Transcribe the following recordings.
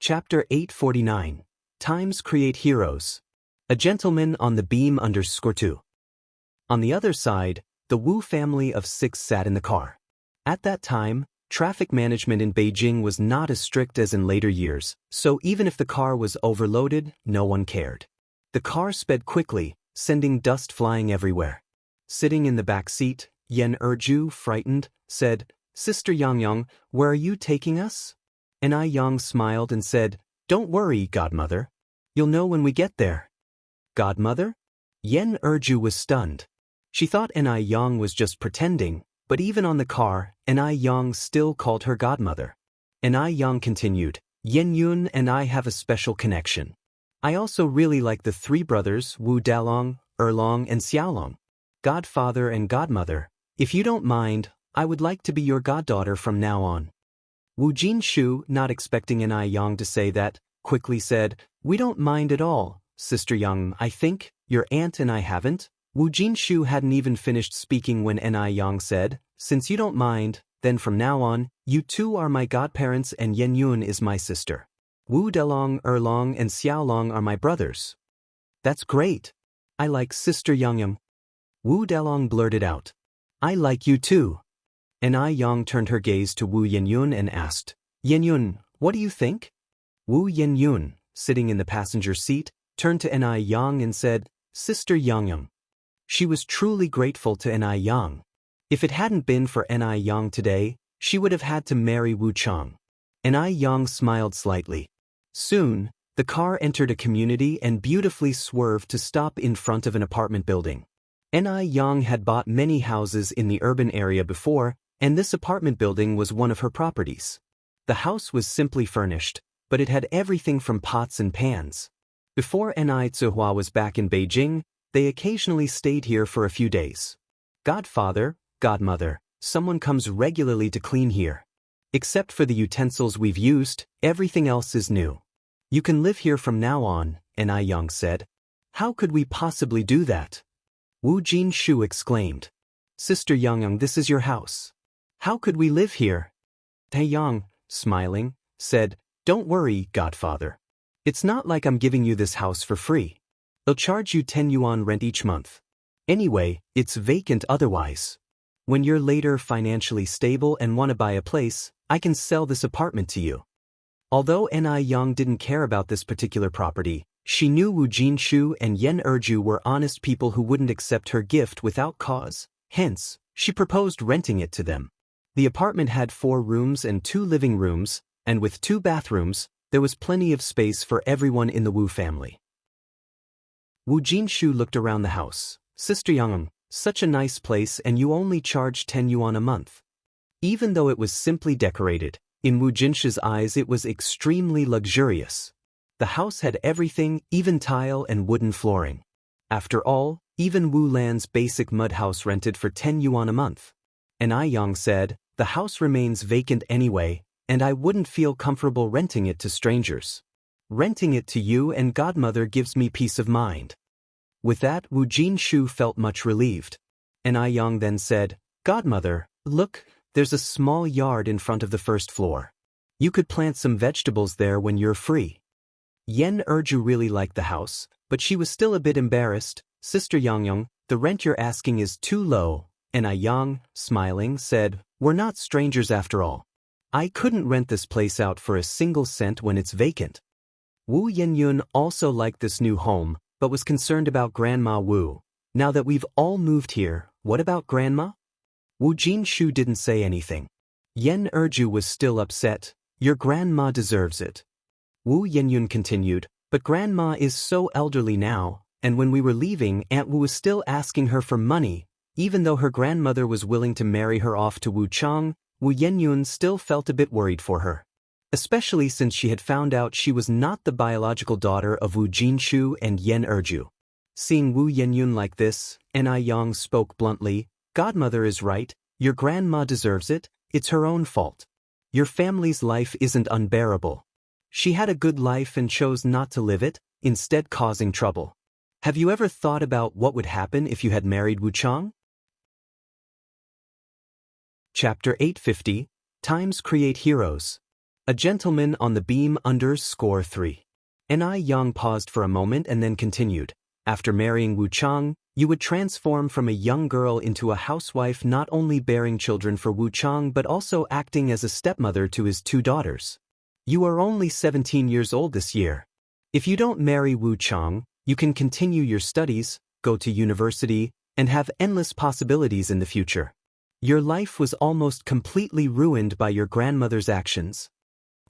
Chapter 849. Times Create Heroes. A Gentleman on the Beam _2. On the other side, the Wu family of 6 sat in the car. At that time, traffic management in Beijing was not as strict as in later years, so even if the car was overloaded, no one cared. The car sped quickly, sending dust flying everywhere. Sitting in the back seat, Yan Erju, frightened, said, "Sister Yang, where are you taking us?" And Yang smiled and said, "Don't worry, Godmother. You'll know when we get there." Godmother? Yan Erju was stunned. She thought Yang was just pretending, but even on the car, Yang still called her godmother. Yang continued, "Yen Yun and I have a special connection. I also really like the 3 brothers, Wu Dalong, Erlong and Xiaolong. Godfather and godmother, if you don't mind, I would like to be your goddaughter from now on." Wu Jinshu, not expecting Yang to say that, quickly said, "We don't mind at all, Sister Yang. I think your aunt and I haven't." Wu Jinshu hadn't even finished speaking when Yang said, "Since you don't mind, then from now on, you two are my godparents and Yen Yun is my sister. Wu Delong, Erlong and Xiaolong are my brothers." "That's great. I like Sister Yang." Wu Delong blurted out, "I like you too." Yang turned her gaze to Wu Yenyun and asked, "Yenyun, what do you think?" Wu Yenyun, sitting in the passenger seat, turned to Yang and said, "Sister Yang." She was truly grateful to Yang. If it hadn't been for Yang today, she would have had to marry Wu Chang. Yang smiled slightly. Soon, the car entered a community and beautifully swerved to stop in front of an apartment building. Yang had bought many houses in the urban area before, and this apartment building was one of her properties. The house was simply furnished, but it had everything from pots and pans. Before Zihua was back in Beijing, they occasionally stayed here for a few days. "Godfather, godmother, someone comes regularly to clean here. Except for the utensils we've used, everything else is new. You can live here from now on," Yang said. "How could we possibly do that?" Wu Jinshu exclaimed. "Sister Yang, this is your house. How could we live here?" Yang, smiling, said, "Don't worry, godfather. It's not like I'm giving you this house for free. They'll charge you 10 yuan rent each month. Anyway, it's vacant otherwise. When you're later financially stable and want to buy a place, I can sell this apartment to you." Although Yang didn't care about this particular property, she knew Wu Jinshu and Yan Erju were honest people who wouldn't accept her gift without cause. Hence, she proposed renting it to them. The apartment had 4 rooms and 2 living rooms, and with 2 bathrooms, there was plenty of space for everyone in the Wu family. Wu Jinshu looked around the house. "Sister Yang, such a nice place and you only charge 10 yuan a month." Even though it was simply decorated, in Wu Jinshu's eyes it was extremely luxurious. The house had everything, even tile and wooden flooring. After all, even Wu Lan's basic mud house rented for 10 yuan a month. Yang said, "The house remains vacant anyway, and I wouldn't feel comfortable renting it to strangers. Renting it to you and godmother gives me peace of mind." With that, Wu Jinshu felt much relieved. Yang then said, "Godmother, look, there's a small yard in front of the first floor. You could plant some vegetables there when you're free." Yan Erju really liked the house, but she was still a bit embarrassed. "Sister Yang, the rent you're asking is too low." Yang, smiling, said, "We're not strangers after all. I couldn't rent this place out for a single cent when it's vacant." Wu Yenyun also liked this new home, but was concerned about Grandma Wu. "Now that we've all moved here, what about Grandma?" Wu Jinshu didn't say anything. Yan Erju was still upset. "Your grandma deserves it." Wu Yenyun continued, "But Grandma is so elderly now, and when we were leaving, Aunt Wu was still asking her for money. Even though her grandmother was willing to marry her off to Wu Chang, Wu Yenyun still felt a bit worried for her. Especially since she had found out she was not the biological daughter of Wu Jinshu and Yan Erju. Seeing Wu Yenyun like this, Yang spoke bluntly, "Godmother is right, your grandma deserves it, it's her own fault. Your family's life isn't unbearable. She had a good life and chose not to live it, instead causing trouble. Have you ever thought about what would happen if you had married Wu Chang?" Chapter 850. Times Create Heroes. A gentleman on the beam _3. Ni Yang paused for a moment and then continued. After marrying Wu Chang, you would transform from a young girl into a housewife, not only bearing children for Wu Chang but also acting as a stepmother to his 2 daughters. You are only 17 years old this year. If you don't marry Wu Chang, you can continue your studies, go to university, and have endless possibilities in the future. Your life was almost completely ruined by your grandmother's actions.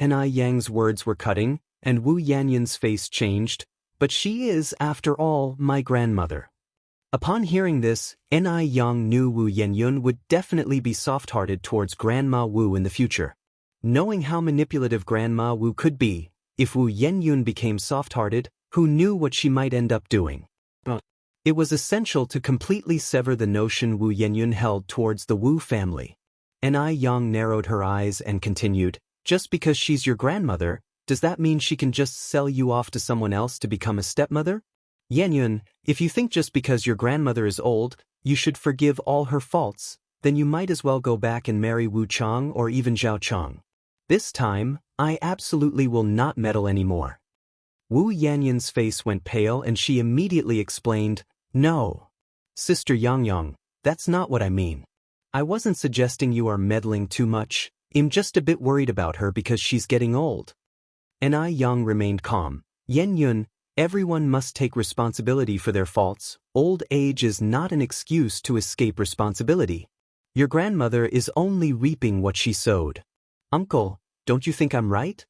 Ni Yang's words were cutting, and Wu Yanyan's face changed, but she is, after all, my grandmother. Upon hearing this, Ni Yang knew Wu Yanyun would definitely be soft-hearted towards Grandma Wu in the future. Knowing how manipulative Grandma Wu could be, if Wu Yanyun became soft-hearted, who knew what she might end up doing? It was essential to completely sever the notion Wu Yanyun held towards the Wu family. Ni Yang narrowed her eyes and continued, just because she's your grandmother, does that mean she can just sell you off to someone else to become a stepmother? Yanyun, if you think just because your grandmother is old, you should forgive all her faults, then you might as well go back and marry Wu Chang or even Zhao Chang. This time, I absolutely will not meddle anymore. Wu Yanyan's face went pale and she immediately explained, no. Sister Yang, that's not what I mean. I wasn't suggesting you are meddling too much, I'm just a bit worried about her because she's getting old. Ni Yang remained calm. Yanyun, everyone must take responsibility for their faults. Old age is not an excuse to escape responsibility. Your grandmother is only reaping what she sowed. Uncle, don't you think I'm right?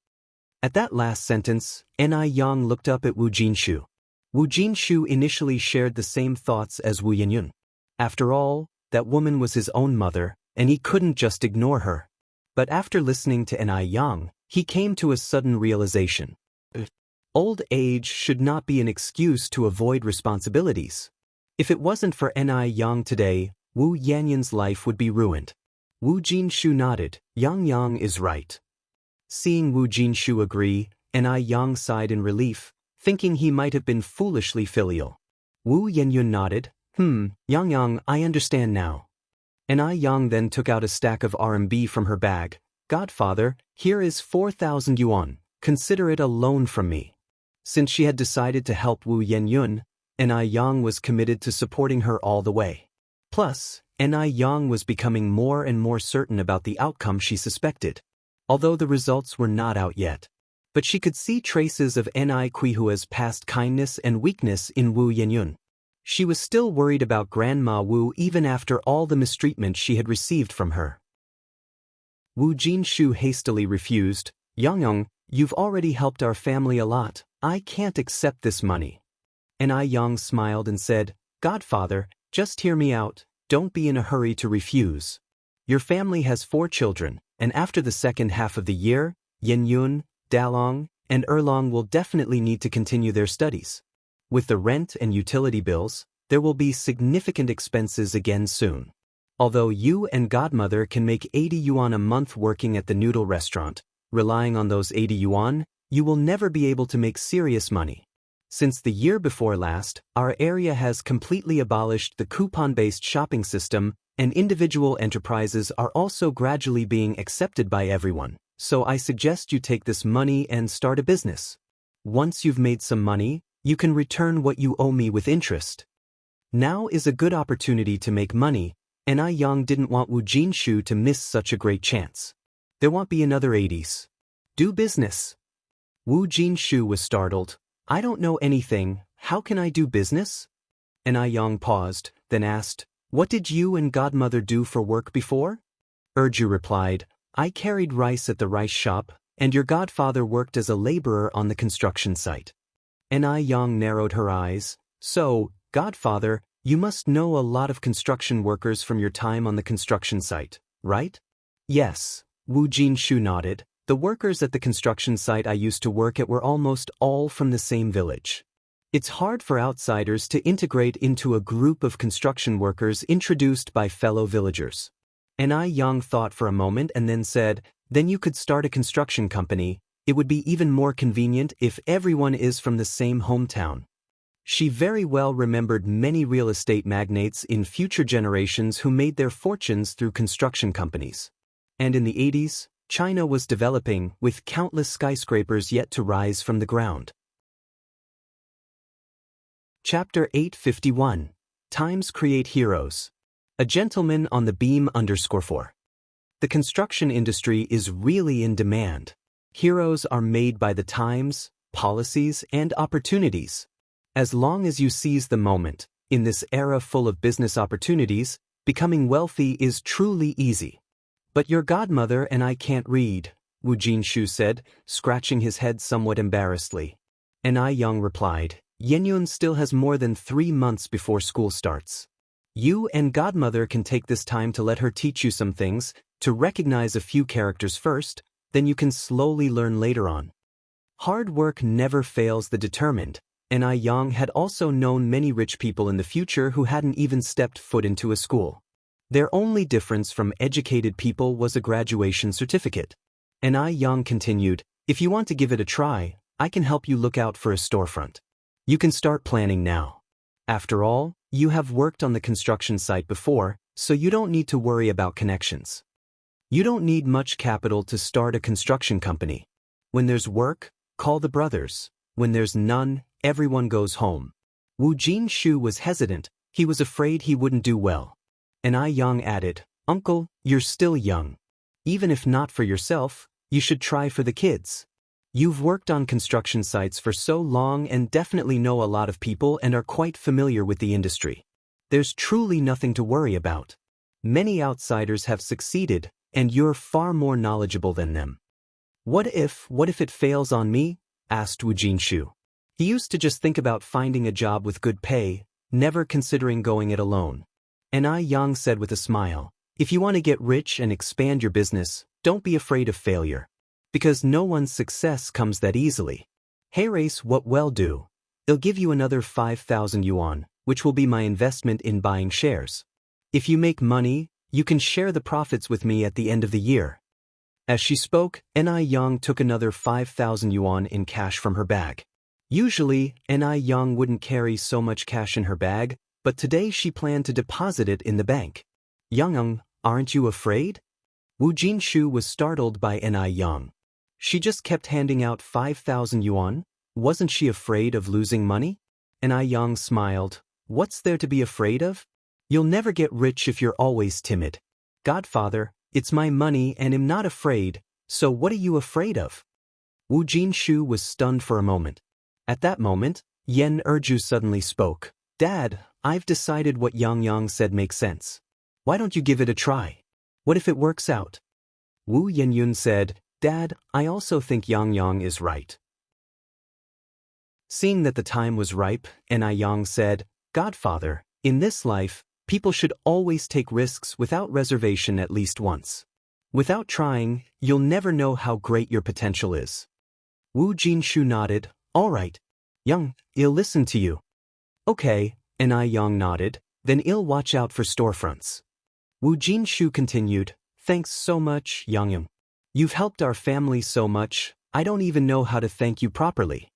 At that last sentence, Ni Yang looked up at Wu Jinshu. Wu Jinshu initially shared the same thoughts as Wu Yanyun. After all, that woman was his own mother, and he couldn't just ignore her. But after listening to Ni Yang, he came to a sudden realization. Old age should not be an excuse to avoid responsibilities. If it wasn't for Ni Yang today, Wu Yanyan's life would be ruined. Wu Jinshu nodded. Yang is right. Seeing Wu Jinshu agree, Ni Yang sighed in relief, thinking he might have been foolishly filial. Wu Yanyun nodded. Yang, I understand now. Ni Yang then took out a stack of RMB from her bag. Godfather, here is 4,000 yuan, consider it a loan from me. Since she had decided to help Wu Yanyun, Ni Yang was committed to supporting her all the way. Plus, Ni Yang was becoming more and more certain about the outcome she suspected. Although the results were not out yet. But she could see traces of Ni Qihua's past kindness and weakness in Wu Yanyun. She was still worried about Grandma Wu even after all the mistreatment she had received from her. Wu Jinshu hastily refused. Yang, you've already helped our family a lot. I can't accept this money. Ni Yang smiled and said, Godfather, just hear me out, don't be in a hurry to refuse. Your family has 4 children, and after the second half of the year, Yanyun, Dalong, and Erlong will definitely need to continue their studies. With the rent and utility bills, there will be significant expenses again soon. Although you and Godmother can make 80 yuan a month working at the noodle restaurant, relying on those 80 yuan, you will never be able to make serious money. Since the year before last, our area has completely abolished the coupon-based shopping system, and individual enterprises are also gradually being accepted by everyone. So I suggest you take this money and start a business. Once you've made some money, you can return what you owe me with interest. Now is a good opportunity to make money, and Ni Yang didn't want Wu Jinshu to miss such a great chance. There won't be another 80s. Do business. Wu Jinshu was startled. I don't know anything, how can I do business? Ni Yang paused, then asked, what did you and Godmother do for work before? Erju replied, I carried rice at the rice shop, and your godfather worked as a laborer on the construction site. Ni Yang narrowed her eyes. So, Godfather, you must know a lot of construction workers from your time on the construction site, right? Yes, Wu Jinshu nodded. The workers at the construction site I used to work at were almost all from the same village. It's hard for outsiders to integrate into a group of construction workers introduced by fellow villagers. Ni Yang thought for a moment and then said, then you could start a construction company. It would be even more convenient if everyone is from the same hometown. She very well remembered many real estate magnates in future generations who made their fortunes through construction companies. And in the 80s, China was developing, with countless skyscrapers yet to rise from the ground. Chapter 851. Times Create Heroes. A Gentleman on the Beam _4. The construction industry is really in demand. Heroes are made by the times, policies, and opportunities. As long as you seize the moment, in this era full of business opportunities, becoming wealthy is truly easy. But your godmother and I can't read, Wu Jinshu said, scratching his head somewhat embarrassedly. And Yang replied, Yenyun still has more than 3 months before school starts. You and godmother can take this time to let her teach you some things, to recognize a few characters first, then you can slowly learn later on. Hard work never fails the determined, and Yang had also known many rich people in the future who hadn't even stepped foot into a school. Their only difference from educated people was a graduation certificate. And Yang continued, if you want to give it a try, I can help you look out for a storefront. You can start planning now. After all, you have worked on the construction site before, so you don't need to worry about connections. You don't need much capital to start a construction company. When there's work, call the brothers. When there's none, everyone goes home. Wu Jinshu was hesitant. He was afraid he wouldn't do well. And Yang added, Uncle, you're still young. Even if not for yourself, you should try for the kids. You've worked on construction sites for so long and definitely know a lot of people and are quite familiar with the industry. There's truly nothing to worry about. Many outsiders have succeeded, and you're far more knowledgeable than them. What if it fails on me? Asked Wu Jinshu. He used to just think about finding a job with good pay, never considering going it alone. And Yang said with a smile, if you want to get rich and expand your business, don't be afraid of failure. Because no one's success comes that easily. Hey Race, what will do? I'll give you another 5,000 yuan, which will be my investment in buying shares. If you make money, you can share the profits with me at the end of the year. As she spoke, Yang took another 5,000 yuan in cash from her bag. Usually, Yang wouldn't carry so much cash in her bag, but today she planned to deposit it in the bank. Yang, aren't you afraid? Wu Jinshu was startled by Yang. She just kept handing out 5,000 yuan. Wasn't she afraid of losing money? Yang smiled. What's there to be afraid of? You'll never get rich if you're always timid. Godfather, it's my money and I'm not afraid, so what are you afraid of? Wu Jinshu was stunned for a moment. At that moment, Yen Erju suddenly spoke. Dad, I've decided what Yang said makes sense. Why don't you give it a try? What if it works out? Wu Yenyun said, Dad, I also think Yang is right. Seeing that the time was ripe, Yang said, Godfather, in this life, people should always take risks without reservation at least once. Without trying, you'll never know how great your potential is. Wu Jinshu nodded, all right. Yang, I'll listen to you. Okay, Yang nodded, then I'll watch out for storefronts. Wu Jinshu continued, thanks so much, Yang. You've helped our family so much, I don't even know how to thank you properly.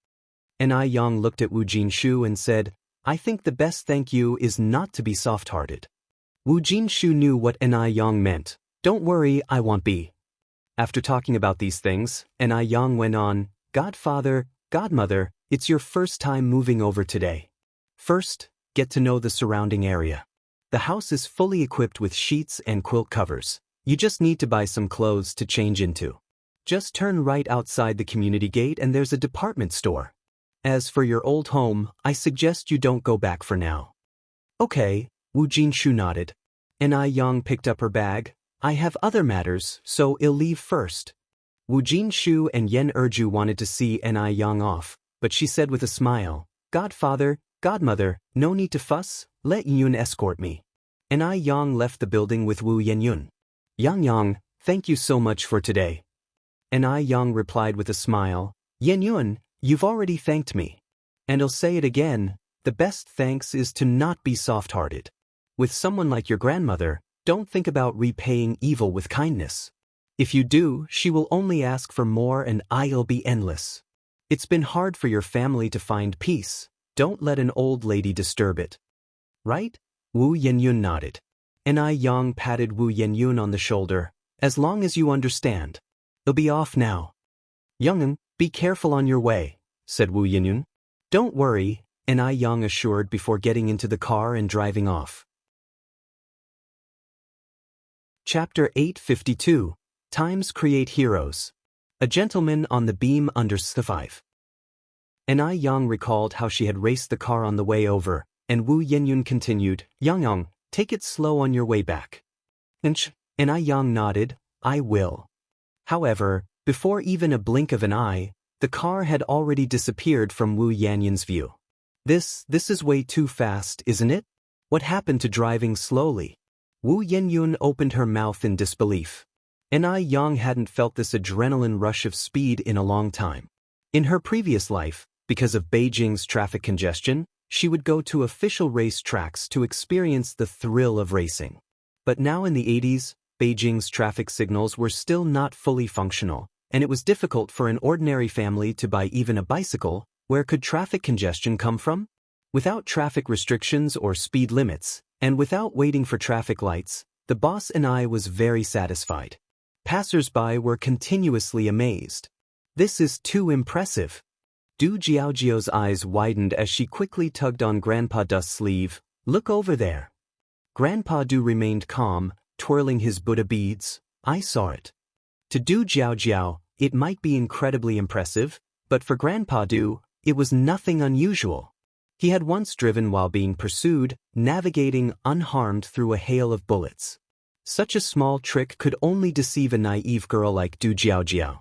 Yang looked at Wu Jinshu and said, I think the best thank you is not to be soft-hearted. Wu Jinshu knew what Yang meant. Don't worry, I won't be. After talking about these things, Yang went on, Godfather, Godmother, it's your first time moving over today. First, get to know the surrounding area. The house is fully equipped with sheets and quilt covers. You just need to buy some clothes to change into. Just turn right outside the community gate and there's a department store. As for your old home, I suggest you don't go back for now. Okay, Wu Jinshu nodded. Yang picked up her bag. I have other matters, so I'll leave first. Wu Jinshu and Yen Erju wanted to see Yang off, but she said with a smile, Godfather, Godmother, no need to fuss, let Yenyun escort me. Yang left the building with Wu Yenyun. Yang, thank you so much for today. Yang replied with a smile, Yenyun, you've already thanked me. And I'll say it again, the best thanks is to not be soft-hearted. With someone like your grandmother, don't think about repaying evil with kindness. If you do, she will only ask for more and I'll be endless. It's been hard for your family to find peace. Don't let an old lady disturb it. Right? Wu Yenyun nodded. Yang patted Wu Yenyun on the shoulder. As long as you understand. It'll be off now. Young'un, be careful on your way, said Wu Yinyun. Don't worry, Ni Yang assured before getting into the car and driving off. Chapter 852. Times Create Heroes. A Gentleman on the Beam Under S5. Ni Yang recalled how she had raced the car on the way over, and Wu Yinyun continued, Yang, take it slow on your way back. Ni Yang nodded, I will. However, before even a blink of an eye, the car had already disappeared from Wu Yanyun's view. This is way too fast, isn't it? What happened to driving slowly? Wu Yinyun opened her mouth in disbelief. Ni Yang hadn't felt this adrenaline rush of speed in a long time. In her previous life, because of Beijing's traffic congestion, she would go to official race tracks to experience the thrill of racing. But now in the 80s, Beijing's traffic signals were still not fully functional, and it was difficult for an ordinary family to buy even a bicycle. Where could traffic congestion come from? Without traffic restrictions or speed limits, and without waiting for traffic lights, the boss and I was very satisfied. Passers-by were continuously amazed. This is too impressive. Du Jiaojiao's eyes widened as she quickly tugged on Grandpa Du's sleeve. Look over there. Grandpa Du remained calm, twirling his Buddha beads. I saw it. To Du Jiaojiao, it might be incredibly impressive, but for Grandpa Du, it was nothing unusual. He had once driven while being pursued, navigating unharmed through a hail of bullets. Such a small trick could only deceive a naive girl like Du Jiaojiao.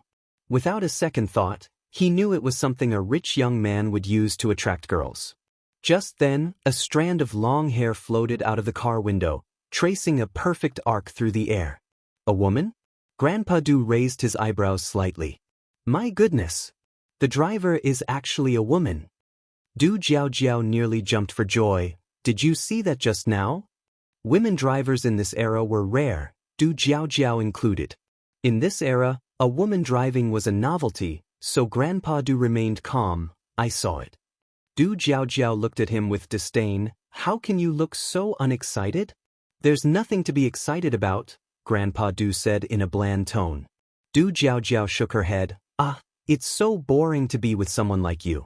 Without a second thought, he knew it was something a rich young man would use to attract girls. Just then, a strand of long hair floated out of the car window, tracing a perfect arc through the air. A woman? Grandpa Du raised his eyebrows slightly. My goodness! The driver is actually a woman. Du Jiaojiao nearly jumped for joy. Did you see that just now? Women drivers in this era were rare, Du Jiaojiao included. In this era, a woman driving was a novelty, so Grandpa Du remained calm. I saw it. Du Jiaojiao looked at him with disdain. How can you look so unexcited? There's nothing to be excited about, Grandpa Du said in a bland tone. Du Jiaojiao shook her head. It's so boring to be with someone like you.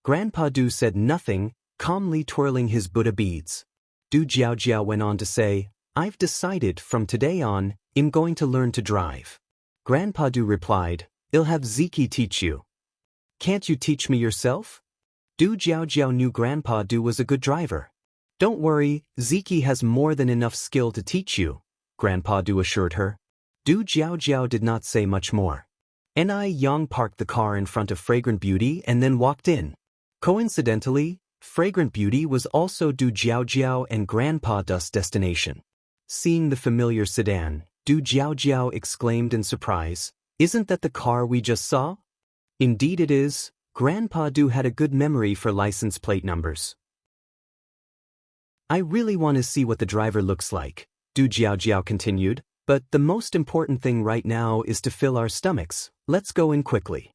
Grandpa Du said nothing, calmly twirling his Buddha beads. Du Jiaojiao went on to say, I've decided from today on, I'm going to learn to drive. Grandpa Du replied, I'll have Ziki teach you. Can't you teach me yourself? Du Jiaojiao knew Grandpa Du was a good driver. Don't worry, Ziki has more than enough skill to teach you, Grandpa Du assured her. Du Jiaojiao did not say much more. Ni Yang parked the car in front of Fragrant Beauty and then walked in. Coincidentally, Fragrant Beauty was also Du Jiaojiao and Grandpa Du's destination. Seeing the familiar sedan, Du Jiaojiao exclaimed in surprise, Isn't that the car we just saw? Indeed it is. Grandpa Du had a good memory for license plate numbers. I really want to see what the driver looks like, Du Jiaojiao continued, but the most important thing right now is to fill our stomachs. Let's go in quickly.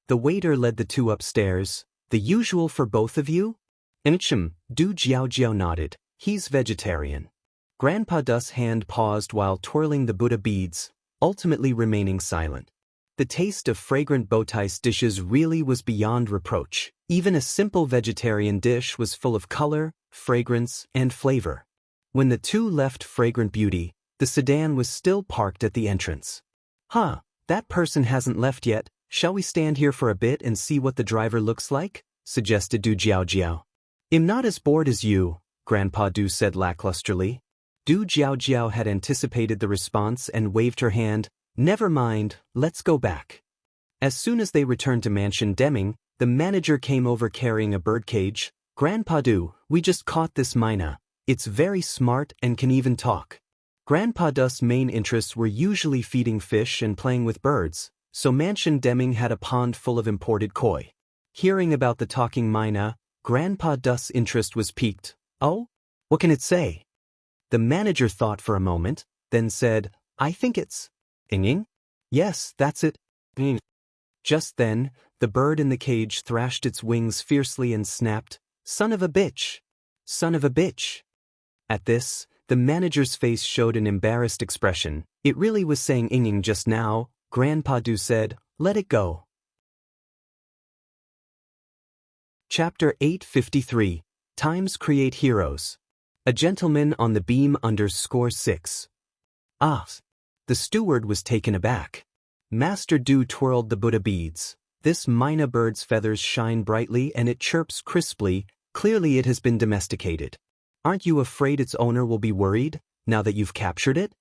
The waiter led the two upstairs. The usual for both of you? Du Jiaojiao nodded. He's vegetarian. Grandpa Du's hand paused while twirling the Buddha beads, ultimately remaining silent. The taste of fragrant Bowtai's dishes really was beyond reproach. Even a simple vegetarian dish was full of color, fragrance, and flavor. When the two left Fragrant Beauty, the sedan was still parked at the entrance. That person hasn't left yet. Shall we stand here for a bit and see what the driver looks like? Suggested Du Jiaojiao. I'm not as bored as you, Grandpa Du said lacklusterly. Du Jiaojiao had anticipated the response and waved her hand. Never mind, let's go back. As soon as they returned to Mansion Deming, the manager came over carrying a birdcage. Grandpa Du, we just caught this myna. It's very smart and can even talk. Grandpa Du's main interests were usually feeding fish and playing with birds, so Mansion Deming had a pond full of imported koi. Hearing about the talking myna, Grandpa Du's interest was piqued. Oh? What can it say? The manager thought for a moment, then said, I think it's inging? Yes, that's it. Ing. Just then, the bird in the cage thrashed its wings fiercely and snapped, Son of a bitch! Son of a bitch! At this, the manager's face showed an embarrassed expression. It really was saying inging just now. Grandpa Du said, "Let it go." Chapter 853, Times Create Heroes. A Gentleman on the Beam _6. Ah! The steward was taken aback. Master Du twirled the Buddha beads. This Mina bird's feathers shine brightly and it chirps crisply, clearly it has been domesticated. Aren't you afraid its owner will be worried, now that you've captured it?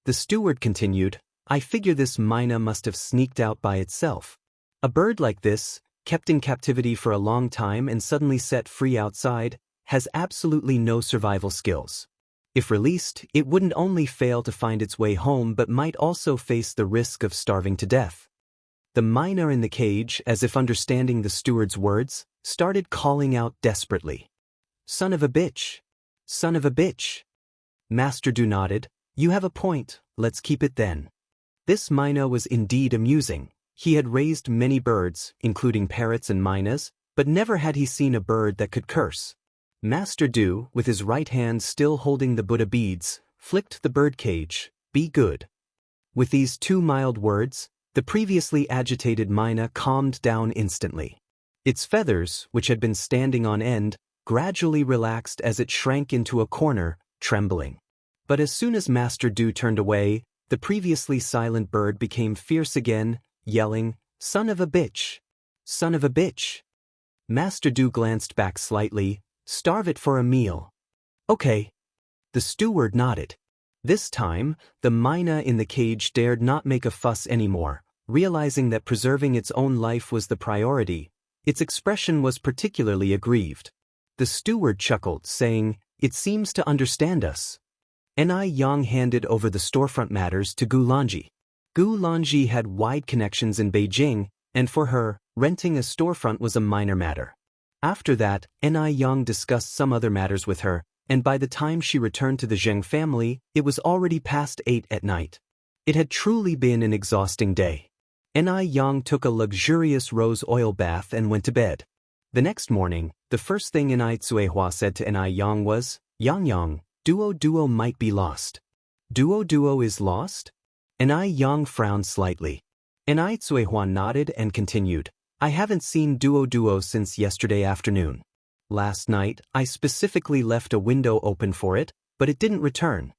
The steward continued, I figure this Mina must have sneaked out by itself. A bird like this, kept in captivity for a long time and suddenly set free outside, has absolutely no survival skills. If released, it wouldn't only fail to find its way home but might also face the risk of starving to death. The Mina in the cage, as if understanding the steward's words, started calling out desperately. Son of a bitch! Son of a bitch! Master Du nodded. You have a point, let's keep it then. This Mina was indeed amusing. He had raised many birds, including parrots and minas, but never had he seen a bird that could curse. Master Du, with his right hand still holding the Buddha beads, flicked the bird cage. Be good. With these two mild words, the previously agitated Mina calmed down instantly. Its feathers, which had been standing on end, gradually relaxed as it shrank into a corner, trembling. But as soon as Master Du turned away, the previously silent bird became fierce again, yelling, Son of a bitch! Son of a bitch! Master Du glanced back slightly. Starve it for a meal. Okay. The steward nodded. This time, the Mina in the cage dared not make a fuss anymore, realizing that preserving its own life was the priority. Its expression was particularly aggrieved. The steward chuckled, saying, It seems to understand us. Ni Yang handed over the storefront matters to Gu Lanji. Gu Lanji had wide connections in Beijing, and for her, renting a storefront was a minor matter. After that, Ni Yang discussed some other matters with her, and by the time she returned to the Zheng family, it was already past 8 at night. It had truly been an exhausting day. Ni Yang took a luxurious rose oil bath and went to bed. The next morning, the first thing Ni Cuihua said to Ni Yang was, Yang, Duo might be lost. Duo is lost? Ni Yang frowned slightly. Ni Cuihua nodded and continued, I haven't seen Duo since yesterday afternoon. Last night, I specifically left a window open for it, but it didn't return.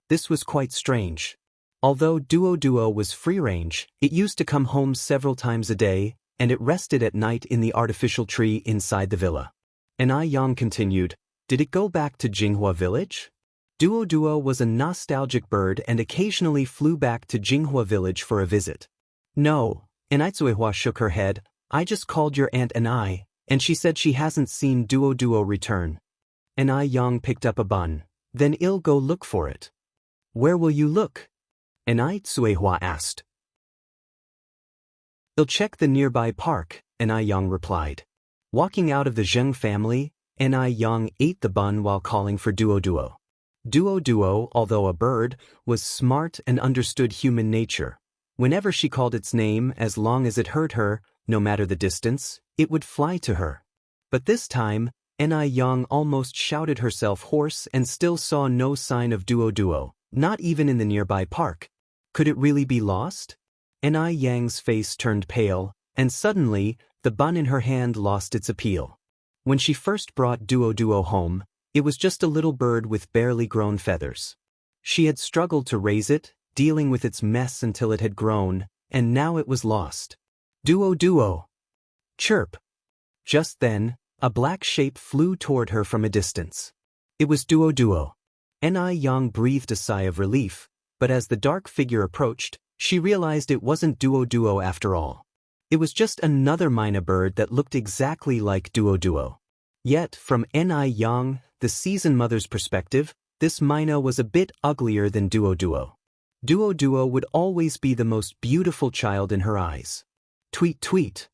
This was quite strange. Although Duo was free-range, it used to come home several times a day, and it rested at night in the artificial tree inside the villa. Ni Yang continued, Did it go back to Jinghua village? Duo was a nostalgic bird and occasionally flew back to Jinghua village for a visit. No, Ni Cuihua shook her head. I just called your aunt Ni, and she said she hasn't seen Duo return. Ni Yang picked up a bun. Then I'll go look for it. Where will you look? Ni Cuihua asked. I'll check the nearby park, Ni Yang replied. Walking out of the Zheng family, Ni Yang ate the bun while calling for Duo. Duo, although a bird, was smart and understood human nature. Whenever she called its name, as long as it heard her, no matter the distance, it would fly to her. But this time, Ni Yang almost shouted herself hoarse and still saw no sign of Duo, not even in the nearby park. Could it really be lost? Ni Yang's face turned pale, and suddenly, the bun in her hand lost its appeal. When she first brought Duo home, it was just a little bird with barely grown feathers. She had struggled to raise it, dealing with its mess until it had grown, and now it was lost. Duo. Chirp. Just then, a black shape flew toward her from a distance. It was Duo. Ni Yang breathed a sigh of relief, but as the dark figure approached, she realized it wasn't Duo after all. It was just another Mina bird that looked exactly like Duo. Yet, from Ni Yang, the seasoned mother's perspective, this Mina was a bit uglier than Duo. Duo would always be the most beautiful child in her eyes. Tweet.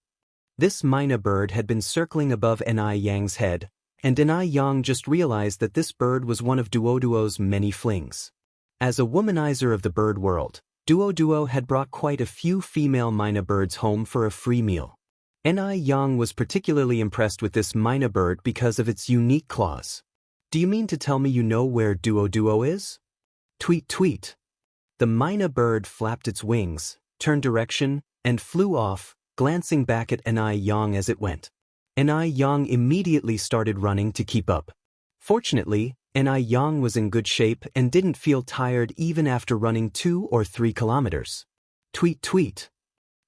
This Mina bird had been circling above Ni Yang's head, and Ni Yang just realized that this bird was one of Duo's many flings. As a womanizer of the bird world, Duo had brought quite a few female Mina birds home for a free meal. Ni Yang was particularly impressed with this Mina bird because of its unique claws. Do you mean to tell me you know where Duo is? Tweet. The Mina bird flapped its wings, turned direction, and flew off, glancing back at Enai Yang as it went. Enai Yang immediately started running to keep up. Fortunately, Enai Yang was in good shape and didn't feel tired even after running 2 or 3 kilometers. Tweet tweet.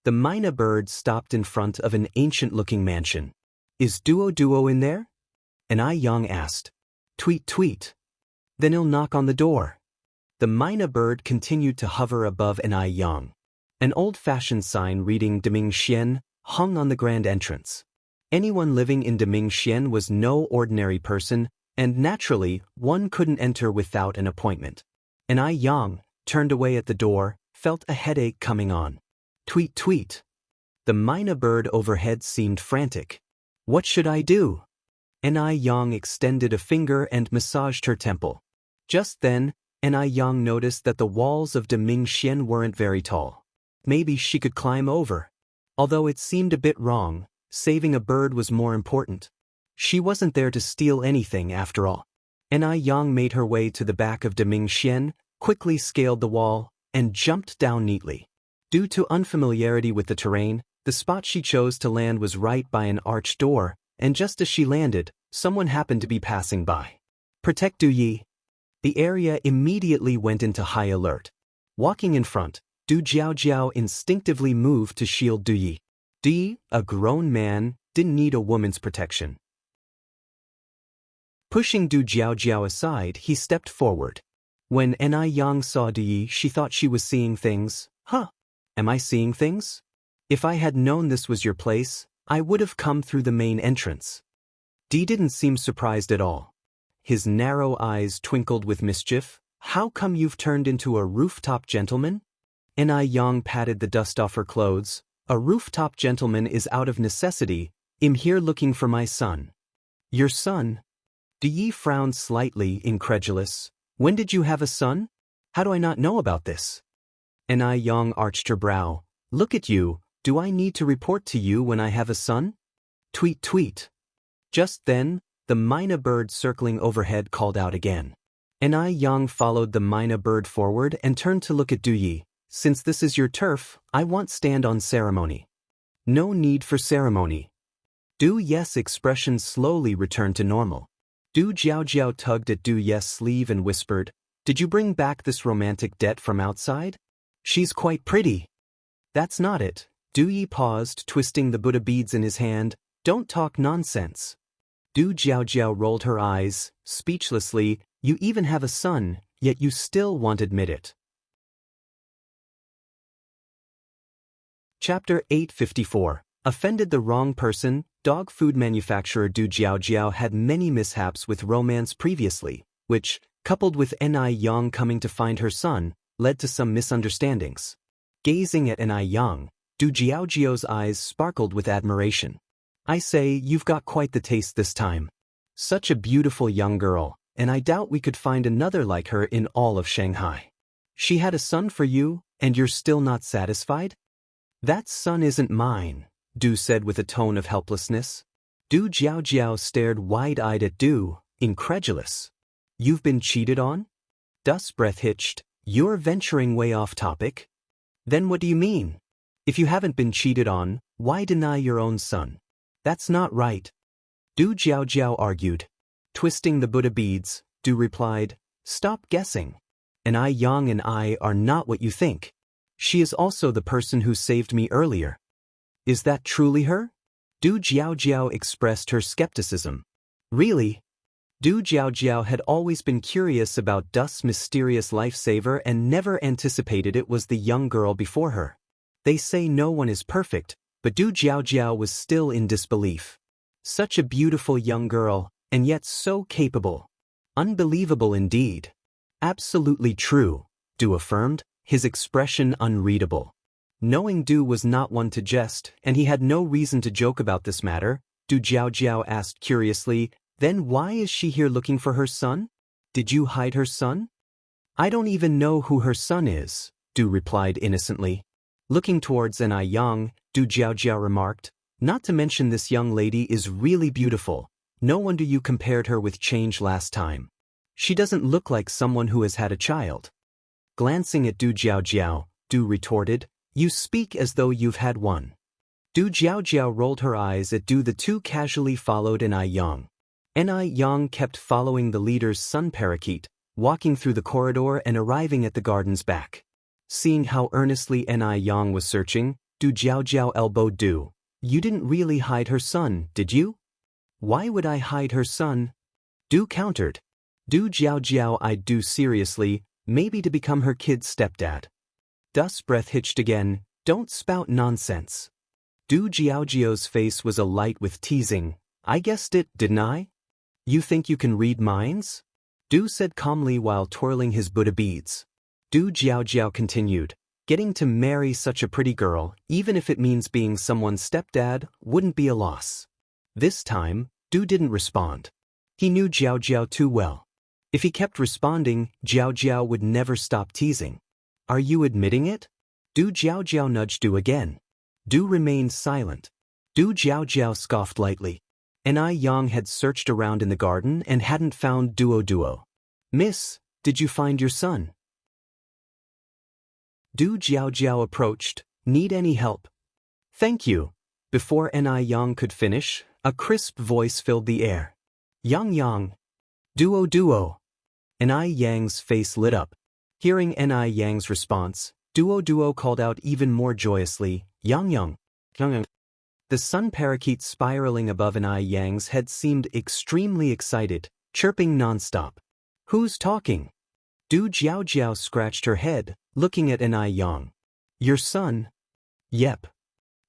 The myna bird stopped in front of an ancient-looking mansion. Is Duo in there? Enai Yang asked. Tweet tweet. Then he'll knock on the door. The myna bird continued to hover above Enai Yang. An old-fashioned sign reading Demingxian hung on the grand entrance. Anyone living in Demingxian was no ordinary person, and naturally, one couldn't enter without an appointment. Enai Yang turned away at the door, felt a headache coming on. Tweet tweet. The myna bird overhead seemed frantic. What should I do? Enai Yang extended a finger and massaged her temple. Just then, Enai Yang noticed that the walls of Demingxian weren't very tall. Maybe she could climb over. Although it seemed a bit wrong, saving a bird was more important. She wasn't there to steal anything after all. Enai Yang made her way to the back of Demingxian, quickly scaled the wall, and jumped down neatly. Due to unfamiliarity with the terrain, the spot she chose to land was right by an arched door, and just as she landed, someone happened to be passing by. Protect Du Yi. The area immediately went into high alert. Walking in front, Du Jiaojiao instinctively moved to shield Du Yi. Du Yi, a grown man, didn't need a woman's protection. Pushing Du Jiaojiao aside, he stepped forward. When Enai Yang saw Du Yi, she thought she was seeing things. Huh? Am I seeing things? If I had known this was your place, I would have come through the main entrance. Di didn't seem surprised at all. His narrow eyes twinkled with mischief. How come you've turned into a rooftop gentleman? Enai Yang patted the dust off her clothes. A rooftop gentleman is out of necessity. I'm here looking for my son. Your son? Du Yi frowned slightly, incredulous. When did you have a son? How do I not know about this? Enai Yang arched her brow. Look at you, do I need to report to you when I have a son? Tweet tweet. Just then, the myna bird circling overhead called out again. Enai Yang followed the myna bird forward and turned to look at Du Yi. Since this is your turf, I want stand on ceremony. No need for ceremony. Du Yi's expression slowly returned to normal. Du Jiaojiao tugged at Du Yi's sleeve and whispered, Did you bring back this romantic debt from outside? She's quite pretty. That's not it. Du Yi paused, twisting the Buddha beads in his hand. Don't talk nonsense. Du Jiaojiao rolled her eyes, speechlessly. You even have a son, yet you still won't admit it. Chapter 854. Offended the wrong person. Dog food manufacturer Du Jiaojiao had many mishaps with romance previously, which, coupled with Enai Yang coming to find her son, led to some misunderstandings. Gazing at Enai Yang, Du Jiaojiao's eyes sparkled with admiration. I say, you've got quite the taste this time. Such a beautiful young girl, and I doubt we could find another like her in all of Shanghai. She had a son for you, and you're still not satisfied? That son isn't mine, Du said with a tone of helplessness. Du Jiaojiao stared wide-eyed at Du, incredulous. You've been cheated on? Du's breath hitched. You're venturing way off topic. Then what do you mean? If you haven't been cheated on, why deny your own son? That's not right. Du Jiaojiao argued. Twisting the Buddha beads, Du replied, Stop guessing. Enai Yang and I are not what you think. She is also the person who saved me earlier. Is that truly her? Du Jiaojiao expressed her skepticism. Really? Du Jiaojiao had always been curious about Du's mysterious lifesaver and never anticipated it was the young girl before her. They say no one is perfect, but Du Jiaojiao was still in disbelief. Such a beautiful young girl, and yet so capable. Unbelievable indeed. Absolutely true, Du affirmed, his expression unreadable. Knowing Du was not one to jest, and he had no reason to joke about this matter, Du Jiaojiao asked curiously, Then why is she here looking for her son? Did you hide her son? I don't even know who her son is, Du replied innocently. Looking towards Enai Yang, Du Jiaojiao remarked, Not to mention this young lady is really beautiful. No wonder you compared her with Change last time. She doesn't look like someone who has had a child. Glancing at Du Jiaojiao, Du retorted, You speak as though you've had one. Du Jiaojiao rolled her eyes at Du. The two casually followed Ni Yang. Ni Yang kept following the leader's sun parakeet, walking through the corridor and arriving at the garden's back. Seeing how earnestly Ni Yang was searching, Du Jiaojiao elbowed Du. You didn't really hide her son, did you? Why would I hide her son? Du countered. Du Jiaojiao I'd do seriously, maybe to become her kid's stepdad. Du's breath hitched again. Don't spout nonsense. Du Jiaojiao's face was alight with teasing. I guessed it, didn't I? You think you can read minds? Du said calmly while twirling his Buddha beads. Du Jiaojiao continued. Getting to marry such a pretty girl, even if it means being someone's stepdad, wouldn't be a loss. This time, Du didn't respond. He knew Jiaojiao too well. If he kept responding, Jiaojiao would never stop teasing. Are you admitting it? Du Jiaojiao nudged Du again. Du remained silent. Du Jiaojiao scoffed lightly. Ni Yang had searched around in the garden and hadn't found Duo. Miss, did you find your son? Du Jiaojiao approached. Need any help? Thank you. Before Ni Yang could finish, a crisp voice filled the air. Yang. Duo. Ni Yang's face lit up. Hearing Ni Yang's response, Duo called out even more joyously, Yang. The sun parakeet spiraling above Ni Yang's head seemed extremely excited, chirping nonstop. Who's talking? Du Jiaojiao scratched her head, looking at Ni Yang. Your son? Yep.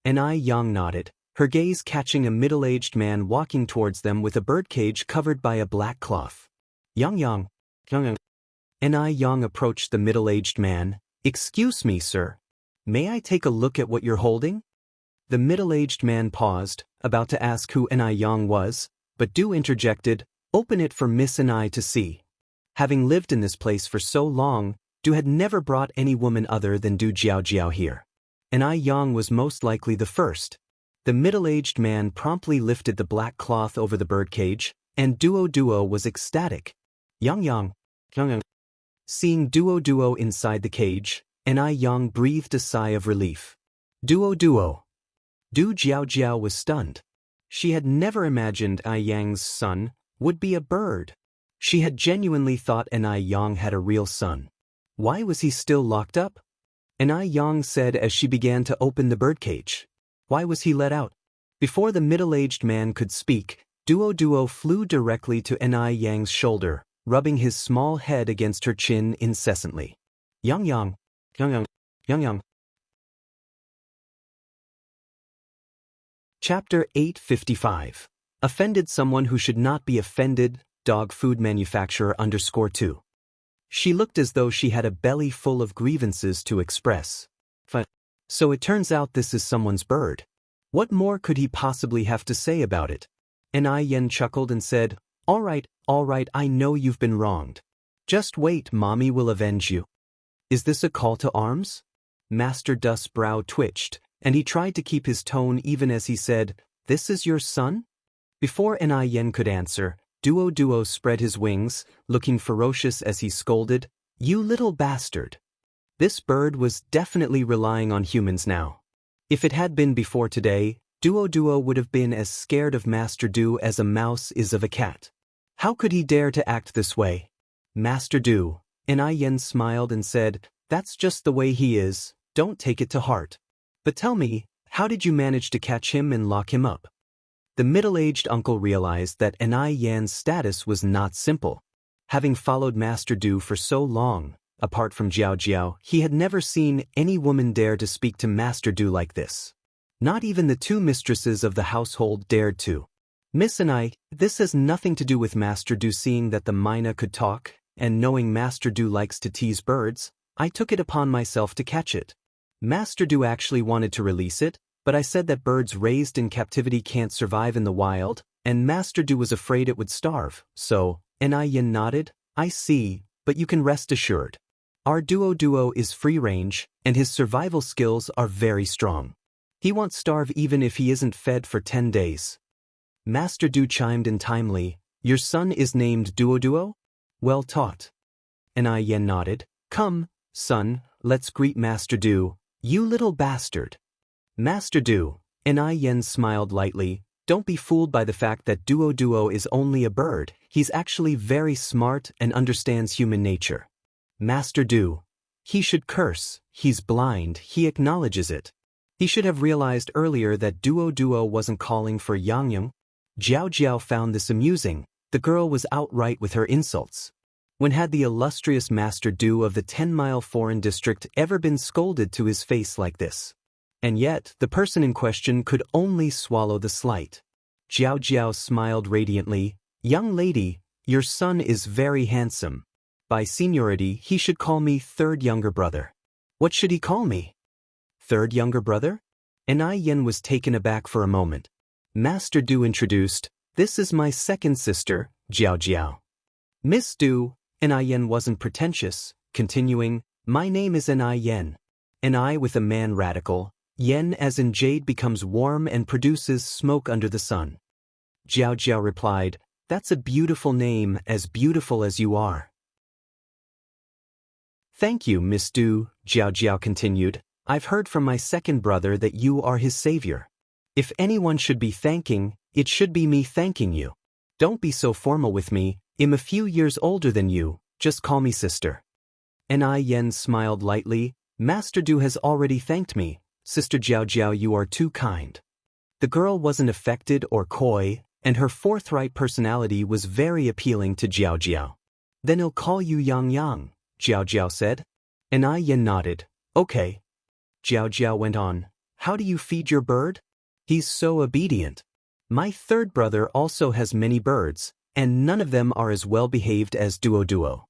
Ni Yang nodded, her gaze catching a middle-aged man walking towards them with a birdcage covered by a black cloth. Yang. Ni Yang approached the middle-aged man. Excuse me, sir. May I take a look at what you're holding? The middle-aged man paused, about to ask who Ni Yang was, but Du interjected, Open it for Miss Ni to see. Having lived in this place for so long, Du had never brought any woman other than Du Jiaojiao here. Ni Yang was most likely the first. The middle-aged man promptly lifted the black cloth over the birdcage, and Duo was ecstatic. Yang. Seeing Duo inside the cage, Ni Yang breathed a sigh of relief. Duo. Du Jiaojiao was stunned. She had never imagined Ni Yang's son would be a bird. She had genuinely thought Ni Yang had a real son. Why was he still locked up? Ni Yang said as she began to open the birdcage. Why was he let out? Before the middle-aged man could speak, Duo flew directly to Ni Yang's shoulder, rubbing his small head against her chin incessantly. Yang. Chapter 855. Offended someone who should not be offended, dog food manufacturer _2. She looked as though she had a belly full of grievances to express. So it turns out this is someone's bird. What more could he possibly have to say about it? Ni Yen chuckled and said, All right, I know you've been wronged. Just wait, mommy will avenge you. Is this a call to arms? Master Du's brow twitched, and he tried to keep his tone even as he said, This is your son? Before Ni Yen could answer, Duo spread his wings, looking ferocious as he scolded, You little bastard. This bird was definitely relying on humans now. If it had been before today, Duo would have been as scared of Master Du as a mouse is of a cat. How could he dare to act this way? Master Du, Ni Yen smiled and said, That's just the way he is, don't take it to heart. But tell me, how did you manage to catch him and lock him up? The middle-aged uncle realized that Ni Yan's status was not simple. Having followed Master Du for so long, apart from Jiaojiao, he had never seen any woman dare to speak to Master Du like this. Not even the two mistresses of the household dared to. Miss and I, this has nothing to do with Master Du. Seeing that the Mina could talk, and knowing Master Du likes to tease birds, I took it upon myself to catch it. Master Du actually wanted to release it, but I said that birds raised in captivity can't survive in the wild, and Master Du was afraid it would starve, so, Ni Yen nodded, I see, but you can rest assured. Our Duo is free-range, and his survival skills are very strong. He won't starve even if he isn't fed for 10 days. Master Du chimed in timely, Your son is named Duo? Well taught. Ni Yen nodded, Come, son, let's greet Master Du. You little bastard. Master Du, Yen smiled lightly. Don't be fooled by the fact that Duo is only a bird. He's actually very smart and understands human nature. Master Du. He should curse. He's blind. He acknowledges it. He should have realized earlier that Duo wasn't calling for Yang. Jiao found this amusing. The girl was outright with her insults. When had the illustrious Master Du of the 10-mile foreign district ever been scolded to his face like this? And yet, the person in question could only swallow the slight. Jiao smiled radiantly. Young lady, your son is very handsome. By seniority, he should call me third younger brother. What should he call me? Third younger brother? Yen was taken aback for a moment. Master Du introduced, this is my second sister, Jiao. Miss Du, Yen wasn't pretentious, continuing, my name is Yen. I with a man radical, Yen as in jade becomes warm and produces smoke under the sun. Jiao replied, that's a beautiful name, as beautiful as you are. Thank you, Miss Du, Jiao continued. I've heard from my second brother that you are his savior. If anyone should be thanking, it should be me thanking you. Don't be so formal with me, I'm a few years older than you, just call me sister. Yen smiled lightly, Master Du has already thanked me, Sister Jiao you are too kind. The girl wasn't affected or coy, and her forthright personality was very appealing to Jiao. Then he'll call you Yang, Jiao said. Yen nodded, okay. Jiao went on, how do you feed your bird? He's so obedient. My third brother also has many birds, and none of them are as well behaved as Duo.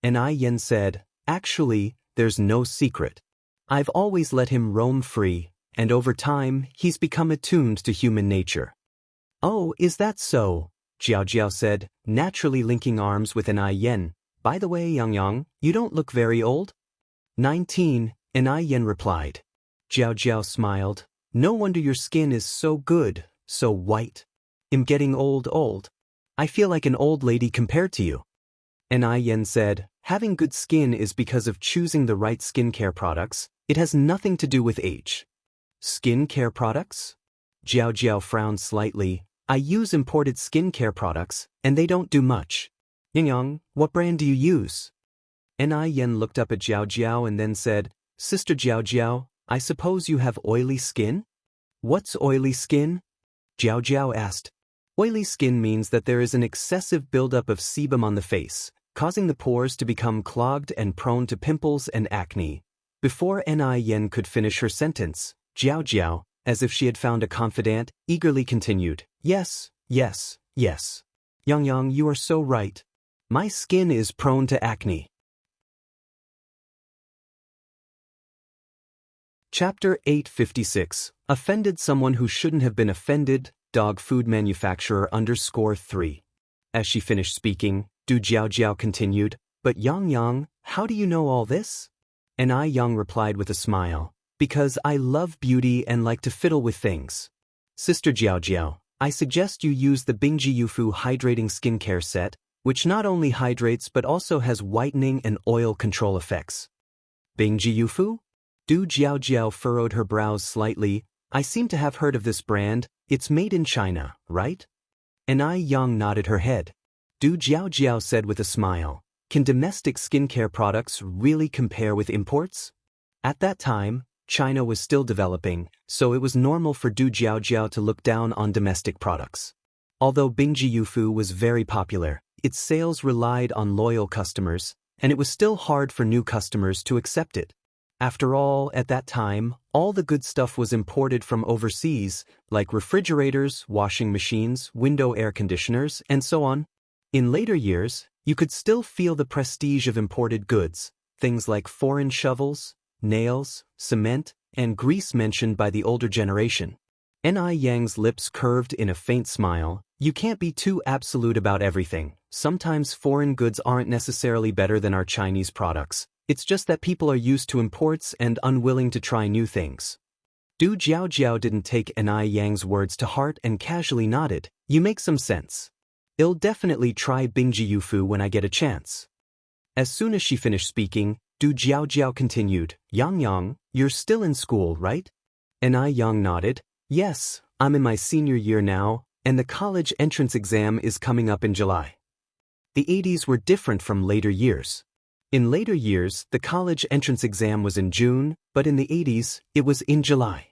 Yen said, actually, there's no secret. I've always let him roam free, and over time, he's become attuned to human nature. Oh, is that so? Jiao said, naturally linking arms with Yen. By the way, Yang, you don't look very old. 19, Yen replied. Jiao smiled, no wonder your skin is so good, so white. I'm getting old. I feel like an old lady compared to you. Yen said, having good skin is because of choosing the right skincare products, it has nothing to do with age. Skincare products? Jiao frowned slightly, I use imported skincare products, and they don't do much. Yang, what brand do you use? Yen looked up at Jiao and then said, Sister Jiao, I suppose you have oily skin? What's oily skin? Jiao asked. Oily skin means that there is an excessive buildup of sebum on the face, causing the pores to become clogged and prone to pimples and acne. Before Yen could finish her sentence, Jiao, as if she had found a confidant, eagerly continued, Yes. Yang, you are so right. My skin is prone to acne. Chapter 856, Offended Someone Who Shouldn't Have Been Offended, Dog Food Manufacturer _3. As she finished speaking, Du Jiao continued, But Yang, how do you know all this? Yang replied with a smile, Because I love beauty and like to fiddle with things. Sister Jiao, I suggest you use the Bingji Yufu Hydrating Skincare Set, which not only hydrates but also has whitening and oil control effects. Bingji Yufu? Du Jiao furrowed her brows slightly. I seem to have heard of this brand. It's made in China, right? Yang nodded her head. Du Jiao said with a smile, Can domestic skincare products really compare with imports? At that time, China was still developing, so it was normal for Du Jiao to look down on domestic products. Although Bingji Yufu was very popular, its sales relied on loyal customers, and it was still hard for new customers to accept it. After all, at that time, all the good stuff was imported from overseas, like refrigerators, washing machines, window air conditioners, and so on. In later years, you could still feel the prestige of imported goods, things like foreign shovels, nails, cement, and grease mentioned by the older generation. Yang's lips curved in a faint smile. You can't be too absolute about everything. Sometimes foreign goods aren't necessarily better than our Chinese products. It's just that people are used to imports and unwilling to try new things. Du Jiao didn't take Yang's words to heart and casually nodded. You make some sense. I'll definitely try Bingji Yufu when I get a chance. As soon as she finished speaking, Du Jiaojiao continued, Yang, you're still in school, right? And Yang nodded, yes, I'm in my senior year now, and the college entrance exam is coming up in July. The 80s were different from later years. In later years, the college entrance exam was in June, but in the 80s, it was in July.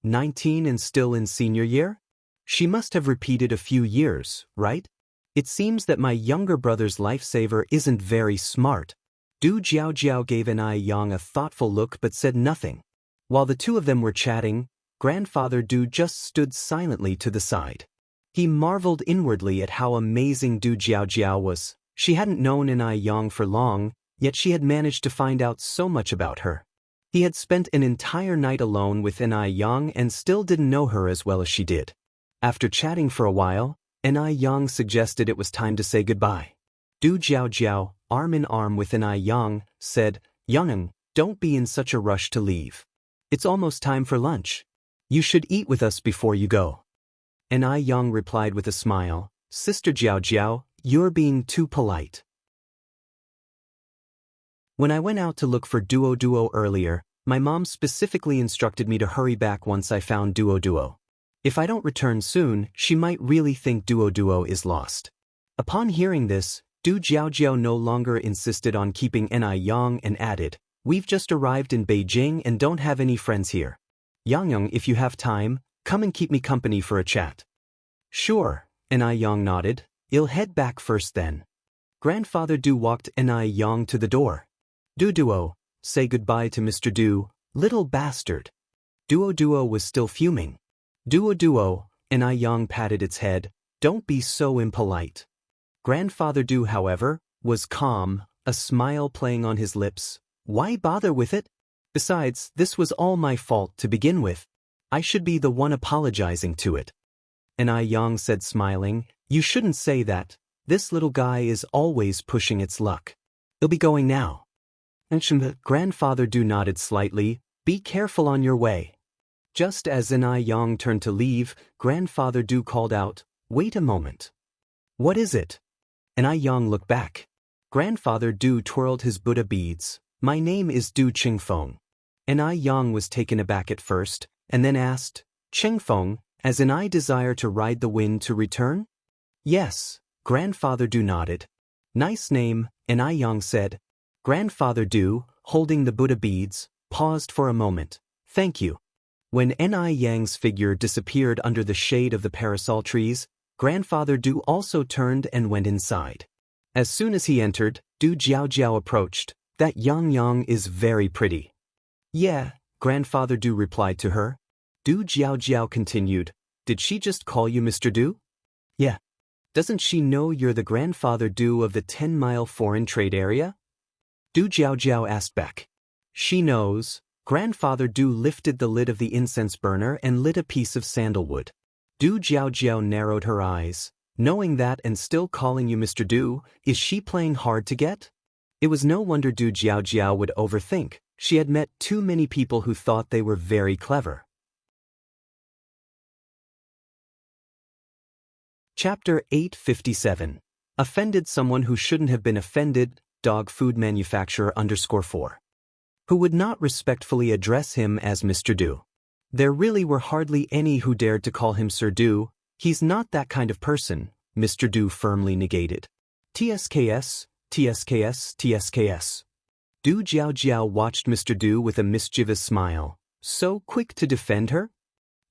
19 and still in senior year? She must have repeated a few years, right? It seems that my younger brother's lifesaver isn't very smart. Du Jiaojiao gave Yang a thoughtful look but said nothing. While the two of them were chatting, Grandfather Du just stood silently to the side. He marveled inwardly at how amazing Du Jiaojiao was. She hadn't known Yang for long, yet she had managed to find out so much about her. He had spent an entire night alone with Yang and still didn't know her as well as she did. After chatting for a while, Yang suggested it was time to say goodbye. Du Jiaojiao, arm in arm with Yang, said, Yang, don't be in such a rush to leave. It's almost time for lunch. You should eat with us before you go. Yang replied with a smile, Sister Jiaojiao, you're being too polite. When I went out to look for Duo earlier, my mom specifically instructed me to hurry back once I found Duo. If I don't return soon, she might really think Duo is lost. Upon hearing this, Du Jiaojiao no longer insisted on keeping Yang and added, we've just arrived in Beijing and don't have any friends here. Yang, if you have time, come and keep me company for a chat. Sure, Yang nodded. I'll head back first then. Grandfather Du walked Yang to the door. Duo, say goodbye to Mr. Du, little bastard. Duo was still fuming. Duo, Yang patted its head, don't be so impolite. Grandfather Du, however, was calm, a smile playing on his lips. Why bother with it? Besides, this was all my fault to begin with. I should be the one apologizing to it. Yang said smiling, you shouldn't say that. This little guy is always pushing its luck. He'll be going now. Grandfather Du nodded slightly, be careful on your way. Just as Yang turned to leave, Grandfather Du called out, wait a moment. What is it? Yang looked back. Grandfather Du twirled his Buddha beads. My name is Du Qingfeng. Yang was taken aback at first, and then asked, Qingfeng, as in I desire to ride the wind to return? Yes, Grandfather Du nodded. Nice name, Yang said. Grandfather Du, holding the Buddha beads, paused for a moment. Thank you. When Yang's figure disappeared under the shade of the parasol trees, Grandfather Du also turned and went inside. As soon as he entered, Du Jiaojiao approached. That Yang is very pretty. Yeah, Grandfather Du replied to her. Du Jiaojiao continued, did she just call you Mr. Du? Yeah. Doesn't she know you're the Grandfather Du of the 10-mile foreign trade area? Du Jiaojiao asked back. She knows. Grandfather Du lifted the lid of the incense burner and lit a piece of sandalwood. Du Jiaojiao narrowed her eyes. Knowing that and still calling you Mr. Du, is she playing hard to get? It was no wonder Du Jiaojiao would overthink. She had met too many people who thought they were very clever. Chapter 857. Offended someone who shouldn't have been offended, dog food manufacturer _4. Who would not respectfully address him as Mr. Du. There really were hardly any who dared to call him Sir Du. He's not that kind of person, Mr. Du firmly negated. TSKS. Du Jiaojiao watched Mr. Du with a mischievous smile. So quick to defend her?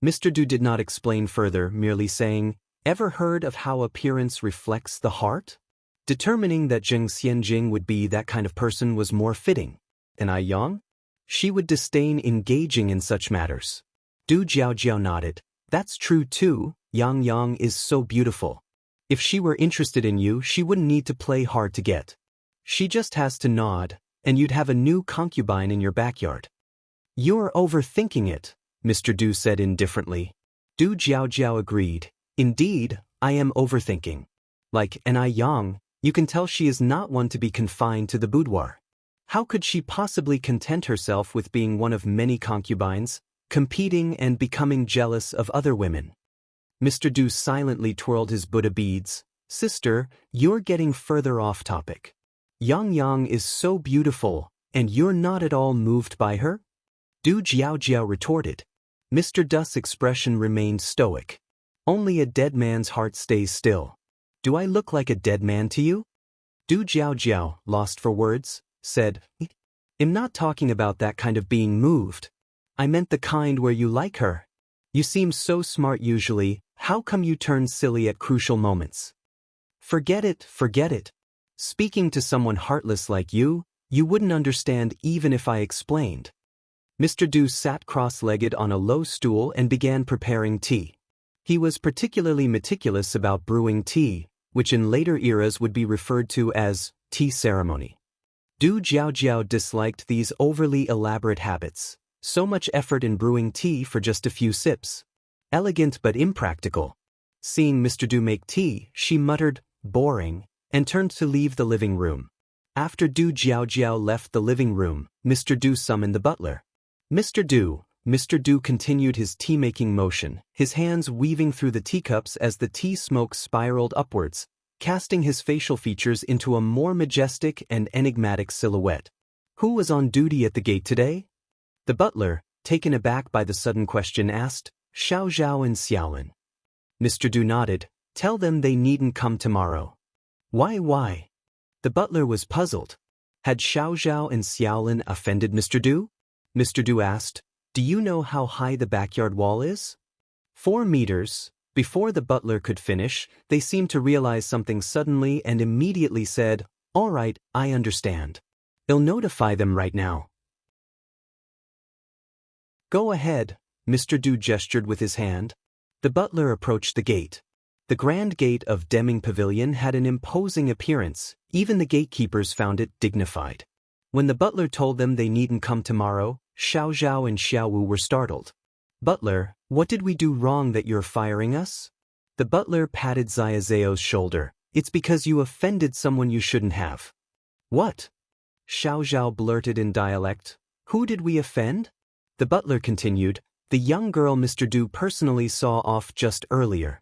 Mr. Du did not explain further, merely saying, ever heard of how appearance reflects the heart? Determining that Zheng Xianjing would be that kind of person was more fitting. And Yang? She would disdain engaging in such matters. Du Jiaojiao nodded. That's true too, Yang is so beautiful. If she were interested in you, she wouldn't need to play hard to get. She just has to nod, and you'd have a new concubine in your backyard. You're overthinking it, Mr. Du said indifferently. Du Jiaojiao agreed. Indeed, I am overthinking. Like Yang, you can tell she is not one to be confined to the boudoir. How could she possibly content herself with being one of many concubines, competing and becoming jealous of other women? Mr. Du silently twirled his Buddha beads. Sister, you're getting further off topic. Yang is so beautiful, And you're not at all moved by her? Du Jiaojiao retorted. Mr. Du's expression remained stoic. Only a dead man's heart stays still. Do I look like a dead man to you? Du Jiaojiao, lost for words, said, I'm not talking about that kind of being moved. I meant the kind where you like her. You seem so smart usually, how come you turn silly at crucial moments? Forget it, forget it. Speaking to someone heartless like you wouldn't understand even if I explained. Mr. Du sat cross-legged on a low stool and began preparing tea. He was particularly meticulous about brewing tea, which in later eras would be referred to as tea ceremony. Du Jiaojiao disliked these overly elaborate habits. So much effort in brewing tea for just a few sips. Elegant but impractical. Seeing Mr. Du make tea, she muttered, boring, and turned to leave the living room. After Du Jiaojiao left the living room, Mr. Du summoned the butler. Mr. Du continued his tea-making motion, his hands weaving through the teacups as the tea smoke spiraled upwards, casting his facial features into a more majestic and enigmatic silhouette. Who was on duty at the gate today? The butler, taken aback by the sudden question, asked, Xiao Zhao and Xiaolin. Mr. Du nodded. Tell them they needn't come tomorrow. Why? The butler was puzzled. Had Xiao Zhao and Xiaolin offended Mr. Du? Mr. Du asked, Do you know how high the backyard wall is? 4 meters. Before the butler could finish, they seemed to realize something suddenly and immediately said, All right, I understand. I'll notify them right now. Go ahead, Mr. Du gestured with his hand. The butler approached the gate. The grand gate of Deming Pavilion had an imposing appearance, even the gatekeepers found it dignified. When the butler told them they needn't come tomorrow, Xiao Zhao and Xiao Wu were startled. Butler, what did we do wrong that you're firing us? The butler patted Xia Zhao's shoulder. It's because you offended someone you shouldn't have. What? Xiao Zhao blurted in dialect. Who did we offend? The butler continued, the young girl Mr. Du personally saw off just earlier.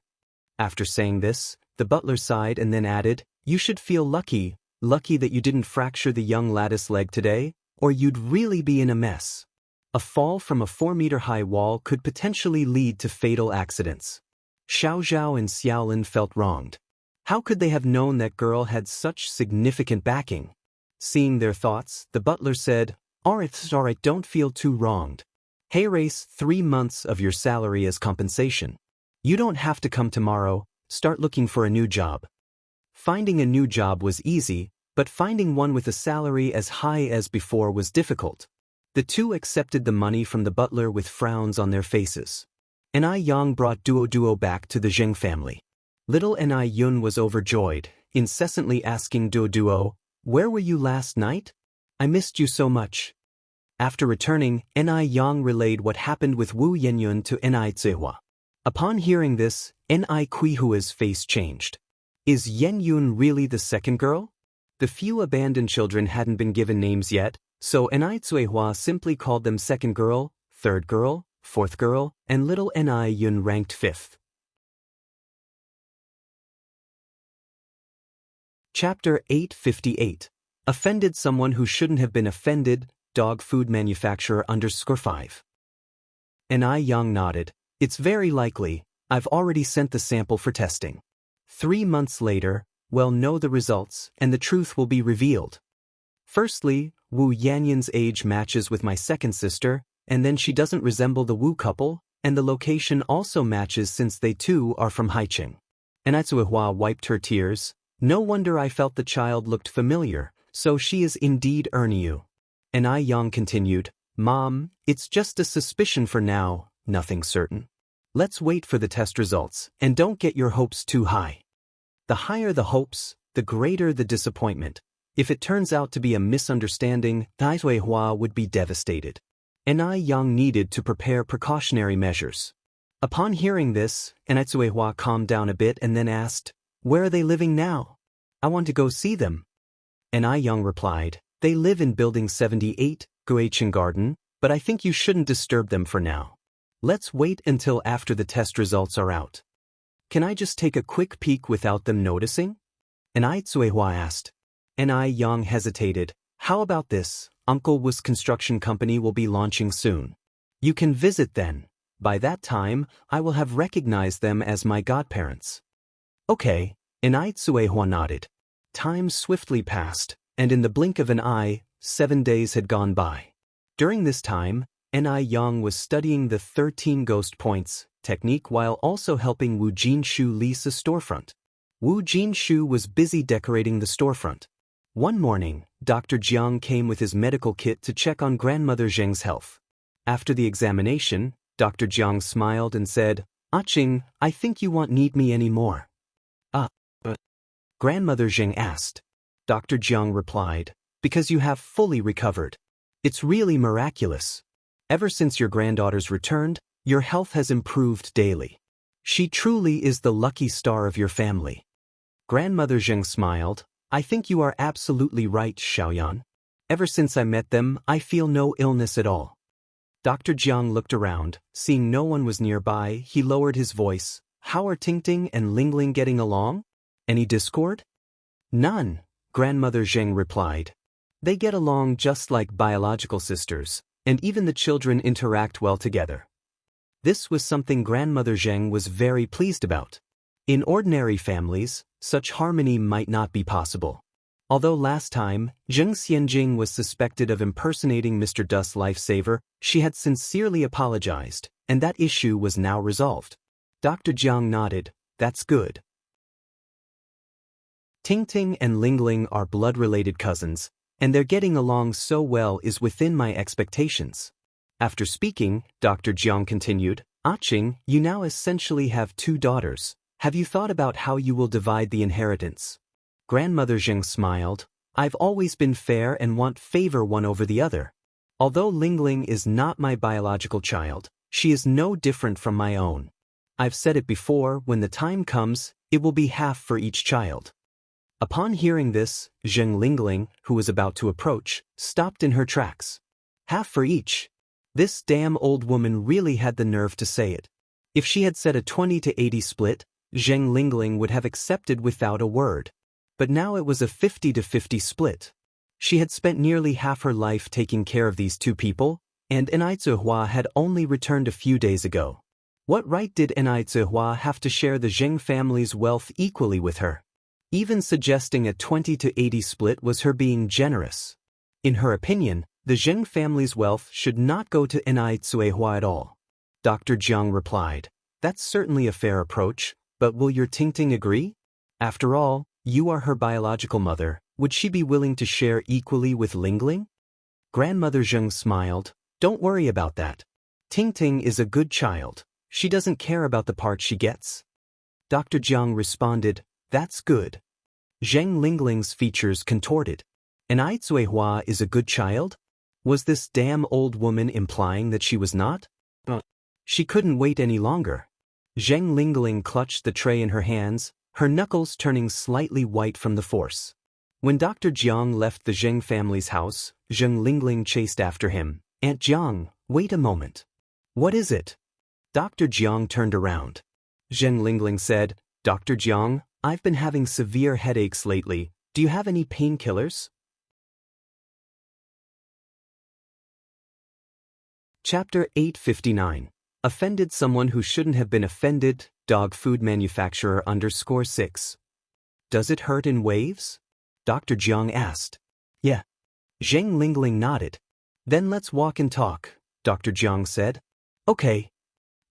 After saying this, the butler sighed and then added, You should feel lucky that you didn't fracture the young lad's leg today, or you'd really be in a mess. A fall from a 4-meter-high wall could potentially lead to fatal accidents. Xiao Zhao and Xiaolin felt wronged. How could they have known that girl had such significant backing? Seeing their thoughts, the butler said, All right, don't feel too wronged. Hey, race 3 months of your salary as compensation. You don't have to come tomorrow, start looking for a new job. Finding a new job was easy, but finding one with a salary as high as before was difficult. The two accepted the money from the butler with frowns on their faces. Enai Yang brought Duo back to the Zheng family. Little Enai Yun was overjoyed, incessantly asking Duo, Where were you last night? I missed you so much. After returning, Enai Yang relayed what happened with Wu Yenyun to Enai Zihua. Upon hearing this, Enai Kuihua's face changed. Is Yenyun really the second girl? The few abandoned children hadn't been given names yet, so Enai Zihua simply called them second girl, third girl, fourth girl, and little Enai Yun ranked fifth. Chapter 858. Offended someone who shouldn't have been offended, dog food manufacturer _5. Enai Yang nodded. It's very likely. I've already sent the sample for testing. 3 months later, we'll know the results, and the truth will be revealed. Firstly, Wu Yanyun's age matches with my second sister, and then she doesn't resemble the Wu couple, and the location also matches since they too are from Haiqing. Enai Zihua wiped her tears. No wonder I felt the child looked familiar, so she is indeed Erniu. Enai Yang continued, Mom, it's just a suspicion for now, nothing certain. Let's wait for the test results, and don't get your hopes too high. The higher the hopes, the greater the disappointment. If it turns out to be a misunderstanding, Enai Zihua would be devastated. Enai Yang needed to prepare precautionary measures. Upon hearing this, Enai Zihua calmed down a bit and then asked, Where are they living now? I want to go see them. Enai Yang replied, They live in Building 78, Guiqing Garden, but I think you shouldn't disturb them for now. Let's wait until after the test results are out. Can I just take a quick peek without them noticing? Enai Zihua asked. Enai Yang hesitated. How about this? Uncle Wu's construction company will be launching soon. You can visit then. By that time, I will have recognized them as my godparents. Okay, Enai Tsuehua nodded. Time swiftly passed, and in the blink of an eye, 7 days had gone by. During this time, Enai Yang was studying the 13 ghost points technique while also helping Wu Jinshu lease a storefront. Wu Jinshu was busy decorating the storefront. One morning, Dr. Jiang came with his medical kit to check on grandmother Zheng's health. After the examination, Dr. Jiang smiled and said, "Qing, I think you won't need me anymore." But grandmother Zheng asked. Dr. Jiang replied, "Because you have fully recovered. It's really miraculous. Ever since your granddaughter's returned, your health has improved daily. She truly is the lucky star of your family." Grandmother Zheng smiled. "I think you are absolutely right, Xiaoyan. Ever since I met them, I feel no illness at all." Dr. Jiang looked around. Seeing no one was nearby, he lowered his voice. "How are Tingting and Lingling getting along? Any discord?" "None," Grandmother Zheng replied. "They get along just like biological sisters, and even the children interact well together." This was something Grandmother Zheng was very pleased about. In ordinary families, such harmony might not be possible. Although last time, Zheng Xianjing was suspected of impersonating Mr. Dust's lifesaver, she had sincerely apologized, and that issue was now resolved. Dr. Jiang nodded. "That's good. Tingting and Lingling are blood-related cousins, and their getting along so well is within my expectations." After speaking, Dr. Jiang continued, "Qing, you now essentially have 2 daughters. Have you thought about how you will divide the inheritance?" Grandmother Zheng smiled. "I've always been fair and won't favor one over the other. Although Lingling is not my biological child, she is no different from my own. I've said it before, when the time comes, it will be half for each child." Upon hearing this, Zheng Lingling, who was about to approach, stopped in her tracks. Half for each. This damn old woman really had the nerve to say it. If she had said a 20-80 split, Zheng Lingling would have accepted without a word. But now it was a 50-50 split. She had spent nearly half her life taking care of these 2 people, and Enai Zihua had only returned a few days ago. What right did Enai Zihua have to share the Zheng family's wealth equally with her? Even suggesting a 20-80 split was her being generous. In her opinion, the Zheng family's wealth should not go to Enai Zihua at all. Dr. Jiang replied, "That's certainly a fair approach, but will your Tingting agree? After all, you are her biological mother. Would she be willing to share equally with Lingling?" Grandmother Zheng smiled. "Don't worry about that. Tingting is a good child. She doesn't care about the part she gets." Dr. Jiang responded, "That's good." Zheng Lingling's features contorted. "Enai Zihua is a good child?" Was this damn old woman implying that she was not? She couldn't wait any longer. Zheng Lingling clutched the tray in her hands, her knuckles turning slightly white from the force. When Dr. Jiang left the Zheng family's house, Zheng Lingling chased after him. "Aunt Jiang, wait a moment." "What is it?" Dr. Jiang turned around. Zheng Lingling said, "Dr. Jiang, I've been having severe headaches lately. Do you have any painkillers?" Chapter 859. Offended someone who shouldn't have been offended, dog food manufacturer _6. "Does it hurt in waves?" Dr. Jiang asked. "Yeah." Zheng Lingling nodded. "Then let's walk and talk," Dr. Jiang said. "Okay."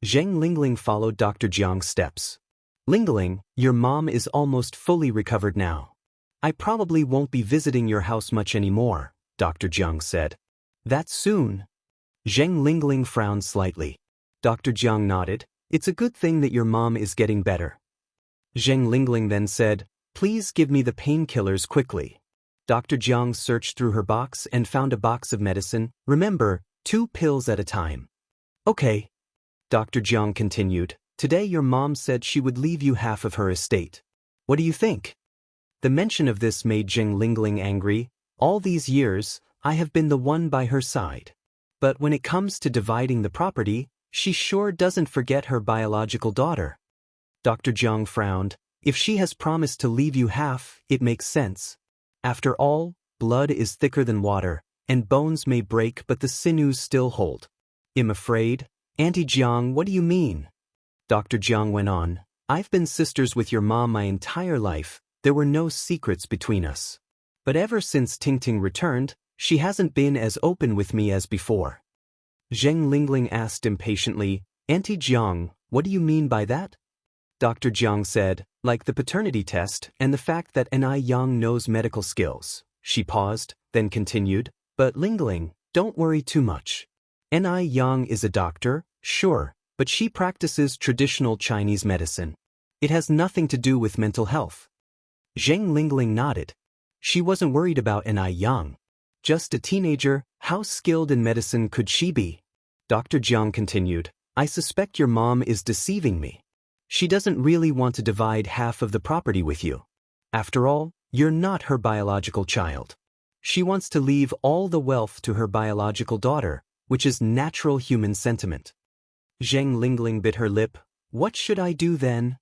Zheng Lingling followed Dr. Jiang's steps. "Lingling, your mom is almost fully recovered now. I probably won't be visiting your house much anymore," Dr. Jiang said. "That soon?" Zheng Lingling frowned slightly. Dr. Jiang nodded. "It's a good thing that your mom is getting better." Zheng Lingling then said, "Please give me the painkillers quickly." Dr. Jiang searched through her box and found a box of medicine. "Remember, 2 pills at a time." "Okay." Dr. Jiang continued, "Today your mom said she would leave you half of her estate. What do you think?" The mention of this made Zheng Lingling angry. All these years, I have been the one by her side. But when it comes to dividing the property, she sure doesn't forget her biological daughter. Dr. Jiang frowned. "If she has promised to leave you half, it makes sense. After all, blood is thicker than water, and bones may break but the sinews still hold. I'm afraid. Auntie Jiang, what do you mean? Dr. Jiang went on. I've been sisters with your mom my entire life. There were no secrets between us. But ever since Tingting returned, she hasn't been as open with me as before. Zheng Lingling asked impatiently, Auntie Jiang, what do you mean by that? Dr. Jiang said, like the paternity test and the fact that Ni Yang knows medical skills. She paused, then continued, but Lingling, don't worry too much. Ni Yang is a doctor, sure, but she practices traditional Chinese medicine. It has nothing to do with mental health. Zheng Lingling nodded. She wasn't worried about Ni Yang. Just a teenager, how skilled in medicine could she be? Dr. Jiang continued, I suspect your mom is deceiving me. She doesn't really want to divide half of the property with you. After all, you're not her biological child. She wants to leave all the wealth to her biological daughter, which is natural human sentiment. Zheng Lingling bit her lip. What should I do then?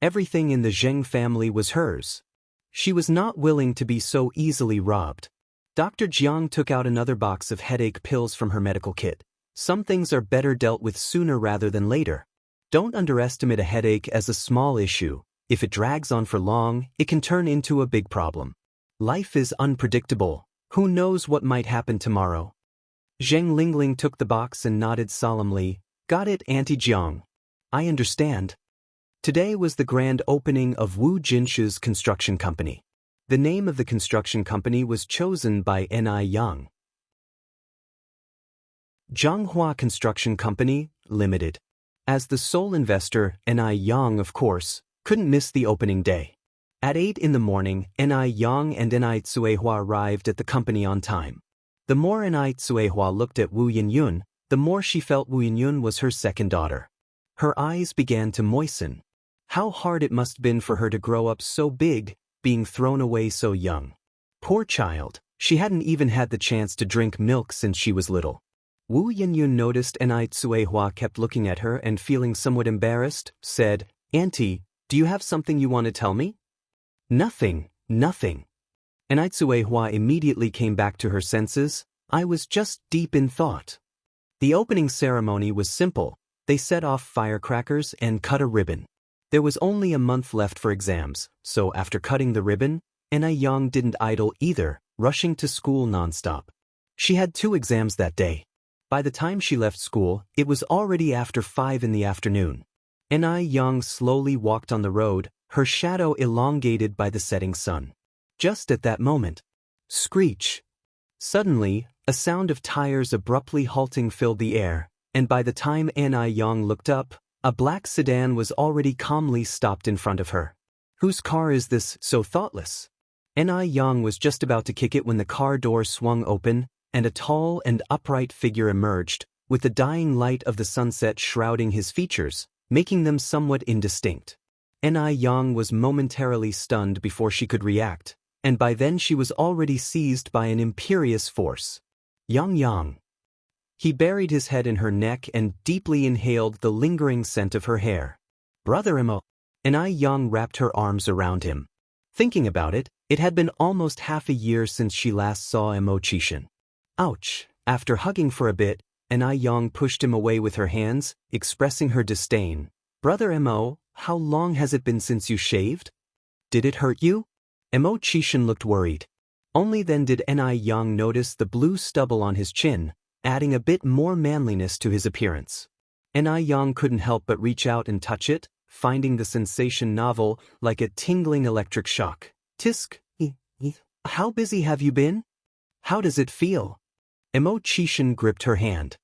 Everything in the Zheng family was hers. She was not willing to be so easily robbed. Dr. Jiang took out another box of headache pills from her medical kit. Some things are better dealt with sooner rather than later. Don't underestimate a headache as a small issue. If it drags on for long, it can turn into a big problem. Life is unpredictable. Who knows what might happen tomorrow? Zheng Lingling took the box and nodded solemnly. Got it, Auntie Jiang. I understand. Today was the grand opening of Wu Jinshu's construction company. The name of the construction company was chosen by Ni Yang. Zhanghua Construction Company, Limited. As the sole investor, Ni Yang, of course, couldn't miss the opening day. At 8 in the morning, Ni Yang and Ni Tsuehua arrived at the company on time. The more Ni Tsuehua looked at Wu Yinyun, the more she felt Wu Yinyun was her second daughter. Her eyes began to moisten. How hard it must have been for her to grow up so big, being thrown away so young. Poor child, she hadn't even had the chance to drink milk since she was little. Wu Yinyun noticed Ni Tsuehua kept looking at her and feeling somewhat embarrassed, said, Auntie, do you have something you want to tell me? Nothing. Ni Tsuehua immediately came back to her senses. I was just deep in thought. The opening ceremony was simple. They set off firecrackers and cut a ribbon. There was only a month left for exams, so after cutting the ribbon, Ni Yang didn't idle either, rushing to school nonstop. She had 2 exams that day. By the time she left school, it was already after 5 in the afternoon. Ni Yang slowly walked on the road, her shadow elongated by the setting sun. Just at that moment, screech. Suddenly, a sound of tires abruptly halting filled the air, and by the time Ni Yang looked up, a black sedan was already calmly stopped in front of her. Whose car is this, so thoughtless? Ni Yang was just about to kick it when the car door swung open, and a tall and upright figure emerged, with the dying light of the sunset shrouding his features, making them somewhat indistinct. Ni Yang was momentarily stunned before she could react, and by then she was already seized by an imperious force. Yang. He buried his head in her neck and deeply inhaled the lingering scent of her hair. Brother Imo. Ni Yang wrapped her arms around him. Thinking about it, it had been almost half a year since she last saw Imo Chishan. Ouch! After hugging for a bit, Ni Yang pushed him away with her hands, expressing her disdain. Brother Imo, how long has it been since you shaved? Did it hurt you? Imo Chishan looked worried. Only then did Ni Yang notice the blue stubble on his chin, adding a bit more manliness to his appearance. Ni Yang couldn't help but reach out and touch it, finding the sensation novel, like a tingling electric shock. Tisk. How busy have you been? How does it feel? Imo Chishan gripped her hand.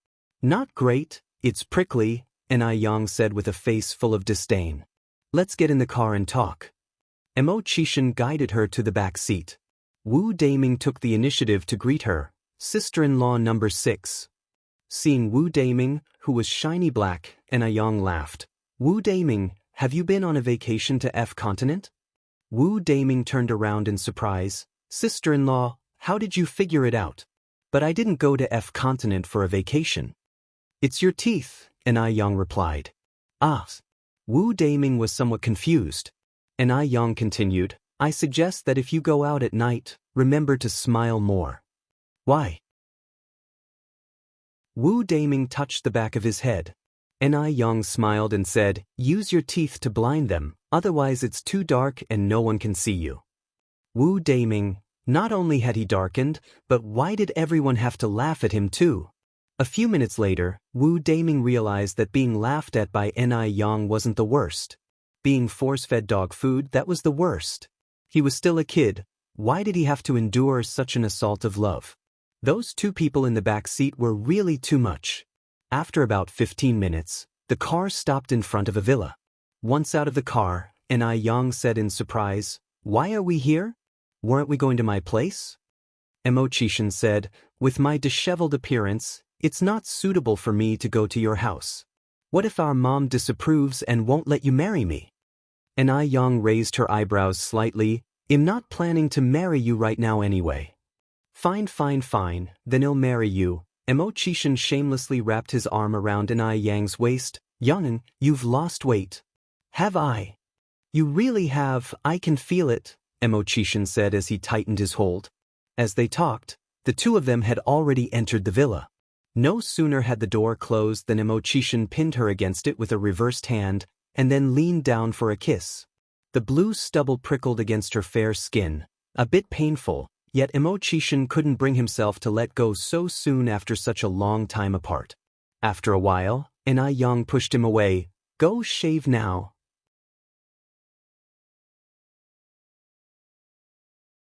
Not great, it's prickly, Ni Yang said with a face full of disdain. Let's get in the car and talk. Imo Chishan guided her to the back seat. Wu Daming took the initiative to greet her. Sister-in-law number 6. Seeing Wu Daming, who was shiny black, Ni Yang laughed. Wu Daming, have you been on a vacation to F continent? Wu Daming turned around in surprise. Sister-in-law, how did you figure it out? But I didn't go to F continent for a vacation. It's your teeth, Ni Yang replied. Ah. Wu Daming was somewhat confused. Ni Yang continued, I suggest that if you go out at night, remember to smile more. Why? Wu Daming touched the back of his head. Ni Yang smiled and said, "Use your teeth to blind them, otherwise it's too dark and no one can see you." Wu Daming, not only had he darkened, but why did everyone have to laugh at him too? A few minutes later, Wu Daming realized that being laughed at by Ni Yang wasn't the worst. Being force-fed dog food, that was the worst. He was still a kid. Why did he have to endure such an assault of love? Those two people in the back seat were really too much. After about 15 minutes, the car stopped in front of a villa. Once out of the car, Ni Yang said in surprise, "Why are we here? Weren't we going to my place?" Emochishan said, "With my disheveled appearance, it's not suitable for me to go to your house. What if our mom disapproves and won't let you marry me?" Ni Yang raised her eyebrows slightly. "I'm not planning to marry you right now anyway." "Fine, fine, fine, then I'll marry you." Emochishan shamelessly wrapped his arm around Ni Yang's waist. "Young'un, you've lost weight." "Have I?" "You really have, I can feel it," Emochishan said as he tightened his hold. As they talked, the two of them had already entered the villa. No sooner had the door closed than Emochishan pinned her against it with a reversed hand, and then leaned down for a kiss. The blue stubble prickled against her fair skin, a bit painful, yet Emochishan couldn't bring himself to let go so soon after such a long time apart. After a while, Ni Yang pushed him away. "Go shave now."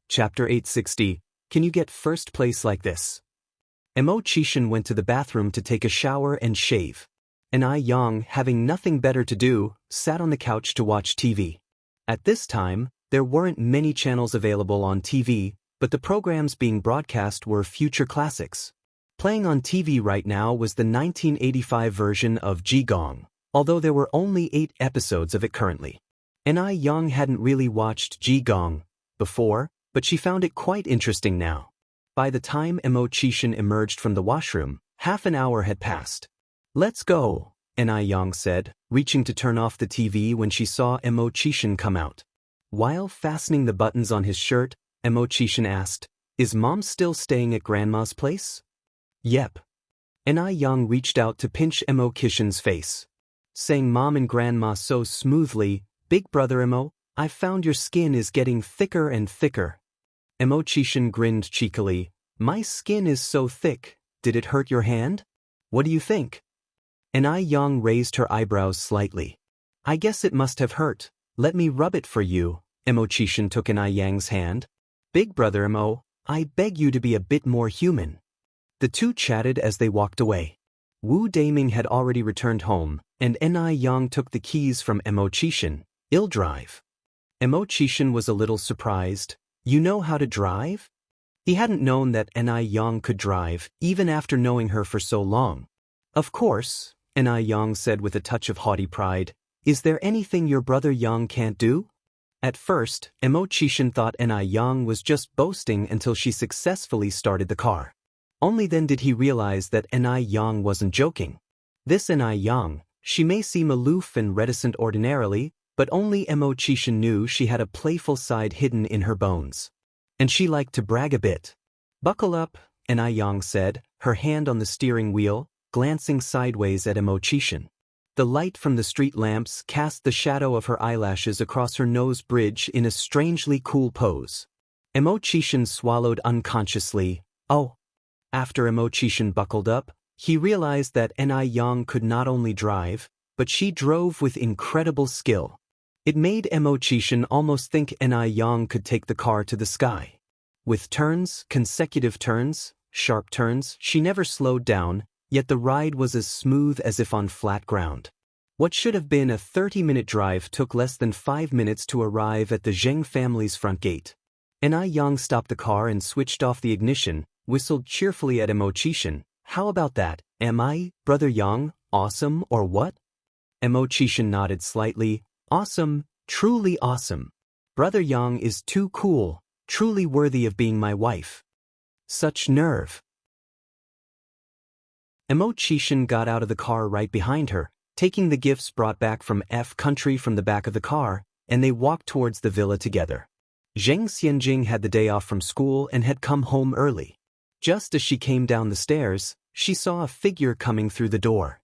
Chapter 860, Can You Get First Place Like This? Emochishan went to the bathroom to take a shower and shave. Ni Yang, having nothing better to do, sat on the couch to watch TV. At this time, there weren't many channels available on TV, but the programs being broadcast were future classics. Playing on TV right now was the 1985 version of Jigong, although there were only 8 episodes of it currently. Ni Yang hadn't really watched Jigong before, but she found it quite interesting now. By the time Emochishan emerged from the washroom, half an hour had passed. "Let's go," Ni Yang said, reaching to turn off the TV when she saw Emochishan come out. While fastening the buttons on his shirt, Emochishan asked, "Is Mom still staying at Grandma's place?" "Yep." Ni Yang reached out to pinch Emochishan's face. Saying Mom and Grandma so smoothly, "Big brother Emo, I've found your skin is getting thicker and thicker." Emochishan grinned cheekily. "My skin is so thick, did it hurt your hand? What do you think?" Ni Yang raised her eyebrows slightly. "I guess it must have hurt. Let me rub it for you." Emochishan took Ni Yang's hand. "Big brother Emo, I beg you to be a bit more human." The two chatted as they walked away. Wu Daming had already returned home, and Ni Yang took the keys from Emochishan. "I'll drive." Emochishan was a little surprised. "You know how to drive?" He hadn't known that Ni Yang could drive, even after knowing her for so long. "Of course," Ni Yang said with a touch of haughty pride. "Is there anything your brother Yang can't do?" At first, Emochishan thought Ni Yang was just boasting until she successfully started the car. Only then did he realize that Ni Yang wasn't joking. This Ni Yang, she may seem aloof and reticent ordinarily, but only Emochishan knew she had a playful side hidden in her bones. And she liked to brag a bit. "Buckle up," Ni Yang said, her hand on the steering wheel, glancing sideways at Emochishan. The light from the street lamps cast the shadow of her eyelashes across her nose bridge in a strangely cool pose. Emochishan swallowed unconsciously. "Oh." After Emochishan buckled up, he realized that Ni Yang could not only drive, but she drove with incredible skill. It made Emochishan almost think Ni Yang could take the car to the sky. With turns, consecutive turns, sharp turns, she never slowed down, yet the ride was as smooth as if on flat ground. What should have been a 30-minute drive took less than 5 minutes to arrive at the Zheng family's front gate. Ni Yang stopped the car and switched off the ignition, whistled cheerfully at Emochishan. "How about that? Am I, brother Yang, awesome or what?" Emochishan nodded slightly. "Awesome, truly awesome. Brother Yang is too cool, truly worthy of being my wife." Such nerve. Emochishan got out of the car right behind her, taking the gifts brought back from F country from the back of the car, and they walked towards the villa together. Zheng Xianjing had the day off from school and had come home early. Just as she came down the stairs, she saw a figure coming through the door.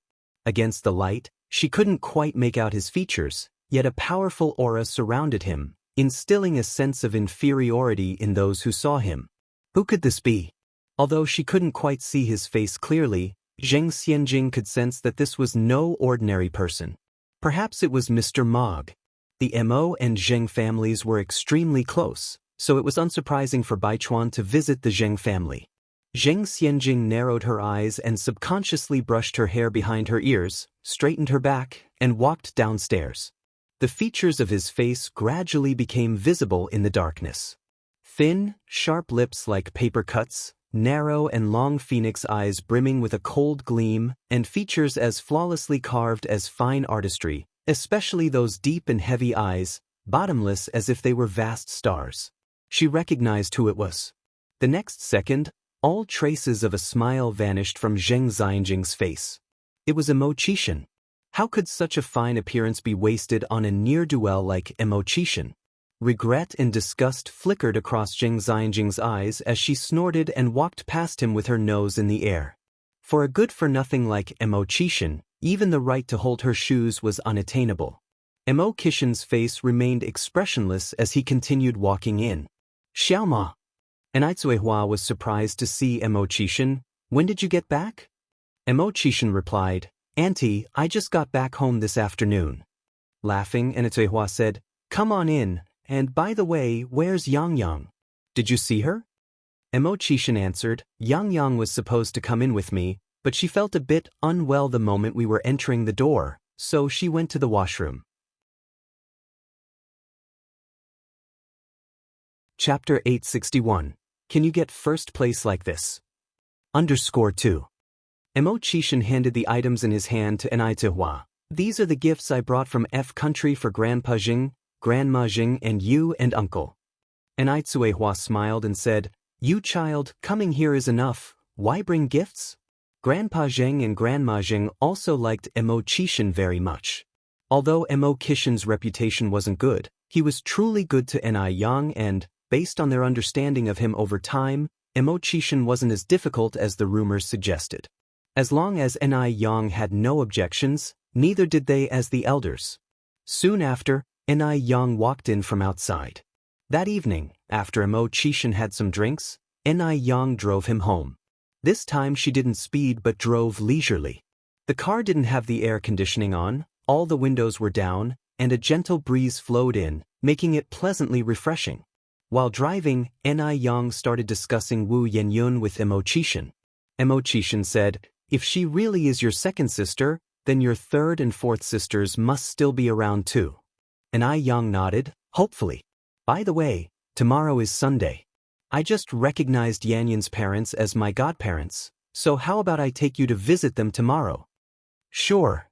Against the light, she couldn't quite make out his features, yet a powerful aura surrounded him, instilling a sense of inferiority in those who saw him. Who could this be? Although she couldn't quite see his face clearly, Zheng Xianjing could sense that this was no ordinary person. Perhaps it was Mr. Mog. The Mo and Zheng families were extremely close, so it was unsurprising for Baichuan to visit the Zheng family. Zheng Xianjing narrowed her eyes and subconsciously brushed her hair behind her ears, straightened her back, and walked downstairs. The features of his face gradually became visible in the darkness. Thin, sharp lips like paper cuts, narrow and long phoenix eyes brimming with a cold gleam, and features as flawlessly carved as fine artistry, especially those deep and heavy eyes, bottomless as if they were vast stars. She recognized who it was. The next second, all traces of a smile vanished from Zheng Xianjing's face. It was Mo Qishan. How could such a fine appearance be wasted on a ne'er-do-well like Mo Qishan? Regret and disgust flickered across Zheng Xianjing's eyes as she snorted and walked past him with her nose in the air. For a good-for-nothing like Mo Qishan, even the right to hold her shoes was unattainable. Mo Qishan's face remained expressionless as he continued walking in. Xiaoma. And Aizuehua was surprised to see Mo Qishan. When did you get back? Mo Qishan replied, Auntie, I just got back home this afternoon. Laughing, Aizuehua said, Come on in, and by the way, where's Yang? Did you see her? Mo Qishan answered, Yang was supposed to come in with me, but she felt a bit unwell the moment we were entering the door, so she went to the washroom. Chapter 861. Can you get first place like this? _2. Mo Qishan handed the items in his hand to Aizuehua. These are the gifts I brought from F country for Grandpa Jing, Grandma Jing, and you and Uncle. Aizuehua smiled and said, You child, coming here is enough. Why bring gifts? Grandpa Zheng and Grandma Jing also liked Mo Qishan very much. Although Mo Qishan's reputation wasn't good, he was truly good to Ni Yang and, based on their understanding of him over time, Mo Qishan wasn't as difficult as the rumors suggested. As long as Ni Yang had no objections, neither did they as the elders. Soon after, Ni Yang walked in from outside. That evening, after Mo Qishan had some drinks, Ni Yang drove him home. This time she didn't speed but drove leisurely. The car didn't have the air conditioning on, all the windows were down, and a gentle breeze flowed in, making it pleasantly refreshing. While driving, Ni Yang started discussing Wu Yenyun with Mo Qishan. Mo Qishan said, If she really is your second sister, then your third and fourth sisters must still be around too. Ni Yang nodded, hopefully. By the way, tomorrow is Sunday. I just recognized Yanyan's parents as my godparents, so how about I take you to visit them tomorrow? Sure.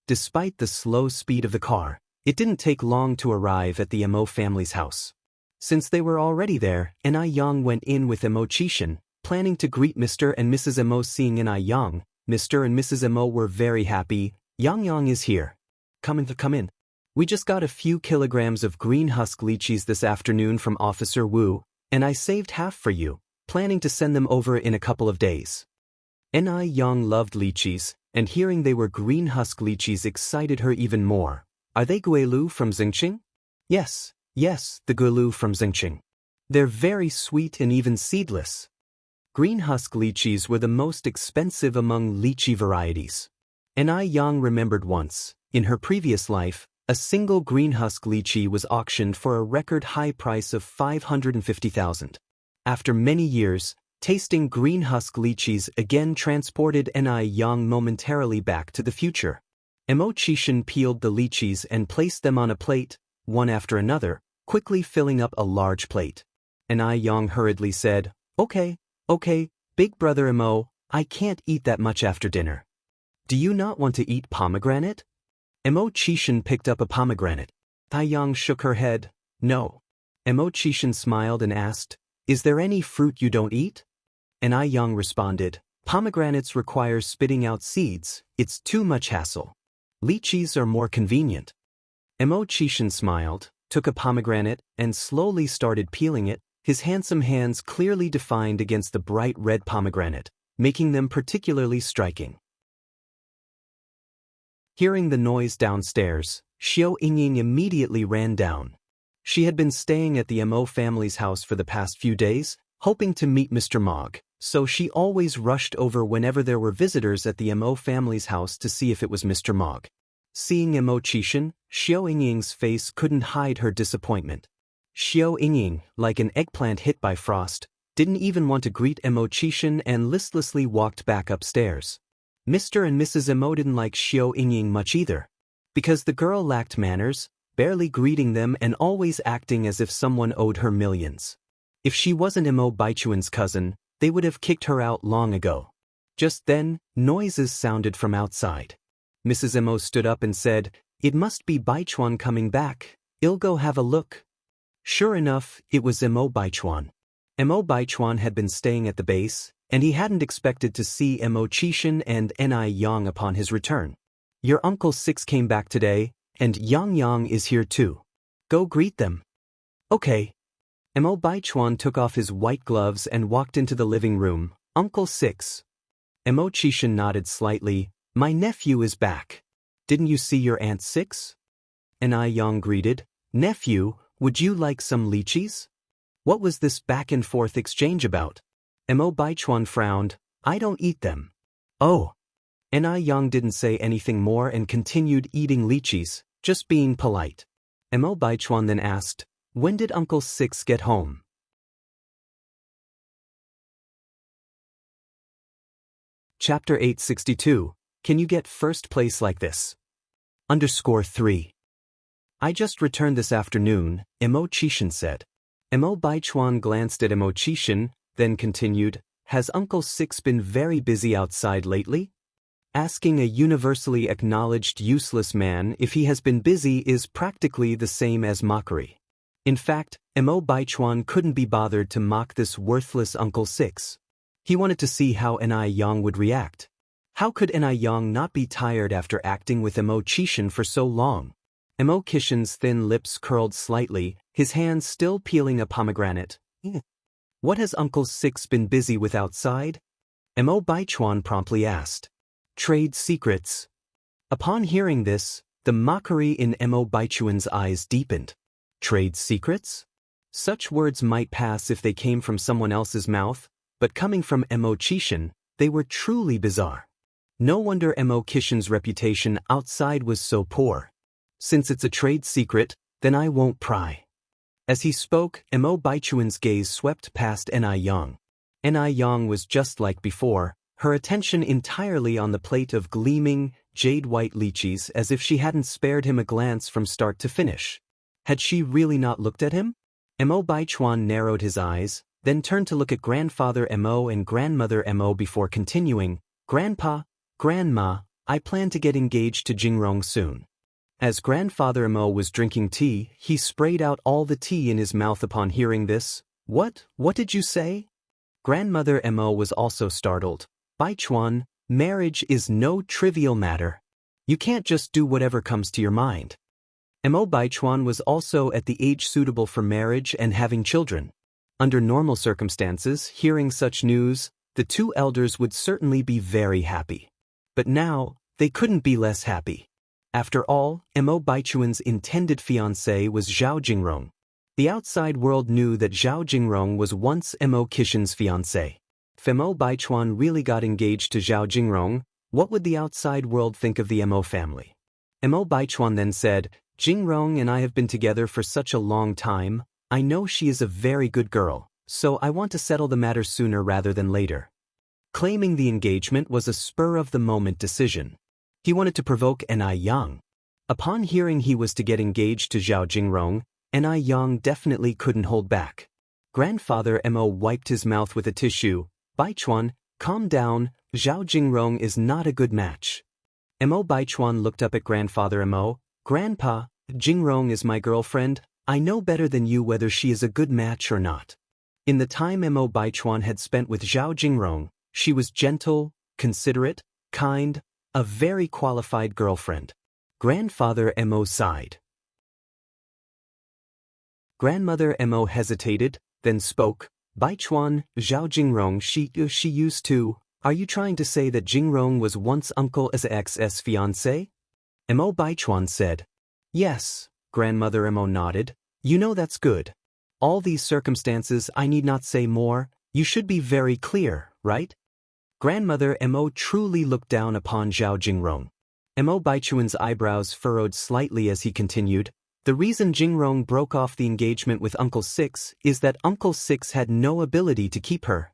Despite the slow speed of the car, it didn't take long to arrive at the Mo family's house. Since they were already there, Ni Yang went in with Mo Qishan, planning to greet Mr. and Mrs. Mo. Seeing Ni Yang, Mr. and Mrs. Mo were very happy. Yang is here. Come in. We just got a few kilograms of green husk lychees this afternoon from Officer Wu, and I saved half for you, planning to send them over in a couple of days. Ni Yang loved lychees, and hearing they were green husk lychees excited her even more. Are they guelu from Xingqing? Yes, the guelu from Xingqing. They're very sweet and even seedless. Green husk lychees were the most expensive among lychee varieties. Ni Yang remembered once, in her previous life, a single green husk lychee was auctioned for a record high price of 550,000. After many years, tasting green husk lychees again transported Ni Yang momentarily back to the future. Mo Qishan peeled the lychees and placed them on a plate, one after another, quickly filling up a large plate. Ni Yang hurriedly said, Okay, big brother Mo, I can't eat that much after dinner. Do you not want to eat pomegranate? Mo Qishan picked up a pomegranate. Tai Yang shook her head, no. Mo Qishan smiled and asked, Is there any fruit you don't eat? Ni Yang responded, Pomegranates require spitting out seeds, it's too much hassle. Lychees are more convenient. Mo Qishan smiled, took a pomegranate, and slowly started peeling it, his handsome hands clearly defined against the bright red pomegranate. making them particularly striking. Hearing the noise downstairs, Xianxia immediately ran down. She had been staying at the Mo family's house for the past few days, hoping to meet Mr. Mog, so she always rushed over whenever there were visitors at the Mo family's house to see if it was Mr. Mog. Seeing Mo Qixin, Xianxia's face couldn't hide her disappointment. Xianxia, like an eggplant hit by frost, didn't even want to greet Mo Qixin and listlessly walked back upstairs. Mr. and Mrs. Mo didn't like Xianxia much either, because the girl lacked manners, barely greeting them and always acting as if someone owed her millions. If she wasn't Mo Baichuan's cousin, they would have kicked her out long ago. Just then, noises sounded from outside. Mrs. Mo stood up and said, "It must be Baichuan coming back, I'll go have a look." Sure enough, it was Mo Baichuan. Mo Baichuan had been staying at the base, and he hadn't expected to see Mo Qixin and Yang upon his return. "Your Uncle Six came back today, and Yang is here too. Go greet them." "Okay." Mo Baichuan took off his white gloves and walked into the living room. "Uncle Six." Mo Qixin nodded slightly. "My nephew is back. Didn't you see your Aunt Six?" Yang greeted. "Nephew, would you like some lychees?" What was this back-and-forth exchange about? Mo Baichuan frowned. "I don't eat them." "Oh." Yang didn't say anything more and continued eating lychees, just being polite. Mo Baichuan then asked, "When did Uncle Six get home?" Chapter 862. Can you get first place like this? _3. I just returned this afternoon, Mo Qixin said. Mo Baichuan glanced at Mo Qixin, then continued, "Has Uncle Six been very busy outside lately?" Asking a universally acknowledged useless man if he has been busy is practically the same as mockery. In fact, Mo Baichuan couldn't be bothered to mock this worthless Uncle Six. He wanted to see how Yang would react. How could Yang not be tired after acting with Mo Qixin for so long? Mo Qixin's thin lips curled slightly, his hands still peeling a pomegranate. "What has Uncle Six been busy with outside?" Mo Baichuan promptly asked. "Trade secrets." Upon hearing this, the mockery in Mo Baichuan's eyes deepened. Trade secrets? Such words might pass if they came from someone else's mouth, but coming from Mo Qixin, they were truly bizarre. No wonder Mo Qixin's reputation outside was so poor. "Since it's a trade secret, then I won't pry." As he spoke, Mo Baichuan's gaze swept past Yang. Yang was just like before, her attention entirely on the plate of gleaming, jade-white lychees as if she hadn't spared him a glance from start to finish. Had she really not looked at him? Mo Baichuan narrowed his eyes, then turned to look at Grandfather Mo and Grandmother Mo before continuing, "Grandpa, Grandma, I plan to get engaged to Jingrong soon." As Grandfather Mo was drinking tea, he sprayed out all the tea in his mouth upon hearing this. What did you say?" Grandmother Mo was also startled. "Baichuan, marriage is no trivial matter. You can't just do whatever comes to your mind." Mo Baichuan was also at the age suitable for marriage and having children. Under normal circumstances, hearing such news, the two elders would certainly be very happy. But now, they couldn't be less happy. After all, Mo Baichuan's intended fiancé was Zhao Jingrong. The outside world knew that Zhao Jingrong was once Mo Qixin's fiancé. If Mo Baichuan really got engaged to Zhao Jingrong, what would the outside world think of the Mo family? Mo Baichuan then said, "Jingrong and I have been together for such a long time. I know she is a very good girl, so I want to settle the matter sooner rather than later." Claiming the engagement was a spur-of-the-moment decision. He wanted to provoke Yang. Upon hearing he was to get engaged to Zhao Jingrong, Yang definitely couldn't hold back. Grandfather Mo wiped his mouth with a tissue. "Baichuan, calm down, Zhao Jingrong is not a good match." Mo Baichuan looked up at Grandfather Mo. "Grandpa, Jingrong is my girlfriend. I know better than you whether she is a good match or not." In the time Mo Baichuan had spent with Zhao Jingrong, she was gentle, considerate, kind, a very qualified girlfriend. Grandfather Mo sighed. Grandmother Mo hesitated, then spoke. "Baichuan, Zhao Jingrong, she used to, Are you trying to say that Jingrong was once Uncle X's fiancé? Mo Baichuan said. Yes, Grandmother Mo nodded. You know that's good. All these circumstances I need not say more, you should be very clear, right? Grandmother Mo truly looked down upon Zhao Jingrong. Mo Baichuan's eyebrows furrowed slightly as he continued. The reason Jingrong broke off the engagement with Uncle Six is that Uncle Six had no ability to keep her.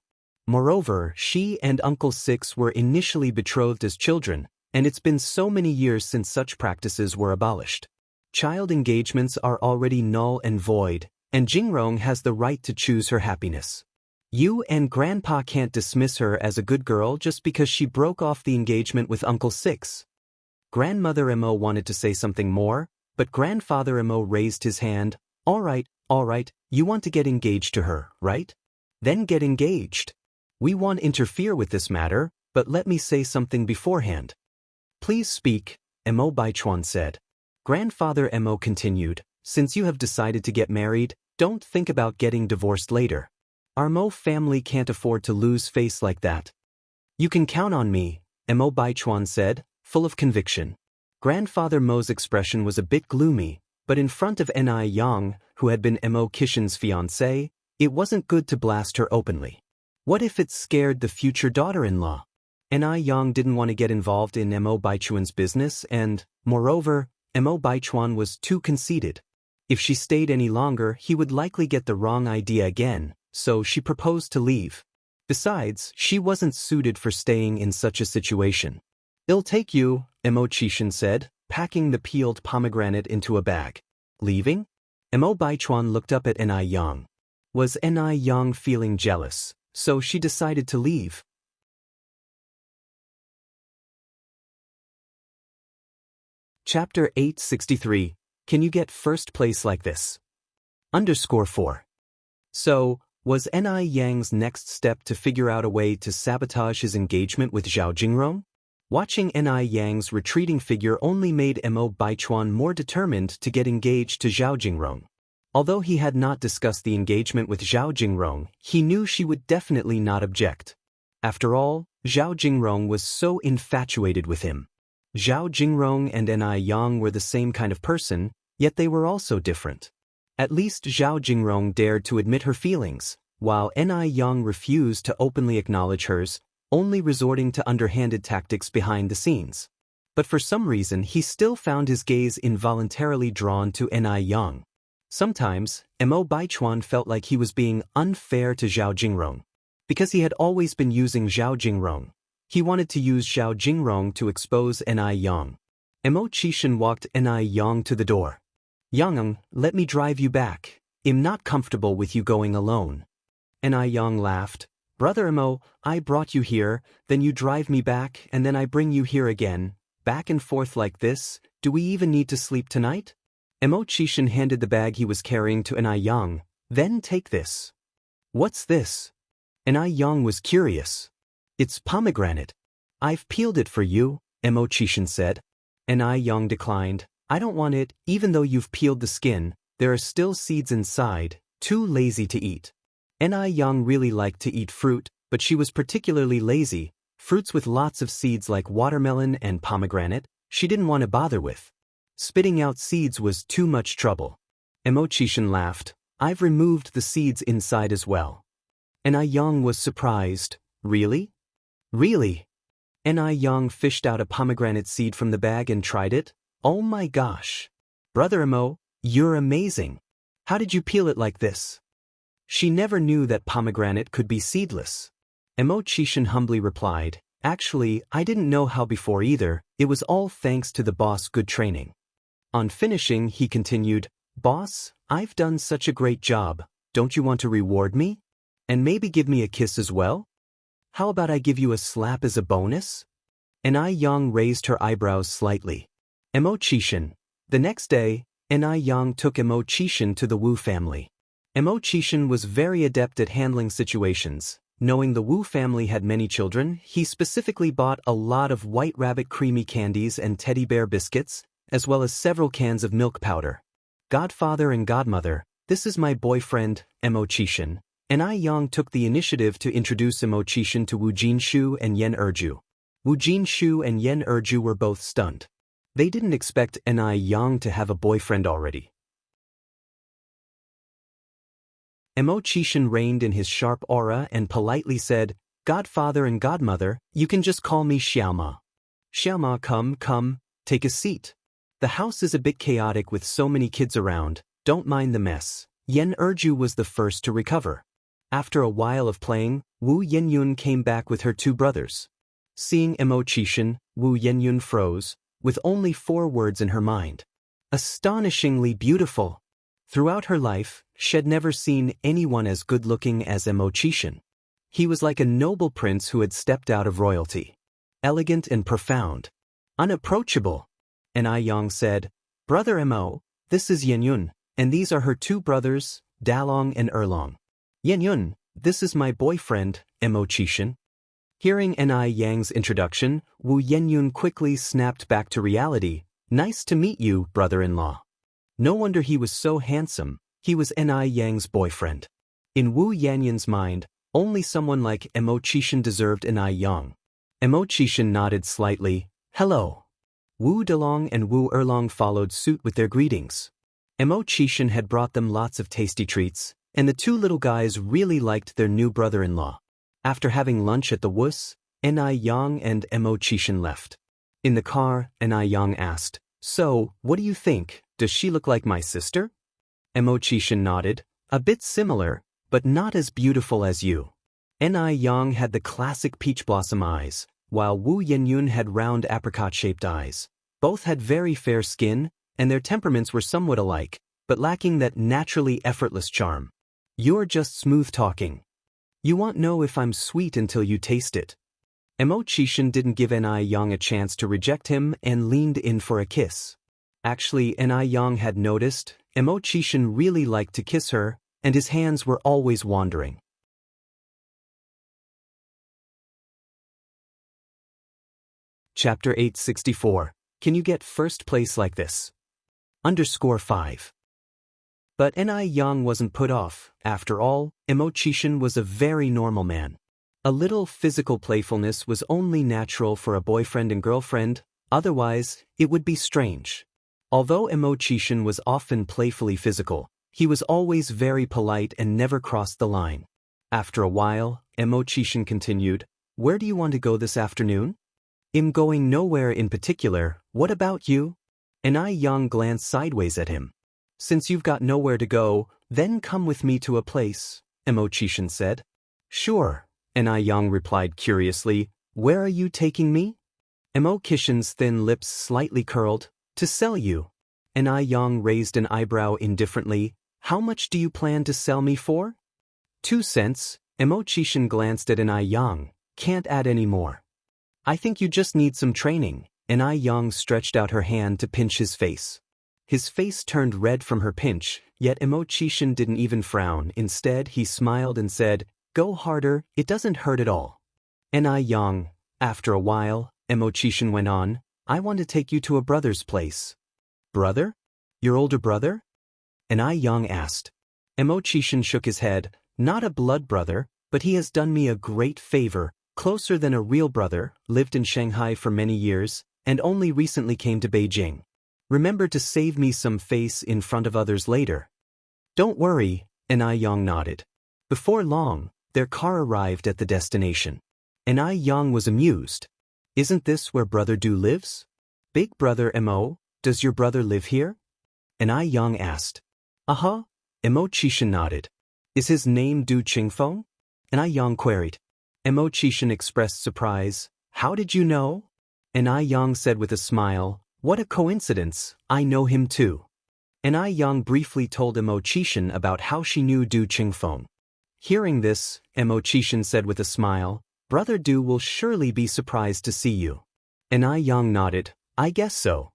Moreover, she and Uncle Six were initially betrothed as children, and it's been so many years since such practices were abolished. Child engagements are already null and void, and Jingrong has the right to choose her happiness. You and Grandpa can't dismiss her as a good girl just because she broke off the engagement with Uncle Six. Grandmother Mo wanted to say something more, but Grandfather Mo raised his hand. All right, you want to get engaged to her, right? Then get engaged. We won't interfere with this matter, but let me say something beforehand. Please speak, Mo Baichuan said. Grandfather Mo continued, since you have decided to get married, don't think about getting divorced later. Our Mo family can't afford to lose face like that. You can count on me, Mo Baichuan said, full of conviction. Grandfather Mo's expression was a bit gloomy, but in front of Ni Yang, who had been Mo Kishin's fiancée, it wasn't good to blast her openly. What if it scared the future daughter-in-law? Ni Yang didn't want to get involved in Mo Baichuan's business and, moreover, Mo Baichuan was too conceited. If she stayed any longer, he would likely get the wrong idea again, so she proposed to leave. Besides, she wasn't suited for staying in such a situation. I'll take you, Mo Chishin said, packing the peeled pomegranate into a bag. Leaving? Mo Baichuan looked up at Ni Yang. Was Ni Yang feeling jealous, so she decided to leave? Chapter 863. Can you get first place like this? _4. So, was Ni Yang's next step to figure out a way to sabotage his engagement with Zhao Jingrong? Watching Ni Yang's retreating figure only made Mo Baichuan more determined to get engaged to Zhao Jingrong. Although he had not discussed the engagement with Zhao Jingrong, he knew she would definitely not object. After all, Zhao Jingrong was so infatuated with him. Zhao Jingrong and Ni Yang were the same kind of person, yet they were also different. At least Zhao Jingrong dared to admit her feelings, while Ni Yang refused to openly acknowledge hers, only resorting to underhanded tactics behind the scenes. But for some reason he still found his gaze involuntarily drawn to Ni Yang. Sometimes, Mo Baichuan felt like he was being unfair to Zhao Jingrong. Because he had always been using Zhao Jingrong, he wanted to use Zhao Jingrong to expose Ni Yang. Mo Chishin walked Ni Yang to the door. Yang, let me drive you back. I'm not comfortable with you going alone. Ni Yang laughed. Brother Mo, I brought you here, then you drive me back, and then I bring you here again. Back and forth like this, do we even need to sleep tonight? Mo Chishin handed the bag he was carrying to Ni Yang. Then take this. What's this? Ni Yang was curious. It's pomegranate. I've peeled it for you, Mo Chishin said. Ni Yang declined. I don't want it, even though you've peeled the skin, there are still seeds inside, too lazy to eat. Ni Yang really liked to eat fruit, but she was particularly lazy. Fruits with lots of seeds like watermelon and pomegranate, she didn't want to bother with. Spitting out seeds was too much trouble. Mo Chishin laughed. I've removed the seeds inside as well. Ni Yang was surprised. Really? Really? Ni Yang fished out a pomegranate seed from the bag and tried it. Oh my gosh. Brother Mo, you're amazing. How did you peel it like this? She never knew that pomegranate could be seedless. Mo Chishin humbly replied, actually, I didn't know how before either, it was all thanks to the boss' good training. On finishing, he continued, Boss, I've done such a great job, don't you want to reward me? And maybe give me a kiss as well? How about I give you a slap as a bonus? Ni Yang raised her eyebrows slightly. Mo Chishin. The next day, Ni Yang took Mo Chishin to the Wu family. Mo Chishin was very adept at handling situations. Knowing the Wu family had many children, he specifically bought a lot of White Rabbit creamy candies and teddy bear biscuits, as well as several cans of milk powder. Godfather and godmother, this is my boyfriend, Mo Chishin. and Yang took the initiative to introduce Imo Qixin to Wu Jinshu and Yen Erju. Wu Jinshu and Yen Erju were both stunned. They didn't expect Yang to have a boyfriend already. Imo Qixin reined in his sharp aura and politely said, "Godfather and godmother, you can just call me Xiaoma." "Xiaoma, come, take a seat. The house is a bit chaotic with so many kids around, don't mind the mess." Yen Erju was the first to recover. After a while of playing, Wu Yenyun came back with her two brothers. Seeing Imo Qixin, Wu Yenyun froze, with only 4 words in her mind. Astonishingly beautiful. Throughout her life, she'd never seen anyone as good-looking as Imo Qixin. He was like a noble prince who had stepped out of royalty. Elegant and profound. Unapproachable. And Yang said, "Brother Imo, this is Yenyun, and these are her 2 brothers, Dalong and Erlong. Yenyun, this is my boyfriend, Imo Qixin." Hearing Yang's introduction, Wu Yenyun quickly snapped back to reality. "Nice to meet you, brother-in-law." No wonder he was so handsome, he was Yang's boyfriend. In Wu Yenyun's mind, only someone like Imo Qixin deserved Yang. Imo Qixin nodded slightly. "Hello." Wu Dalong and Wu Erlong followed suit with their greetings. Imo Qixin had brought them lots of tasty treats, and the 2 little guys really liked their new brother-in-law. After having lunch at the Wus, Yang and Imo Qixin left. In the car, Yang asked, "So, what do you think? Does she look like my sister?" Imo Qixin nodded. "A bit similar, but not as beautiful as you." Yang had the classic peach blossom eyes, while Wu Yenyun had round apricot-shaped eyes. Both had very fair skin, and their temperaments were somewhat alike, but lacking that naturally effortless charm. "You're just smooth-talking. You won't know if I'm sweet until you taste it." Imo Qixin didn't give Yang a chance to reject him and leaned in for a kiss. Actually, Yang had noticed, Imo Qixin really liked to kiss her, and his hands were always wandering. Chapter 864. Can you get first place like this? _5. But Yang wasn't put off. After all, Imo Qixin was a very normal man. A little physical playfulness was only natural for a boyfriend and girlfriend, otherwise, it would be strange. Although Imo Qixin was often playfully physical, he was always very polite and never crossed the line. After a while, Imo Qixin continued, "Where do you want to go this afternoon?" "I'm going nowhere in particular, what about you?" Yang glanced sideways at him. "Since you've got nowhere to go, then come with me to a place," Imo Qixin said. "Sure," Yang replied curiously. "Where are you taking me?" Imo Qixin's thin lips slightly curled. "To sell you." Yang raised an eyebrow indifferently. "How much do you plan to sell me for?" 2 cents, Imo Qixin glanced at Yang. "Can't add any more." "I think you just need some training," Yang stretched out her hand to pinch his face. His face turned red from her pinch, yet Imo Qixin didn't even frown. Instead, he smiled and said, "Go harder, it doesn't hurt at all." Yang. After a while, Imo Qixin went on, "I want to take you to a brother's place." "Brother? Your older brother?" Yang asked. Imo Qixin shook his head. "Not a blood brother, but he has done me a great favor, closer than a real brother, lived in Shanghai for many years, and only recently came to Beijing. Remember to save me some face in front of others later." "Don't worry," Yang nodded. Before long, their car arrived at the destination. Yang was amused. "Isn't this where Brother Du lives?" "Big brother Imo, does your brother live here?" Yang asked. "Uh-huh," Imo Qixin nodded. "Is his name Du Qingfeng?" Yang queried. Imo Qixin expressed surprise. "How did you know?" Yang said with a smile, "What a coincidence, I know him too." Yang briefly told Imo Qixin about how she knew Du Qingfeng. Hearing this, Imo Qixin said with a smile, "Brother Du will surely be surprised to see you." Yang nodded. "I guess so."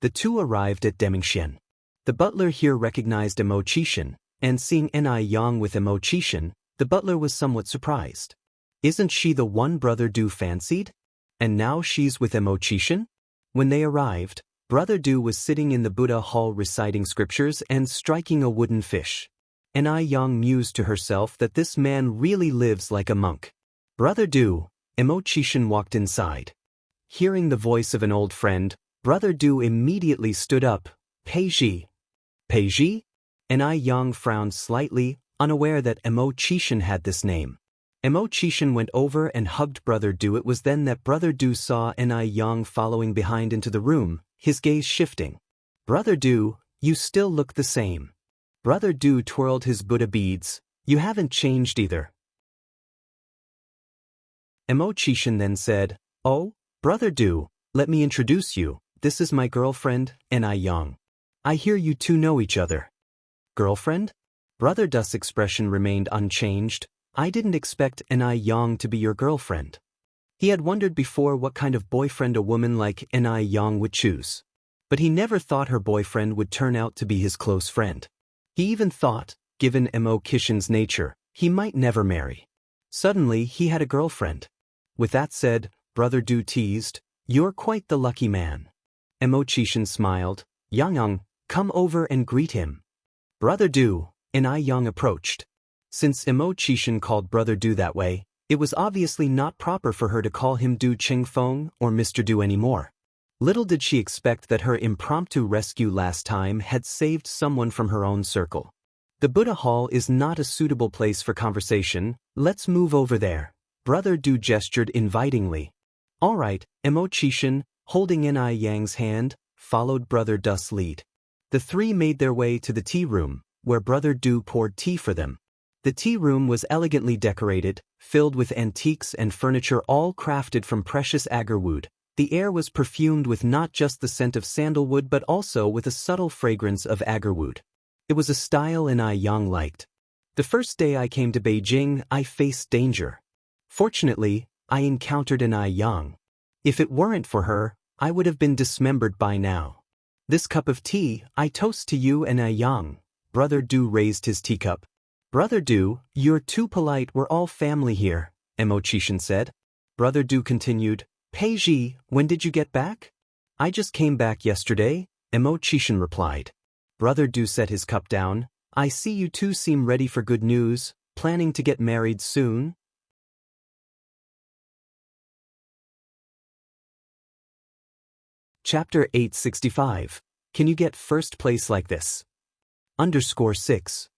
The 2 arrived at Demingxian. The butler here recognized Imo Qixin, and seeing Yang with Imo Qixin, the butler was somewhat surprised. "Isn't she the one Brother Du fancied? And now she's with Imo Qixin?" When they arrived, Brother Du was sitting in the Buddha hall reciting scriptures and striking a wooden fish. and I Yang mused to herself that this man really lives like a monk. Brother Du, Emo Chishan walked inside. Hearing the voice of an old friend, Brother Du immediately stood up. Peiji. Peiji? And I Yang frowned slightly, unaware that Emo Chishan had this name. Emo Chishan went over and hugged Brother Du. It was then that Brother Du saw Enai Yang following behind into the room, his gaze shifting. Brother Du, you still look the same. Brother Du twirled his Buddha beads. You haven't changed either. Emo Chishan then said, Oh, Brother Du, let me introduce you. This is my girlfriend, Enai Yang. I hear you two know each other. Girlfriend? Brother Du's expression remained unchanged. I didn't expect Enai Yang to be your girlfriend. He had wondered before what kind of boyfriend a woman like Enai Yang would choose. But he never thought her boyfriend would turn out to be his close friend. He even thought, given Emo Chishan's nature, he might never marry. Suddenly, he had a girlfriend. With that said, Brother Du teased, You're quite the lucky man. Emo Chishan smiled. Yang, come over and greet him. Brother Du, Enai Yang approached. Since Emo Chishan called Brother Du that way, it was obviously not proper for her to call him Du Chingfeng or Mr. Du anymore. Little did she expect that her impromptu rescue last time had saved someone from her own circle. The Buddha Hall is not a suitable place for conversation. Let's move over there. Brother Du gestured invitingly. All right, Emo Chishan, holding Enai Yang's hand, followed Brother Du's lead. The three made their way to the tea room, where Brother Du poured tea for them. The tea room was elegantly decorated, filled with antiques and furniture all crafted from precious agarwood. The air was perfumed with not just the scent of sandalwood but also with a subtle fragrance of agarwood. It was a style Enai Yang liked. The first day I came to Beijing, I faced danger. Fortunately, I encountered Enai Yang. If it weren't for her, I would have been dismembered by now. This cup of tea, I toast to you, Enai Yang. Brother Du raised his teacup. Brother Du, you're too polite, we're all family here, Emo Chishan said. Brother Du continued, Peiji, when did you get back? I just came back yesterday, Emo Chishan replied. Brother Du set his cup down. I see you two seem ready for good news, planning to get married soon. Chapter 865. Can you get first place like this? _6.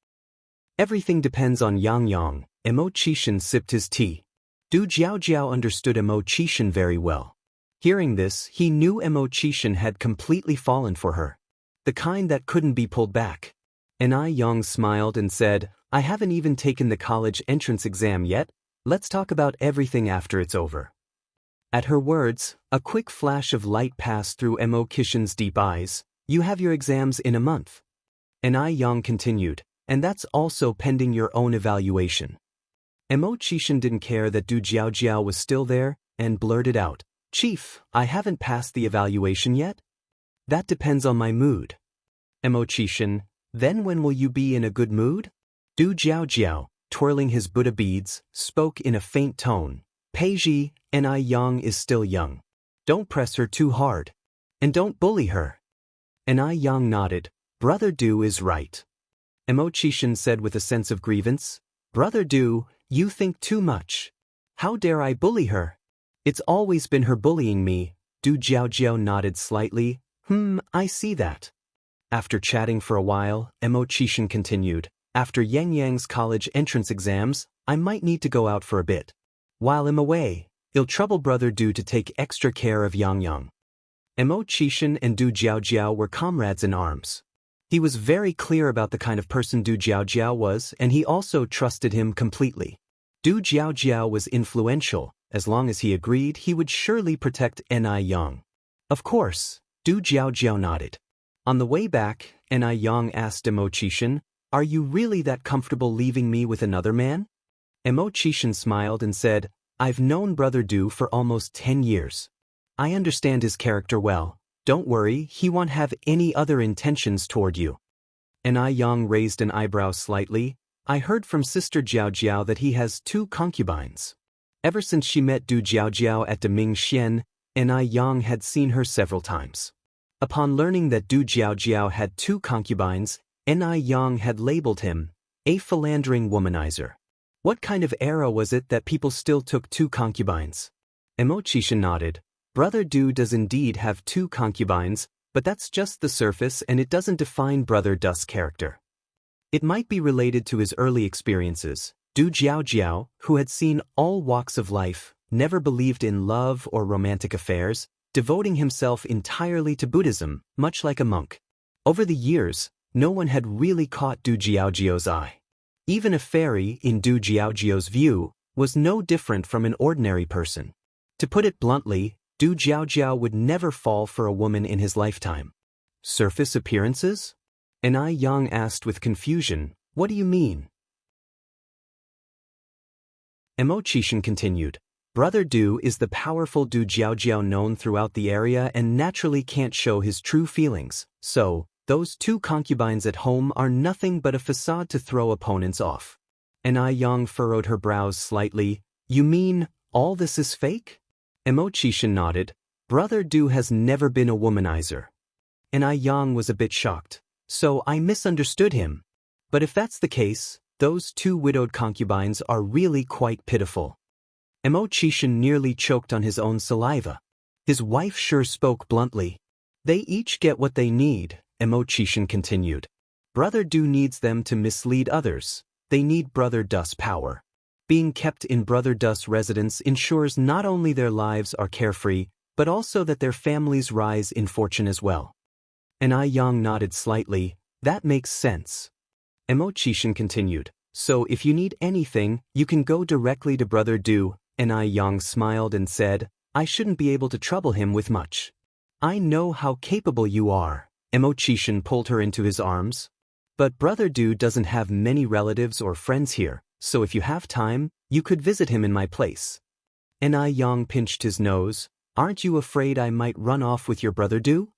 Everything depends on Yang Yang. Emo Chishan sipped his tea. Du Jiaojiao understood Emo Chishan very well. Hearing this, he knew Emo Chishan had completely fallen for her. The kind that couldn't be pulled back. Enai Yang smiled and said, I haven't even taken the college entrance exam yet. Let's talk about everything after it's over. At her words, a quick flash of light passed through Emo Chishan's deep eyes. You have your exams in a month. Enai Yang continued, and that's also pending your own evaluation. Emo Chishan didn't care that Du Jiaojiao was still there, and blurted out, Chief, I haven't passed the evaluation yet? That depends on my mood. Emo Chishan, then when will you be in a good mood? Du Jiaojiao, twirling his Buddha beads, spoke in a faint tone. Peiji, Enai Yang is still young. Don't press her too hard. And don't bully her. Enai Yang nodded. Brother Du is right. Emo Chishan said with a sense of grievance. Brother Du, you think too much. How dare I bully her? It's always been her bullying me. Du Jiaojiao nodded slightly. I see that. After chatting for a while, Emo Chishan continued. After Yang Yang's college entrance exams, I might need to go out for a bit. While I'm away, it'll trouble Brother Du to take extra care of Yang Yang. Emo Chishan and Du Jiaojiao were comrades in arms. He was very clear about the kind of person Du Jiaojiao was, and he also trusted him completely. Du Jiaojiao was influential. As long as he agreed, he would surely protect Enai Yang. Of course, Du Jiaojiao nodded. On the way back, Enai Yang asked Emo Chishan, Are you really that comfortable leaving me with another man? Emo Chishan smiled and said, I've known Brother Du for almost 10 years. I understand his character well. Don't worry, he won't have any other intentions toward you. Enai Yang raised an eyebrow slightly. I heard from Sister Jiaojiao that he has 2 concubines. Ever since she met Du Jiaojiao at Demingxian, Enai Yang had seen her several times. Upon learning that Du Jiaojiao had 2 concubines, Enai Yang had labeled him, A philandering womanizer. What kind of era was it that people still took 2 concubines? Xianxia nodded. Brother Du does indeed have 2 concubines, but that's just the surface and it doesn't define Brother Du's character. It might be related to his early experiences. Du Jiaojiao, who had seen all walks of life, never believed in love or romantic affairs, devoting himself entirely to Buddhism, much like a monk. Over the years, no one had really caught Du Jiaojiao's eye. Even a fairy, in Du Jiaojiao's view, was no different from an ordinary person. To put it bluntly, Du Jiaojiao would never fall for a woman in his lifetime. Surface appearances? Xianxia asked with confusion, what do you mean? Xianxia continued. Brother Du is the powerful Du Jiaojiao known throughout the area and naturally can't show his true feelings, so, those 2 concubines at home are nothing but a facade to throw opponents off. Xianxia furrowed her brows slightly. You mean, all this is fake? Xianxia nodded. Brother Du has never been a womanizer. Xianxia was a bit shocked. So I misunderstood him. But if that's the case, those 2 widowed concubines are really quite pitiful. Xianxia nearly choked on his own saliva. His wife sure spoke bluntly. They each get what they need, Xianxia continued. Brother Du needs them to mislead others. They need Brother Du's power. Being kept in Brother Du's residence ensures not only their lives are carefree, but also that their families rise in fortune as well. Xianxia nodded slightly. That makes sense. Xianxia continued. So if you need anything, you can go directly to Brother Du. Xianxia smiled and said, I shouldn't be able to trouble him with much. I know how capable you are. Xianxia pulled her into his arms. But Brother Du doesn't have many relatives or friends here, so if you have time, you could visit him in my place. Xianxia pinched his nose. Aren't you afraid I might run off with your Brother Du?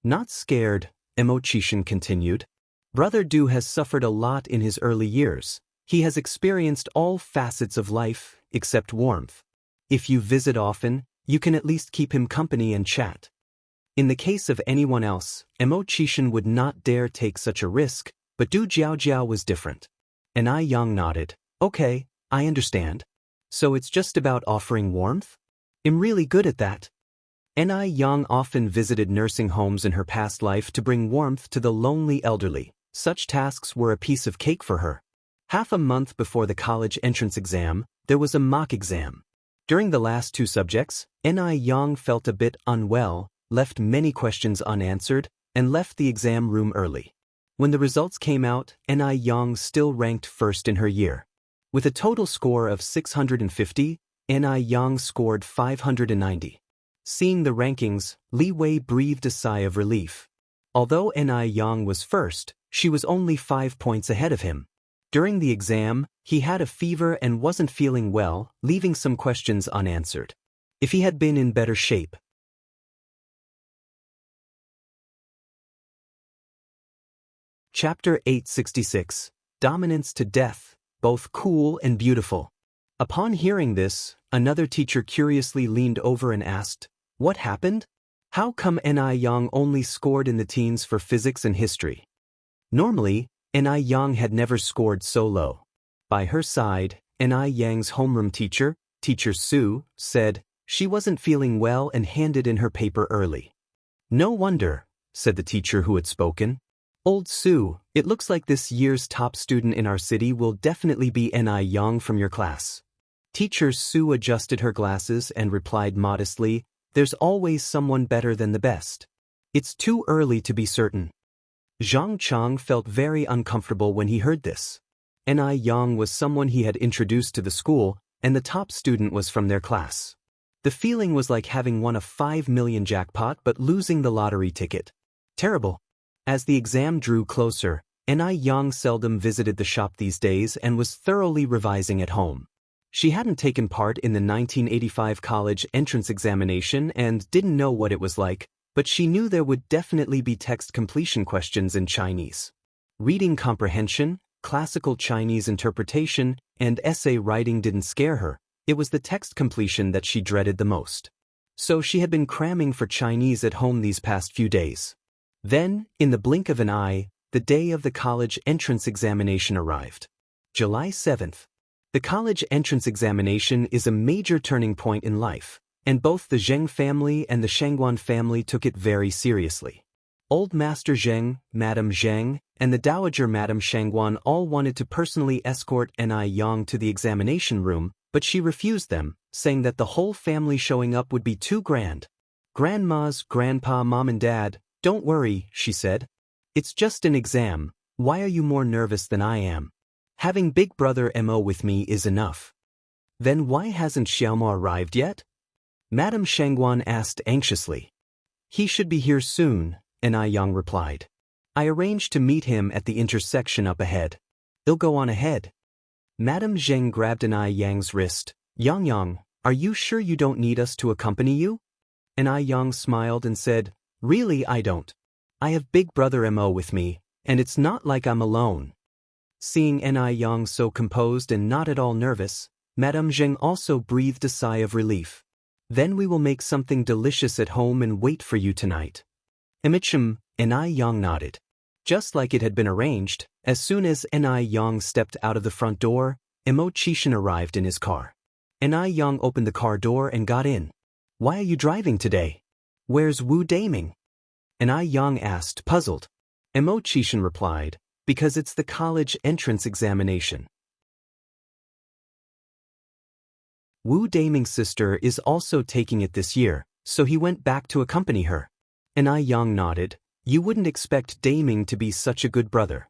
Not scared, Xianxia continued. Brother Du has suffered a lot in his early years. He has experienced all facets of life, except warmth. If you visit often, you can at least keep him company and chat. In the case of anyone else, Xianxia would not dare take such a risk, but Du Jiaojiao was different. Xianxia nodded. Okay, I understand. So it's just about offering warmth? I'm really good at that. Xianxia often visited nursing homes in her past life to bring warmth to the lonely elderly. Such tasks were a piece of cake for her. Half a month before the college entrance exam, there was a mock exam. During the last 2 subjects, Xianxia felt a bit unwell, left many questions unanswered, and left the exam room early. When the results came out, Xianxia still ranked first in her year. With a total score of 650, Xianxia scored 590. Seeing the rankings, Li Wei breathed a sigh of relief. Although Xianxia was first, she was only 5 points ahead of him. During the exam, he had a fever and wasn't feeling well, leaving some questions unanswered. If he had been in better shape. Chapter 866. Dominance to Death, both cool and beautiful. Upon hearing this, another teacher curiously leaned over and asked, What happened? How come Xianxia only scored in the teens for physics and history? Normally, Xianxia had never scored so low. By her side, Xianxia's homeroom teacher, Teacher Su, said she wasn't feeling well and handed in her paper early. No wonder, said the teacher who had spoken. Old Su, it looks like this year's top student in our city will definitely be Xianxia from your class. Teacher Su adjusted her glasses and replied modestly, There's always someone better than the best. It's too early to be certain. Zhang Chang felt very uncomfortable when he heard this. Xianxia was someone he had introduced to the school, and the top student was from their class. The feeling was like having won a 5 million jackpot but losing the lottery ticket. Terrible. As the exam drew closer, Xianxia seldom visited the shop these days and was thoroughly revising at home. She hadn't taken part in the 1985 college entrance examination and didn't know what it was like, but she knew there would definitely be text completion questions in Chinese. Reading comprehension, classical Chinese interpretation, and essay writing didn't scare her. It was the text completion that she dreaded the most. So she had been cramming for Chinese at home these past few days. Then, in the blink of an eye, the day of the college entrance examination arrived. July 7th. The college entrance examination is a major turning point in life, and both the Zheng family and the Shangguan family took it very seriously. Old Master Zheng, Madame Zheng, and the Dowager Madame Shangguan all wanted to personally escort Ni Yang to the examination room, but she refused them, saying that the whole family showing up would be too grand. Grandmas, Grandpa, Mom and Dad, don't worry, she said. It's just an exam. Why are you more nervous than I am? Having Big Brother Mo with me is enough. Then why hasn't Xiaomo arrived yet? Madame Shangguan asked anxiously. He should be here soon, Ni Yang replied. I arranged to meet him at the intersection up ahead. He'll go on ahead. Madame Zheng grabbed Ni Yang's wrist. Yang, are you sure you don't need us to accompany you? Ni Yang smiled and said, Really I don't. I have Big Brother Mo with me, and it's not like I'm alone. Seeing Ni Yang so composed and not at all nervous, Madame Zheng also breathed a sigh of relief. Then we will make something delicious at home and wait for you tonight. Ni Yang nodded. Just like it had been arranged, as soon as Ni Yang stepped out of the front door, Mo Qishan arrived in his car. Ni Yang opened the car door and got in. Why are you driving today? Where's Wu Daming? Ni Yang asked, puzzled. Mo Qishan replied, because it's the college entrance examination. Wu Daming's sister is also taking it this year, so he went back to accompany her. Ni Yang nodded. You wouldn't expect Daming to be such a good brother.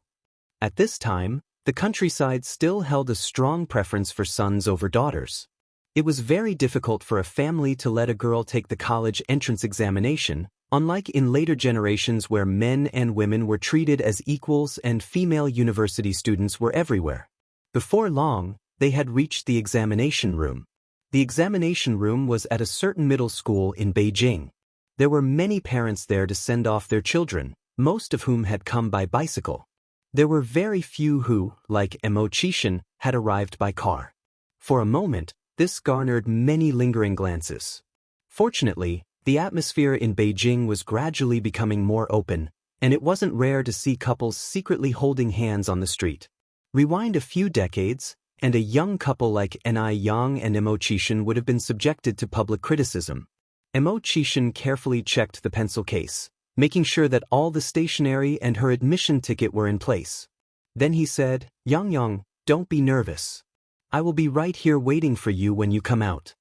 At this time, the countryside still held a strong preference for sons over daughters. It was very difficult for a family to let a girl take the college entrance examination, unlike in later generations where men and women were treated as equals and female university students were everywhere. Before long, they had reached the examination room. The examination room was at a certain middle school in Beijing. There were many parents there to send off their children, most of whom had come by bicycle. There were very few who, like Mo Qishan, had arrived by car. For a moment, this garnered many lingering glances. Fortunately, the atmosphere in Beijing was gradually becoming more open, and it wasn't rare to see couples secretly holding hands on the street. Rewind a few decades, and a young couple like Ni Yang and Mo Qishan would have been subjected to public criticism. Mo Qishan carefully checked the pencil case, making sure that all the stationery and her admission ticket were in place. Then he said, Yang, don't be nervous. I will be right here waiting for you when you come out.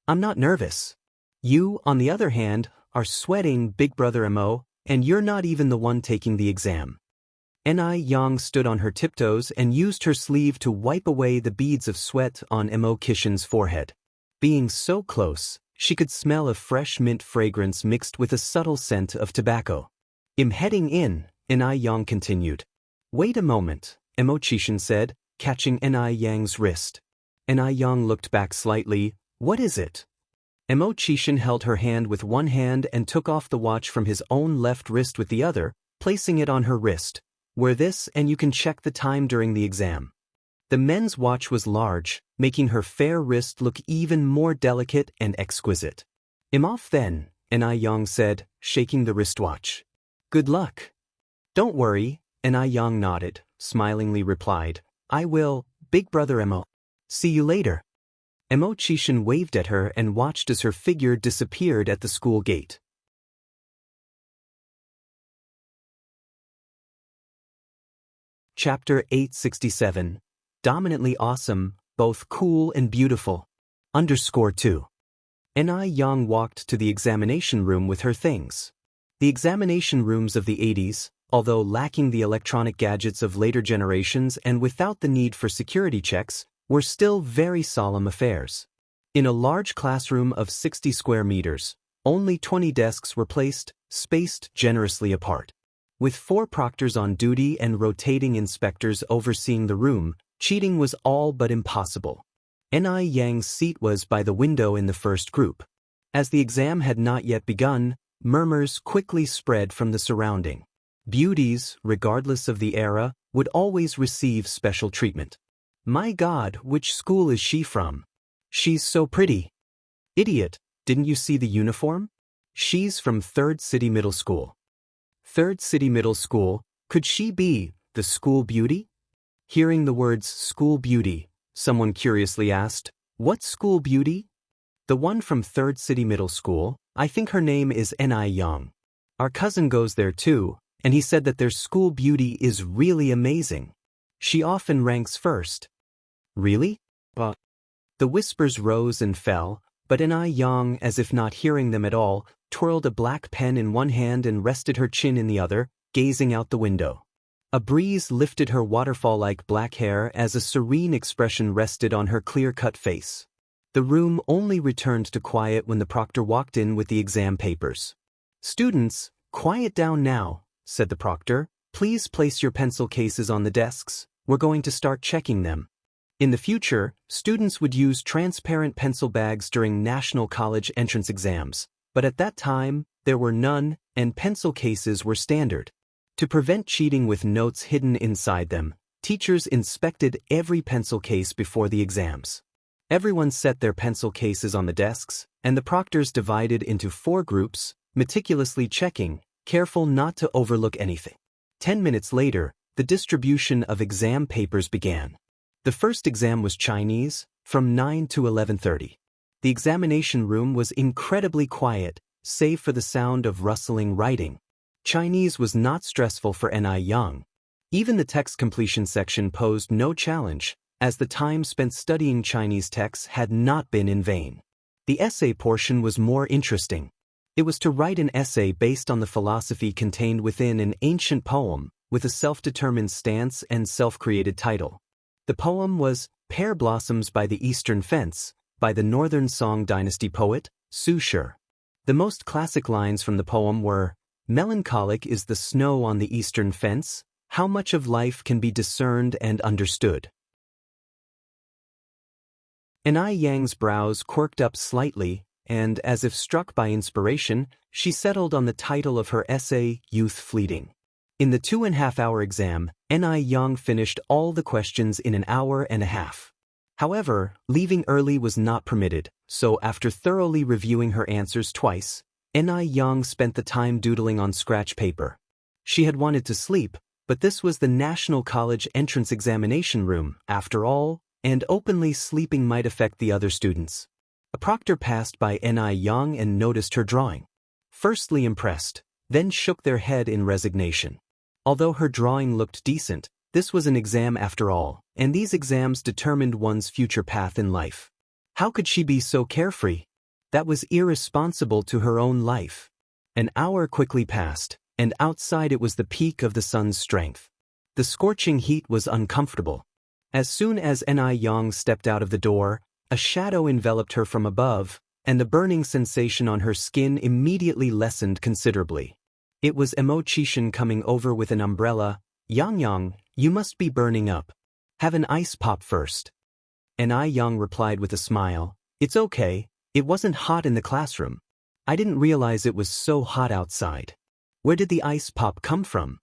I'm not nervous. You, on the other hand, are sweating, Big Brother Mo, and you're not even the one taking the exam. Ni Yang stood on her tiptoes and used her sleeve to wipe away the beads of sweat on Mo Qishan's forehead. Being so close, she could smell a fresh mint fragrance mixed with a subtle scent of tobacco. Heading in, Ni Yang continued. Wait a moment, Mo Qishan said, catching Ni Yang's wrist. Ni Yang looked back slightly. What is it? Mo Qishan held her hand with one hand and took off the watch from his own left wrist with the other, placing it on her wrist. Wear this and you can check the time during the exam. The men's watch was large, making her fair wrist look even more delicate and exquisite. I'm off then, Ni Yang said, shaking the wristwatch. Good luck. Don't worry, Ni Yang nodded, smilingly replied. I will, Big Brother Mo. See you later. Mo Qishan waved at her and watched as her figure disappeared at the school gate. Chapter 867. Dominantly awesome, both cool and beautiful. _2. Ni Yang walked to the examination room with her things. The examination rooms of the 80s, although lacking the electronic gadgets of later generations and without the need for security checks, were still very solemn affairs. In a large classroom of 60 square meters, only 20 desks were placed, spaced generously apart. With 4 proctors on duty and rotating inspectors overseeing the room, cheating was all but impossible. Ni Yang's seat was by the window in the first group. As the exam had not yet begun, murmurs quickly spread from the surrounding. Beauties, regardless of the era, would always receive special treatment. My God, which school is she from? She's so pretty. Idiot, didn't you see the uniform? She's from Third City Middle School. Third City Middle School, Could she be the school beauty? Hearing the words school beauty, someone curiously asked, "What school beauty?" "The one from Third City Middle School. I think her name is Xianxia. Our cousin goes there too, and he said that their school beauty is really amazing. She often ranks first." "Really? But..." The whispers rose and fell, but Xianxia, as if not hearing them at all, twirled a black pen in one hand and rested her chin in the other, gazing out the window. A breeze lifted her waterfall-like black hair as a serene expression rested on her clear-cut face. The room only returned to quiet when the proctor walked in with the exam papers. "Students, quiet down now," said the proctor. "Please place your pencil cases on the desks. We're going to start checking them." In the future, students would use transparent pencil bags during national college entrance exams, but at that time, there were none, and pencil cases were standard. To prevent cheating with notes hidden inside them, teachers inspected every pencil case before the exams. Everyone set their pencil cases on the desks, and the proctors divided into 4 groups, meticulously checking, careful not to overlook anything. 10 minutes later, the distribution of exam papers began. The first exam was Chinese, from 9 to 11:30. The examination room was incredibly quiet, save for the sound of rustling writing. Chinese was not stressful for Xianxia. Even the text completion section posed no challenge, as the time spent studying Chinese texts had not been in vain. The essay portion was more interesting. It was to write an essay based on the philosophy contained within an ancient poem, with a self-determined stance and self-created title. The poem was Pear Blossoms by the Eastern Fence, by the Northern Song Dynasty poet, Su Shi. The most classic lines from the poem were, "Melancholic is the snow on the eastern fence, how much of life can be discerned and understood." Xianxia's brows quirked up slightly, and, as if struck by inspiration, she settled on the title of her essay, Youth Fleeting. In the 2.5-hour exam, Xianxia finished all the questions in an hour and a half. However, leaving early was not permitted, so after thoroughly reviewing her answers twice, Xianxia spent the time doodling on scratch paper. She had wanted to sleep, but this was the National College Entrance Examination room, after all, and openly sleeping might affect the other students. A proctor passed by Xianxia and noticed her drawing. Firstly impressed, then shook their head in resignation. Although her drawing looked decent, this was an exam after all, and these exams determined one's future path in life. How could she be so carefree? That was irresponsible to her own life. An hour quickly passed, and outside it was the peak of the sun's strength. The scorching heat was uncomfortable. As soon as Xianxia stepped out of the door, a shadow enveloped her from above, and the burning sensation on her skin immediately lessened considerably. It was Xianxia coming over with an umbrella. "Xianxia, you must be burning up. Have an ice pop first." Xianxia replied with a smile, "It's okay, it wasn't hot in the classroom. I didn't realize it was so hot outside. Where did the ice pop come from?"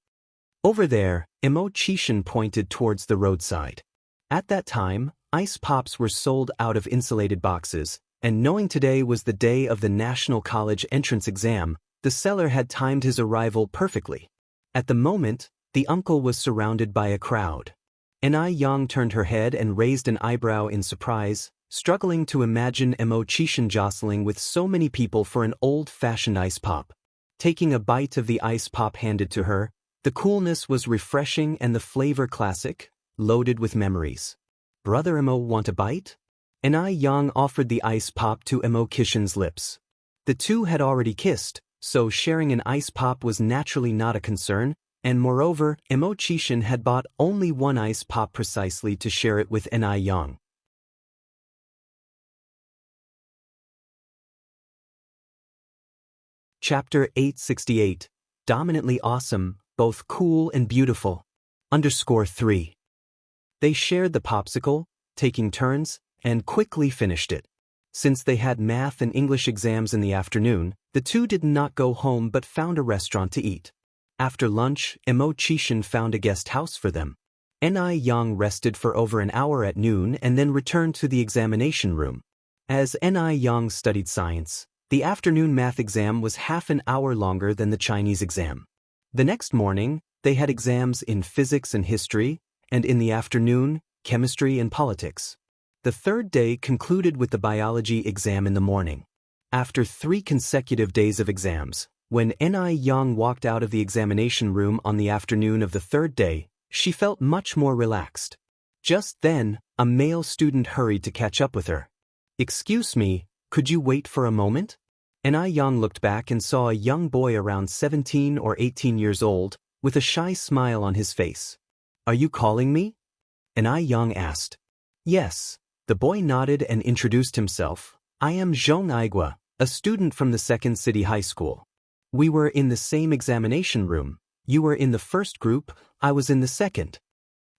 "Over there," Xianxia pointed towards the roadside. At that time, ice pops were sold out of insulated boxes, and knowing today was the day of the National College Entrance Exam, the seller had timed his arrival perfectly. At the moment, the uncle was surrounded by a crowd. Xianxia turned her head and raised an eyebrow in surprise, struggling to imagine Xianxia jostling with so many people for an old-fashioned ice pop. Taking a bite of the ice pop handed to her, the coolness was refreshing and the flavor classic, loaded with memories. "Brother Emo, want a bite?" Xianxia offered the ice pop to Xianxia's lips. The two had already kissed, so sharing an ice pop was naturally not a concern, and moreover, Xianxia had bought only one ice pop precisely to share it with Xianxia. Chapter 868, Dominantly Awesome, Both Cool and Beautiful. _3. They shared the popsicle, taking turns, and quickly finished it. Since they had math and English exams in the afternoon, the two did not go home but found a restaurant to eat. After lunch, Xianxia found a guest house for them. Xianxia rested for over an hour at noon and then returned to the examination room. As Xianxia studied science, the afternoon math exam was half an hour longer than the Chinese exam. The next morning, they had exams in physics and history, and in the afternoon, chemistry and politics. The third day concluded with the biology exam in the morning. After 3 consecutive days of exams, when Xianxia walked out of the examination room on the afternoon of the third day, she felt much more relaxed. Just then, a male student hurried to catch up with her. "Excuse me, could you wait for a moment?" Xianxia looked back and saw a young boy around 17 or 18 years old, with a shy smile on his face. "Are you calling me?" Xianxia asked. "Yes." The boy nodded and introduced himself. "I am Xianxia, a student from the second city high school. We were in the same examination room. You were in the first group, I was in the second."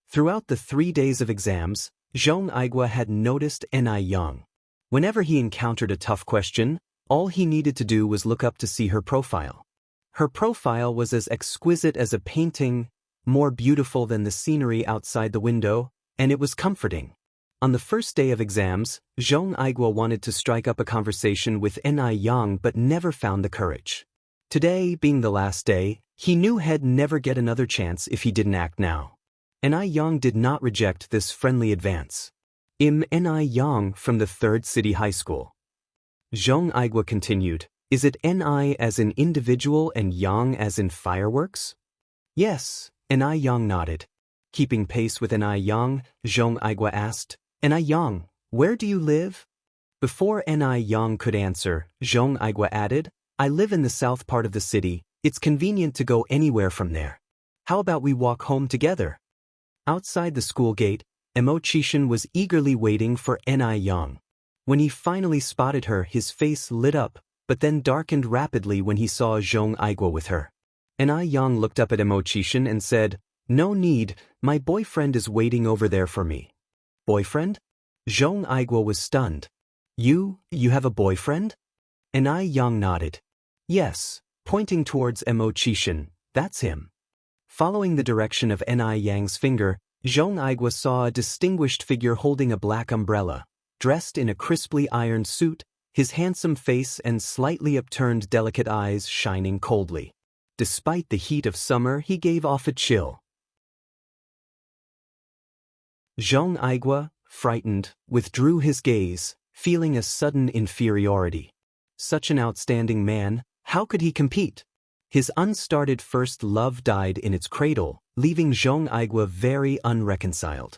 Throughout the 3 days of exams, Xianxia had noticed Xianxia. Whenever he encountered a tough question, all he needed to do was look up to see her profile. Her profile was as exquisite as a painting, more beautiful than the scenery outside the window, and it was comforting. On the first day of exams, Xianxia wanted to strike up a conversation with Xianxia but never found the courage. Today, being the last day, he knew he'd never get another chance if he didn't act now. Xianxia did not reject this friendly advance. "I'm Xianxia from the third city high school." Xianxia continued, "Is it Ni as in individual and yang as in fireworks?" "Yes," Xianxia nodded. Keeping pace with Xianxia, Xianxia asked, "Xianxia, where do you live?" Before Xianxia could answer, Xianxia added, "I live in the south part of the city. It's convenient to go anywhere from there. How about we walk home together?" Outside the school gate, Xianxia was eagerly waiting for Xianxia. When he finally spotted her, his face lit up, but then darkened rapidly when he saw Xianxia with her. Xianxia looked up at Xianxia and said, "No need, my boyfriend is waiting over there for me." "Boyfriend?" Xianxia was stunned. You have a boyfriend?" Xianxia nodded. "Yes," pointing towards Xianxia, "that's him." Following the direction of Xianxia's finger, Xianxia saw a distinguished figure holding a black umbrella, dressed in a crisply ironed suit, his handsome face and slightly upturned delicate eyes shining coldly. Despite the heat of summer, he gave off a chill. Xianxia, frightened, withdrew his gaze, feeling a sudden inferiority. Such an outstanding man, how could he compete? His unstarted first love died in its cradle, leaving Xianxia very unreconciled.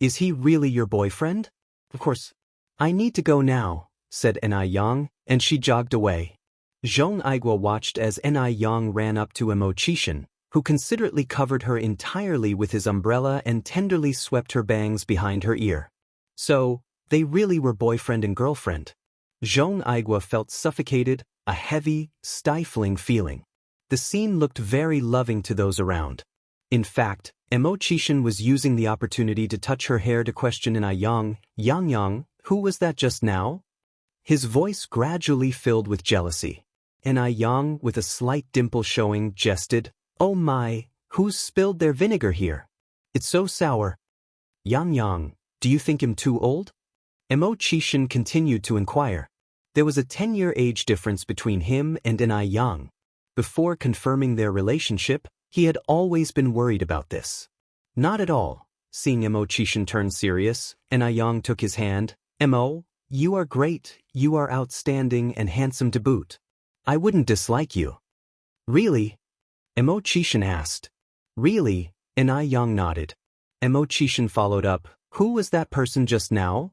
"Is he really your boyfriend?" "Of course." "I need to go now," said Xianxia, and she jogged away. Xianxia watched as Xianxia ran up to Xianxia, who considerately covered her entirely with his umbrella and tenderly swept her bangs behind her ear. So, they really were boyfriend and girlfriend. Xianxia felt suffocated, a heavy, stifling feeling. The scene looked very loving to those around. In fact, Xianxia was using the opportunity to touch her hair to question Xianxia, "Xianxia, who was that just now?" His voice gradually filled with jealousy. Xianxia, with a slight dimple showing, jested, "Oh my, who's spilled their vinegar here? It's so sour." "Xianxia, do you think him too old?" Xianxia continued to inquire. There was a 10-year age difference between him and Xianxia. Before confirming their relationship, he had always been worried about this. "Not at all." Seeing Xianxia turn serious, Xianxia took his hand. "Mo, you are great, you are outstanding and handsome to boot. I wouldn't dislike you." "Really?" Xianxia asked. "Really?" Xianxia nodded. Xianxia followed up, "Who was that person just now?"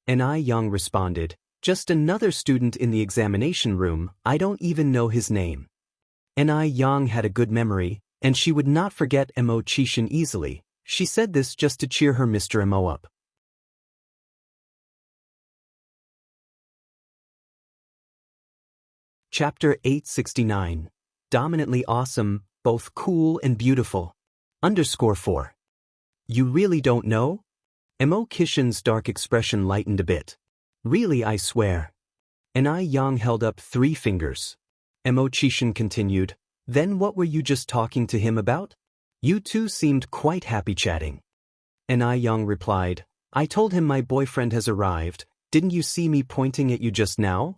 Xianxia responded, "Just another student in the examination room, I don't even know his name." Xianxia had a good memory, and she would not forget Xianxia easily. She said this just to cheer her Mr. Mo up. Chapter 869. Dominantly awesome, both cool and beautiful. _4. You really don't know? Xianxia's dark expression lightened a bit. "Really, I swear." Xianxia held up 3 fingers. Xianxia continued, "Then what were you just talking to him about? You two seemed quite happy chatting." Xianxia replied, "I told him my boyfriend has arrived. Didn't you see me pointing at you just now?"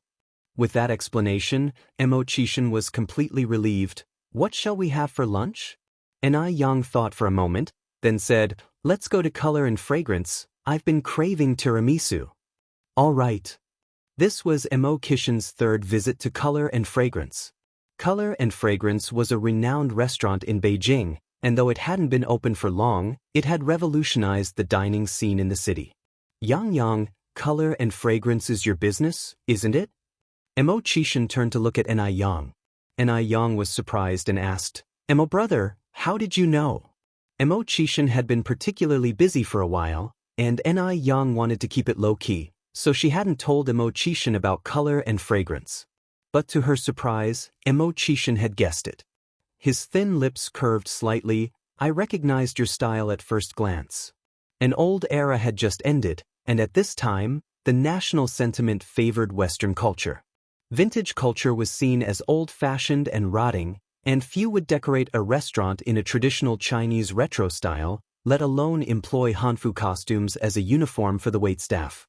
With that explanation, Xianxia was completely relieved. "What shall we have for lunch?" Yang thought for a moment, then said, "Let's go to Color and Fragrance, I've been craving tiramisu." All right. This was Mo Kishin's third visit to Color and Fragrance. Color and Fragrance was a renowned restaurant in Beijing, and though it hadn't been open for long, it had revolutionized the dining scene in the city. Yang, Color and Fragrance is your business, isn't it? Mo Kishin turned to look at Yang. Yang was surprised and asked, "Mo brother, how did you know?" Mo Kishin had been particularly busy for a while, and Yang wanted to keep it low-key, so she hadn't told Mo Kishin about Color and Fragrance. But to her surprise, Mo Kishin had guessed it. His thin lips curved slightly. "I recognized your style at first glance." An old era had just ended, and at this time, the national sentiment favored Western culture. Vintage culture was seen as old-fashioned and rotting, and few would decorate a restaurant in a traditional Chinese retro style, let alone employ Hanfu costumes as a uniform for the waitstaff.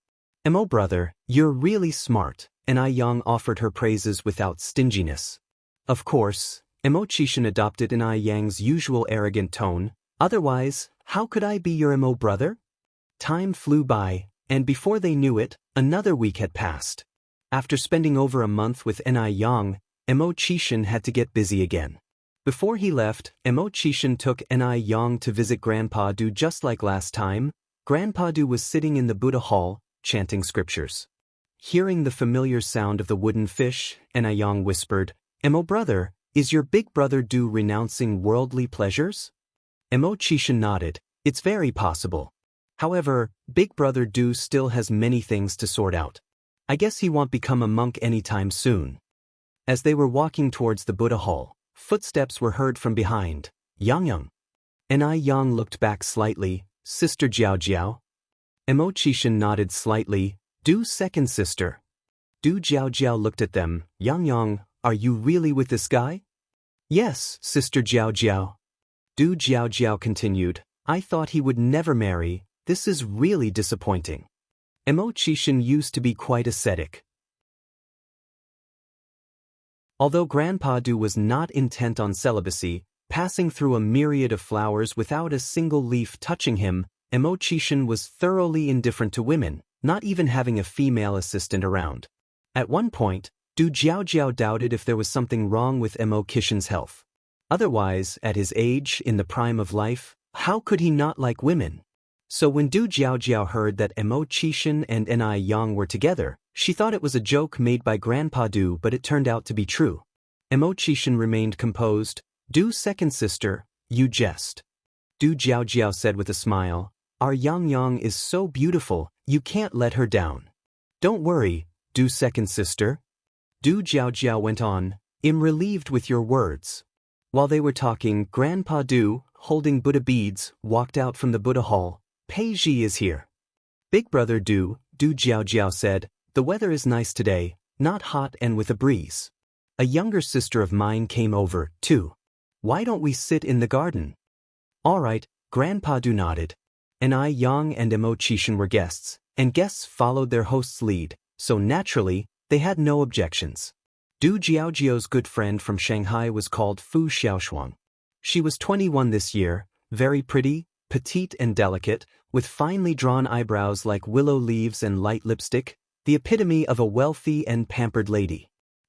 "Mo brother, you're really smart," Yang offered her praises without stinginess. Of course, Mo Kishin adopted Yang's usual arrogant tone. "Otherwise, how could I be your Mo brother?" Time flew by, and before they knew it, another week had passed. After spending over a month with Yang, Mo Kishin had to get busy again. Before he left, Mo Kishin took Yang to visit Grandpa Du just like last time. Grandpa Du was sitting in the Buddha hall, chanting scriptures. Hearing the familiar sound of the wooden fish, Yang whispered, "Mo brother, is your big brother Du renouncing worldly pleasures?" Mo Kishin nodded. "It's very possible. However, big brother Du still has many things to sort out. I guess he won't become a monk anytime soon." As they were walking towards the Buddha hall, footsteps were heard from behind. "Yang." Yang looked back slightly. "Sister Jiao Jiao?" Mo Kishin nodded slightly. "Du's second sister." Du Jiao Jiao looked at them. "Yang, are you really with this guy?" "Yes, Sister Jiao Jiao." Du Jiao Jiao continued, "I thought he would never marry. This is really disappointing." Mo Kishin used to be quite ascetic. Although Grandpa Du was not intent on celibacy, passing through a myriad of flowers without a single leaf touching him, Mo Kishin was thoroughly indifferent to women, not even having a female assistant around. At one point, Du Jiao Jiao doubted if there was something wrong with Mo Kishin's health. Otherwise, at his age, in the prime of life, how could he not like women? So when Du Jiao Jiao heard that Mo Kishin and Yang were together, she thought it was a joke made by Grandpa Du, but it turned out to be true. Mo Kishin remained composed. "Du's second sister, you jest." Du Jiao Jiao said with a smile, "Our Yang is so beautiful, you can't let her down." "Don't worry, Du's second sister." Du Jiao Jiao went on, "I'm relieved with your words." While they were talking, Grandpa Du, holding Buddha beads, walked out from the Buddha hall. "Pei Ji is here." "Big brother Du," Du Jiao Jiao said, "the weather is nice today, not hot and with a breeze. A younger sister of mine came over, too. Why don't we sit in the garden?" "All right," Grandpa Du nodded. Yang and Mo Kishin were guests, and guests followed their host's lead, so naturally, they had no objections. Du Jiaojiao's good friend from Shanghai was called Fu Xiaoshuang. She was 21 this year, very pretty, petite and delicate, with finely drawn eyebrows like willow leaves and light lipstick, the epitome of a wealthy and pampered lady.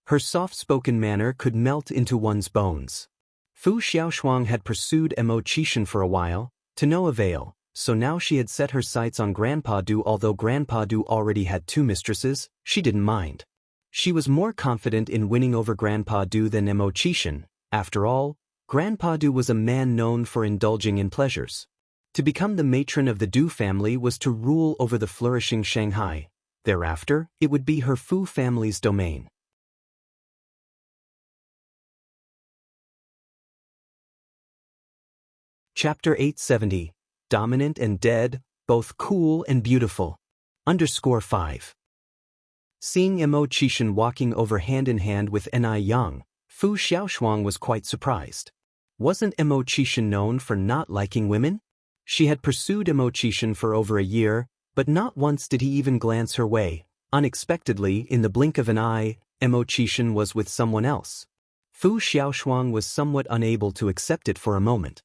Her soft-spoken manner could melt into one's bones. Fu Xiaoshuang had pursued Mo Kishin for a while, to no avail, so now she had set her sights on Grandpa Du. Although Grandpa Du already had 2 mistresses, she didn't mind. She was more confident in winning over Grandpa Du than Mo Kishin. After all, Grandpa Du was a man known for indulging in pleasures. To become the matron of the Du family was to rule over the flourishing Shanghai. Thereafter, it would be her Fu family's domain. Chapter 870. Dominant and Dead, Both Cool and Beautiful. _5. Seeing Mo Kishin walking over hand in hand with Yang, Fu Xiaoshuang was quite surprised. Wasn't Mo Kishin known for not liking women? She had pursued Mo Kishin for over a year, but not once did he even glance her way. Unexpectedly, in the blink of an eye, Mo Kishin was with someone else. Fu Xiaoshuang was somewhat unable to accept it for a moment.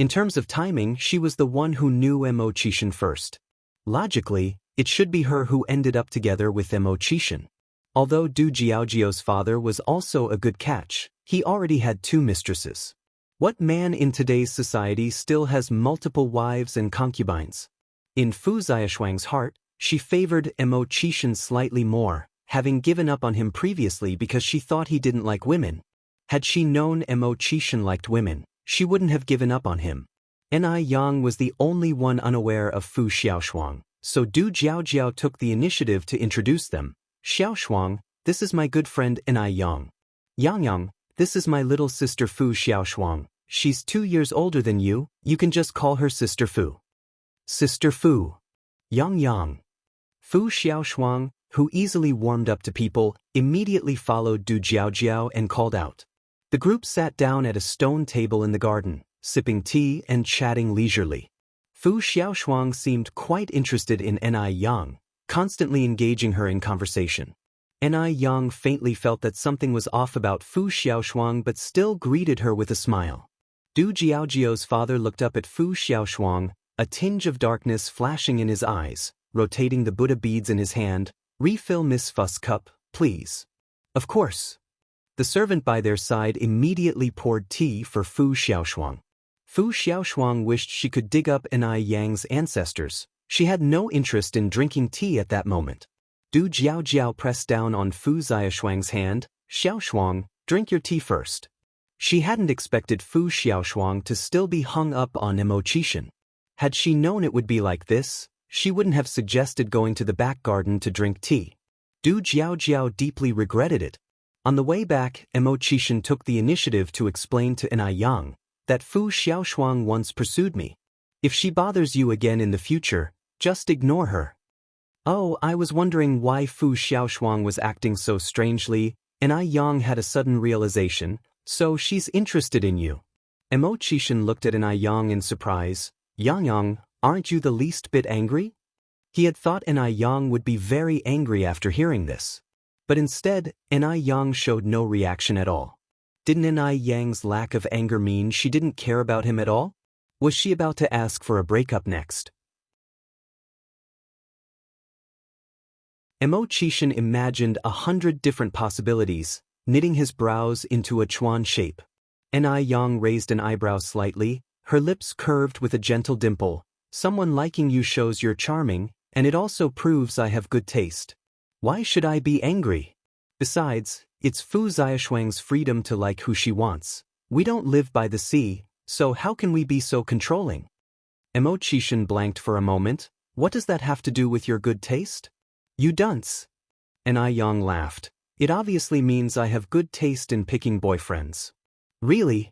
In terms of timing, she was the one who knew Mo Qishan first. Logically, it should be her who ended up together with Mo Qishan. Although Du Jiaojiao's father was also a good catch, he already had 2 mistresses. What man in today's society still has multiple wives and concubines? In Fu Xiaoshuang's heart, she favored Mo Qishan slightly more, having given up on him previously because she thought he didn't like women. Had she known Mo Qishan liked women, she wouldn't have given up on him. Ni Yang was the only one unaware of Fu Xiaoshuang, so Du Jiaojiao took the initiative to introduce them. Xiaoshuang, this is my good friend Ni Yang. Yang, this is my little sister Fu Xiaoshuang. She's 2 years older than you can just call her Sister Fu. Sister Fu. Yang. Fu Xiaoshuang, who easily warmed up to people, immediately followed Du Jiaojiao and called out. The group sat down at a stone table in the garden, sipping tea and chatting leisurely. Fu Xiaoshuang seemed quite interested in Ni Yang, constantly engaging her in conversation. Ni Yang faintly felt that something was off about Fu Xiaoshuang but still greeted her with a smile. Du Jiaojiao's father looked up at Fu Xiaoshuang, a tinge of darkness flashing in his eyes, rotating the Buddha beads in his hand. Refill Miss Fu's cup, please. Of course. The servant by their side immediately poured tea for Fu Xiaoshuang. Fu Xiaoshuang wished she could dig up Ni Yang's ancestors. She had no interest in drinking tea at that moment. Du Jiaojiao pressed down on Fu Xiaoshuang's hand. Xiaoshuang, drink your tea first. She hadn't expected Fu Xiaoshuang to still be hung up on Mo Qishan. Had she known it would be like this, she wouldn't have suggested going to the back garden to drink tea. Du Jiaojiao deeply regretted it. On the way back, Mo Qishan took the initiative to explain to Ni Yang that Fu Xiaoshuang once pursued me. If she bothers you again in the future, just ignore her. Oh, I was wondering why Fu Xiaoshuang was acting so strangely. Ni Yang had a sudden realization, so she's interested in you. Mo Qishan looked at Ni Yang in surprise. Yang, aren't you the least bit angry? He had thought Ni Yang would be very angry after hearing this. But instead, Ni Yang showed no reaction at all. Didn't Ni Yang's lack of anger mean she didn't care about him at all? Was she about to ask for a breakup next? Mo Qishan imagined 100 different possibilities, knitting his brows into a chuan shape. Ni Yang raised an eyebrow slightly, her lips curved with a gentle dimple. Someone liking you shows you're charming, and it also proves I have good taste. Why should I be angry? Besides, it's Fu Xiaoshuang's freedom to like who she wants. We don't live by the sea, so how can we be so controlling? Mo Qishan blanked for a moment. What does that have to do with your good taste? You dunce. Ni Yang laughed. It obviously means I have good taste in picking boyfriends. Really?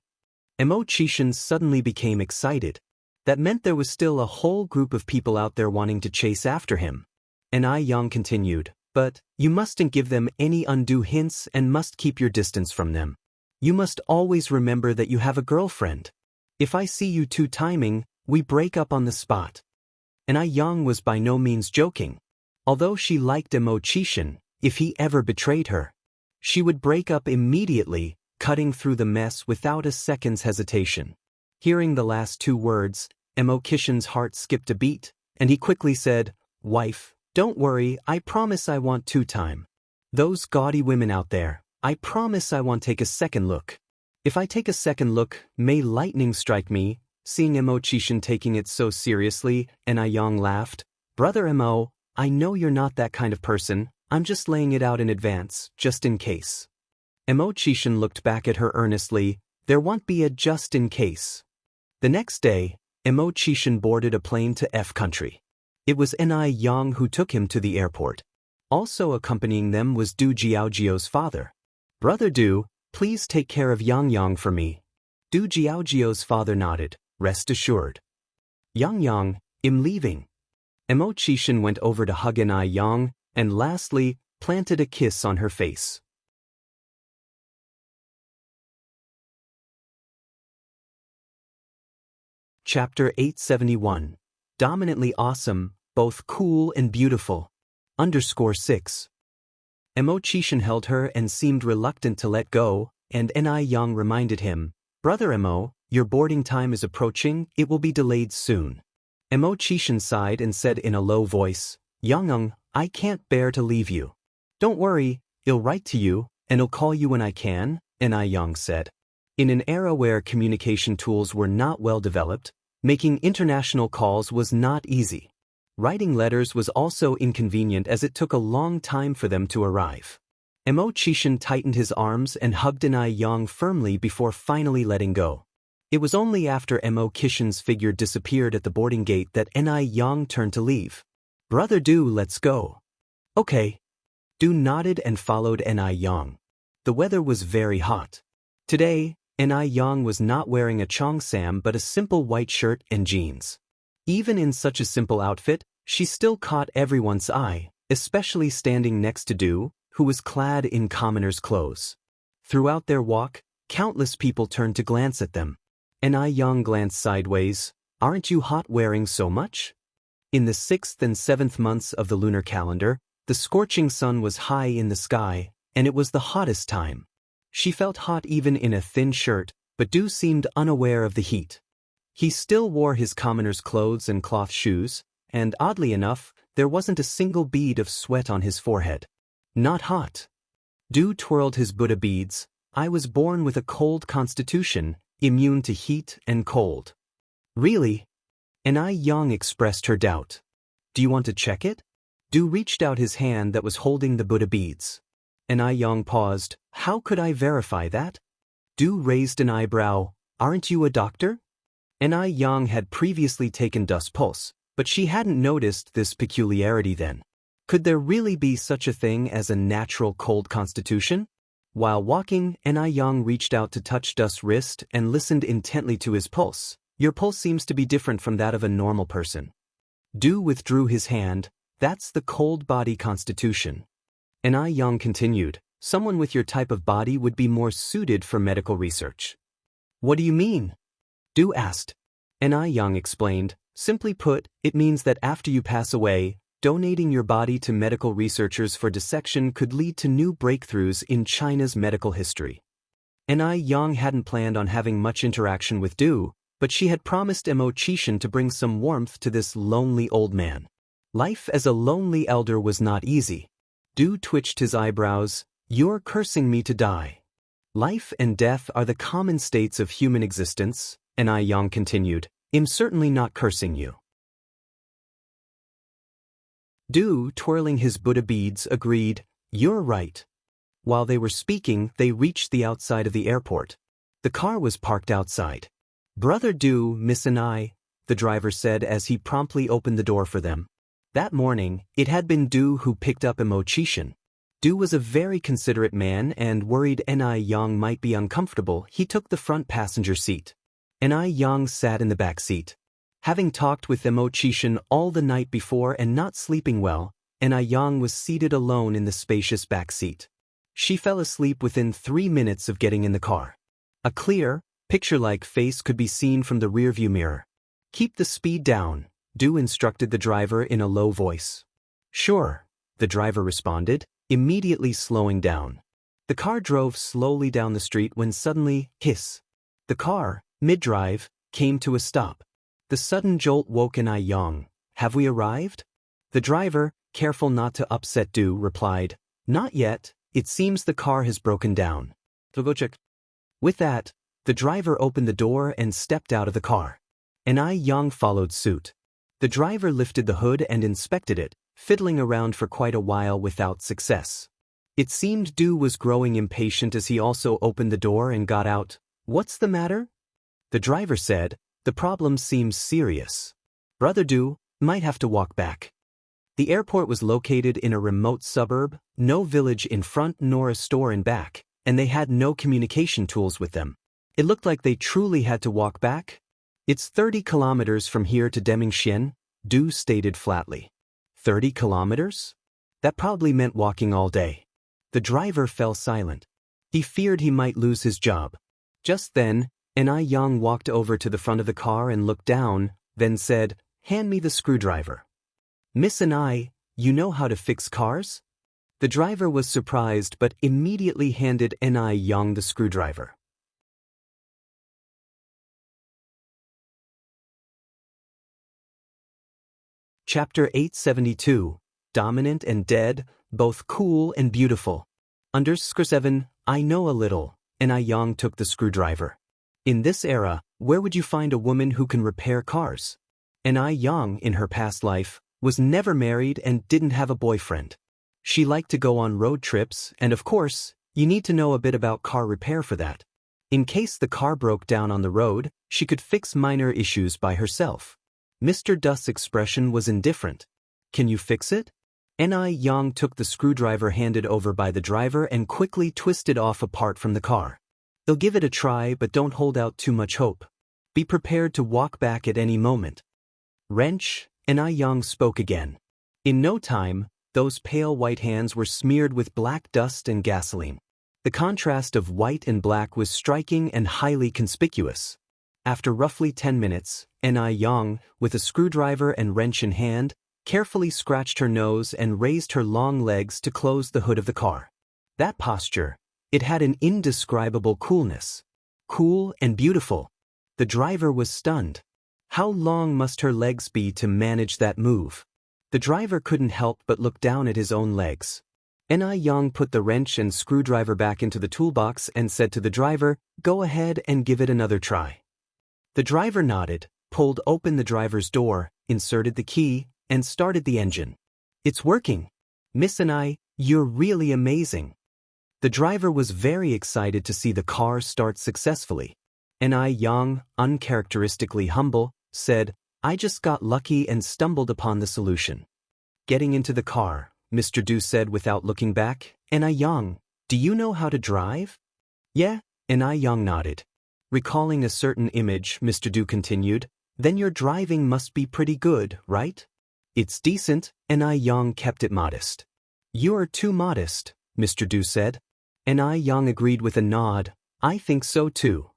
Mo Qishan suddenly became excited. That meant there was still a whole group of people out there wanting to chase after him. Ni Yang continued, but you mustn't give them any undue hints and must keep your distance from them. You must always remember that you have a girlfriend. If I see you two timing, we break up on the spot. Ni Yang was by no means joking. Although she liked Mo Qishan, if he ever betrayed her, she would break up immediately, cutting through the mess without a second's hesitation. Hearing the last 2 words, Mo Qishan's heart skipped a beat, and he quickly said, Wife, don't worry, I promise I want 2 time. Those gaudy women out there, I promise I won't take a second look. If I take a second look, may lightning strike me. Seeing Mo Qishan taking it so seriously, Ni Yang laughed. Brother Mo, I know you're not that kind of person, I'm just laying it out in advance, just in case. Mo Qishan looked back at her earnestly. There won't be a just in case. The next day, Mo Qishan boarded a plane to F country. It was Ni Yang who took him to the airport. Also accompanying them was Du Jiaojiao's father. Brother Du, please take care of Yang for me. Du Jiaojiao's father nodded, rest assured. Yang, I'm leaving. Mo Qishan went over to hug Ni Yang, and lastly, planted a kiss on her face. Chapter 871. Dominantly awesome, both cool and beautiful. _6. Mo Qishan held her and seemed reluctant to let go, and Ni Yang reminded him, Brother Mo, your boarding time is approaching, it will be delayed soon. Mo Chishan sighed and said in a low voice, Yang, I can't bear to leave you. Don't worry, I'll write to you, and I'll call you when I can, Yang said. In an era where communication tools were not well developed, making international calls was not easy. Writing letters was also inconvenient as it took a long time for them to arrive. Mo Chishan tightened his arms and hugged Yang firmly before finally letting go. It was only after Mo Chishan's figure disappeared at the boarding gate that Yang turned to leave. Brother Du, let's go. Okay. Du nodded and followed Yang. The weather was very hot. Today, Yang was not wearing a cheongsam but a simple white shirt and jeans. Even in such a simple outfit, she still caught everyone's eye, especially standing next to Du, who was clad in commoner's clothes. Throughout their walk, countless people turned to glance at them. Yang glanced sideways. Aren't you hot wearing so much? In the 6th and 7th months of the lunar calendar, the scorching sun was high in the sky, and it was the hottest time. She felt hot even in a thin shirt, but Du seemed unaware of the heat. He still wore his commoner's clothes and cloth shoes, and oddly enough, there wasn't a single bead of sweat on his forehead. Not hot. Du twirled his Buddha beads. I was born with a cold constitution, immune to heat and cold. Really? Yang expressed her doubt. Do you want to check it? Du reached out his hand that was holding the Buddha beads. Yang paused. How could I verify that? Du raised an eyebrow. Aren't you a doctor? Yang had previously taken Du's pulse, but she hadn't noticed this peculiarity then. Could there really be such a thing as a natural cold constitution? While walking, Yang reached out to touch Du's wrist and listened intently to his pulse. Your pulse seems to be different from that of a normal person. Du withdrew his hand. That's the cold body constitution. Yang continued. Someone with your type of body would be more suited for medical research. What do you mean? Du asked. Yang explained. Simply put, it means that after you pass away, donating your body to medical researchers for dissection could lead to new breakthroughs in China's medical history. Yang hadn't planned on having much interaction with Du, but she had promised Mo Chishan to bring some warmth to this lonely old man. Life as a lonely elder was not easy. Du twitched his eyebrows. You're cursing me to die. Life and death are the common states of human existence, Yang continued. I'm certainly not cursing you. Du, twirling his Buddha beads, agreed. You're right. While they were speaking, they reached the outside of the airport. The car was parked outside. Brother Du, Miss and I, the driver said as he promptly opened the door for them. That morning, it had been Du who picked up Mo Chishan. Du was a very considerate man and worried Yang might be uncomfortable. He took the front passenger seat. Yang sat in the back seat. Having talked with Mo Chishan all the night before and not sleeping well, Yang was seated alone in the spacious back seat. She fell asleep within 3 minutes of getting in the car. A clear, picture-like face could be seen from the rearview mirror. Keep the speed down, Du instructed the driver in a low voice. Sure, the driver responded, immediately slowing down. The car drove slowly down the street when suddenly, hiss. The car, mid-drive, came to a stop. The sudden jolt woke Yang. Have we arrived? The driver, careful not to upset Du, replied. Not yet, it seems the car has broken down. So go check. With that, the driver opened the door and stepped out of the car. Yang followed suit. The driver lifted the hood and inspected it, fiddling around for quite a while without success. It seemed Du was growing impatient as he also opened the door and got out. What's the matter? The driver said, the problem seems serious. Brother Du, might have to walk back. The airport was located in a remote suburb, no village in front nor a store in back, and they had no communication tools with them. It looked like they truly had to walk back. It's 30 kilometers from here to Demingxian, Du stated flatly. 30 kilometers? That probably meant walking all day. The driver fell silent. He feared he might lose his job. Just then, Yang walked over to the front of the car and looked down, then said, Hand me the screwdriver. Miss and I, you know how to fix cars? The driver was surprised but immediately handed Yang the screwdriver. Chapter 872, Dominant and Dead, Both Cool and Beautiful. Under 7, I know a little, and Yang took the screwdriver. In this era, where would you find a woman who can repair cars? And Yang, in her past life, was never married and didn't have a boyfriend. She liked to go on road trips, and of course, you need to know a bit about car repair for that. In case the car broke down on the road, she could fix minor issues by herself. Mr. Duss's expression was indifferent. Can you fix it? Yang took the screwdriver handed over by the driver and quickly twisted off apart from the car. They'll give it a try, but don't hold out too much hope. Be prepared to walk back at any moment. Wrench, Yang spoke again. In no time, those pale white hands were smeared with black dust and gasoline. The contrast of white and black was striking and highly conspicuous. After roughly 10 minutes, Yang, with a screwdriver and wrench in hand, carefully scratched her nose and raised her long legs to close the hood of the car. That posture, it had an indescribable coolness. Cool and beautiful. The driver was stunned. How long must her legs be to manage that move? The driver couldn't help but look down at his own legs. Yang put the wrench and screwdriver back into the toolbox and said to the driver, "Go ahead and give it another try." The driver nodded, pulled open the driver's door, inserted the key, and started the engine. "It's working. Miss you're really amazing." The driver was very excited to see the car start successfully. Yang, uncharacteristically humble, said, "I just got lucky and stumbled upon the solution." Getting into the car, Mr. Du said without looking back, "Yang, do you know how to drive?" "Yeah," Yang nodded. Recalling a certain image, Mr. Du continued, "Then your driving must be pretty good, right?" "It's decent," Yang kept it modest. "You're too modest," Mr. Du said. Yang agreed with a nod, "I think so too."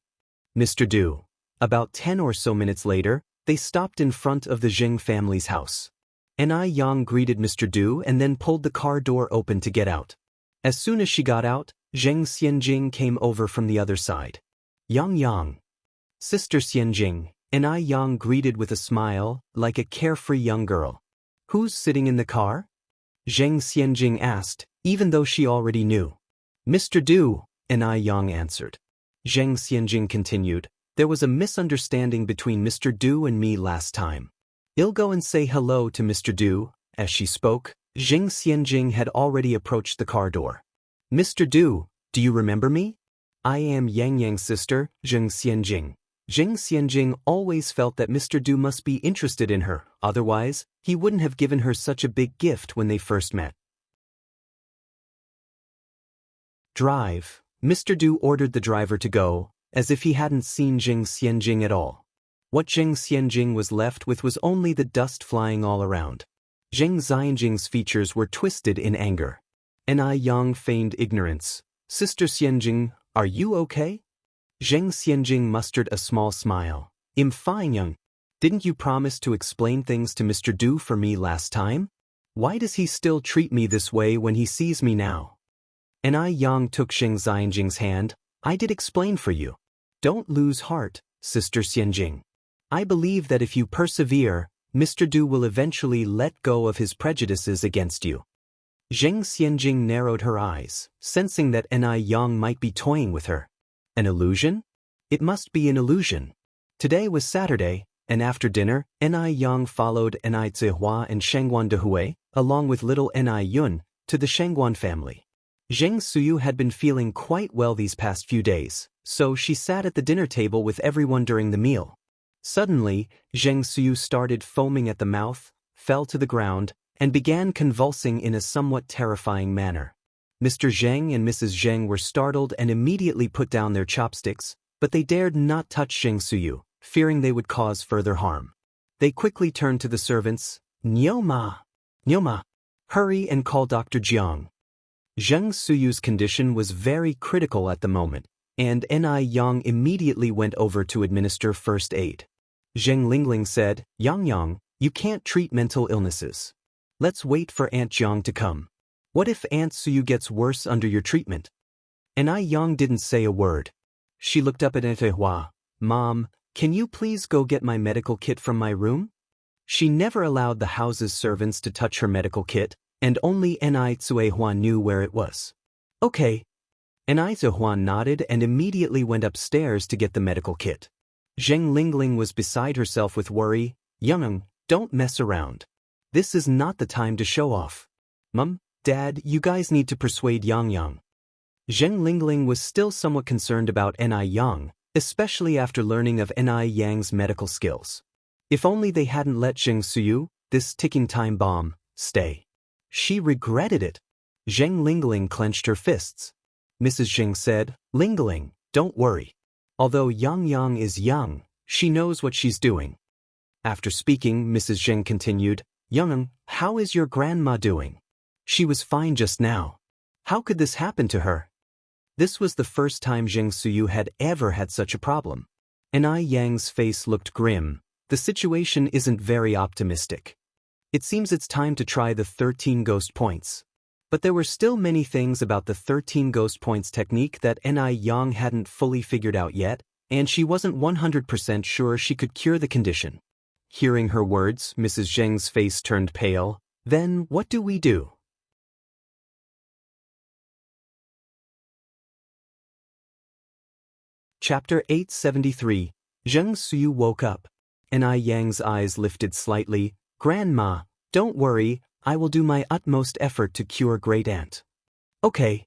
Mr. Du. About 10 or so minutes later, they stopped in front of the Zheng family's house. Yang greeted Mr. Du and then pulled the car door open to get out. As soon as she got out, Zheng Xianjing came over from the other side. Yang. Sister Xianjing, Yang greeted with a smile, like a carefree young girl. "Who's sitting in the car?" Zheng Xianjing asked, even though she already knew. "Mr. Du," Yang answered. Zheng Xianjing continued, "There was a misunderstanding between Mr. Du and me last time. I'll go and say hello to Mr. Du." As she spoke, Zheng Xianjing had already approached the car door. "Mr. Du, do you remember me? I am Yang's sister, Zheng Xianjing." Zheng Xianjing always felt that Mr. Du must be interested in her, otherwise, he wouldn't have given her such a big gift when they first met. Drive. Mr. Du ordered the driver to go, as if he hadn't seen Zheng Xianjing at all. What Zheng Xianjing was left with was only the dust flying all around. Zheng Xianjing's features were twisted in anger. Yang feigned ignorance. "Sister Xianjing, are you okay?" Zheng Xianjing mustered a small smile. "I'm fine, Young. Didn't you promise to explain things to Mr. Du for me last time? Why does he still treat me this way when he sees me now?" Yang took Zheng Xianjing's hand. "I did explain for you. Don't lose heart, Sister Xianjing. I believe that if you persevere, Mr. Du will eventually let go of his prejudices against you." Zheng Xianjing narrowed her eyes, sensing that Yang might be toying with her. An illusion? It must be an illusion. Today was Saturday, and after dinner, Yang followed Zihua and Shangguan Dehui, along with little Yun, to the Shangguan family. Zheng Suyu had been feeling quite well these past few days, so she sat at the dinner table with everyone during the meal. Suddenly, Zheng Suyu started foaming at the mouth, fell to the ground, and began convulsing in a somewhat terrifying manner. Mr. Zheng and Mrs. Zheng were startled and immediately put down their chopsticks, but they dared not touch Zheng Suyu, fearing they would cause further harm. They quickly turned to the servants. Nyoma! Nyoma! Hurry and call Dr. Jiang." Zheng Suyu's condition was very critical at the moment, and Yang immediately went over to administer first aid. Zheng Lingling said, Yang, you can't treat mental illnesses. Let's wait for Aunt Jiang to come. What if Aunt Suyu gets worse under your treatment?" Yang didn't say a word. She looked up at Aunt Hua. "Mom, can you please go get my medical kit from my room?" She never allowed the house's servants to touch her medical kit, and only Ni Zuehuan knew where it was. Okay. Ni Zuehuan nodded and immediately went upstairs to get the medical kit. Zheng Lingling was beside herself with worry. Young, don't mess around. This is not the time to show off. Mum, Dad, you guys need to persuade Yang. Zheng Lingling was still somewhat concerned about Ni Yang, especially after learning of Ni Yang's medical skills. If only they hadn't let Zheng Suyu, this ticking time bomb, stay. She regretted it. Zheng Lingling clenched her fists. Mrs. Zheng said, Lingling, don't worry. Although Yang is young, she knows what she's doing. After speaking, Mrs. Zheng continued, Yang, how is your grandma doing? She was fine just now. How could this happen to her? This was the first time Zheng Suyu had ever had such a problem. Ni Yang's face looked grim. The situation isn't very optimistic. It seems it's time to try the 13 ghost points. But there were still many things about the 13 ghost points technique that Ni Yang hadn't fully figured out yet, and she wasn't 100% sure she could cure the condition. Hearing her words, Mrs. Zheng's face turned pale. Then, what do we do? Chapter 873. Zheng Suyu woke up. Ni Yang's eyes lifted slightly. Grandma, don't worry, I will do my utmost effort to cure Great-Aunt. Okay.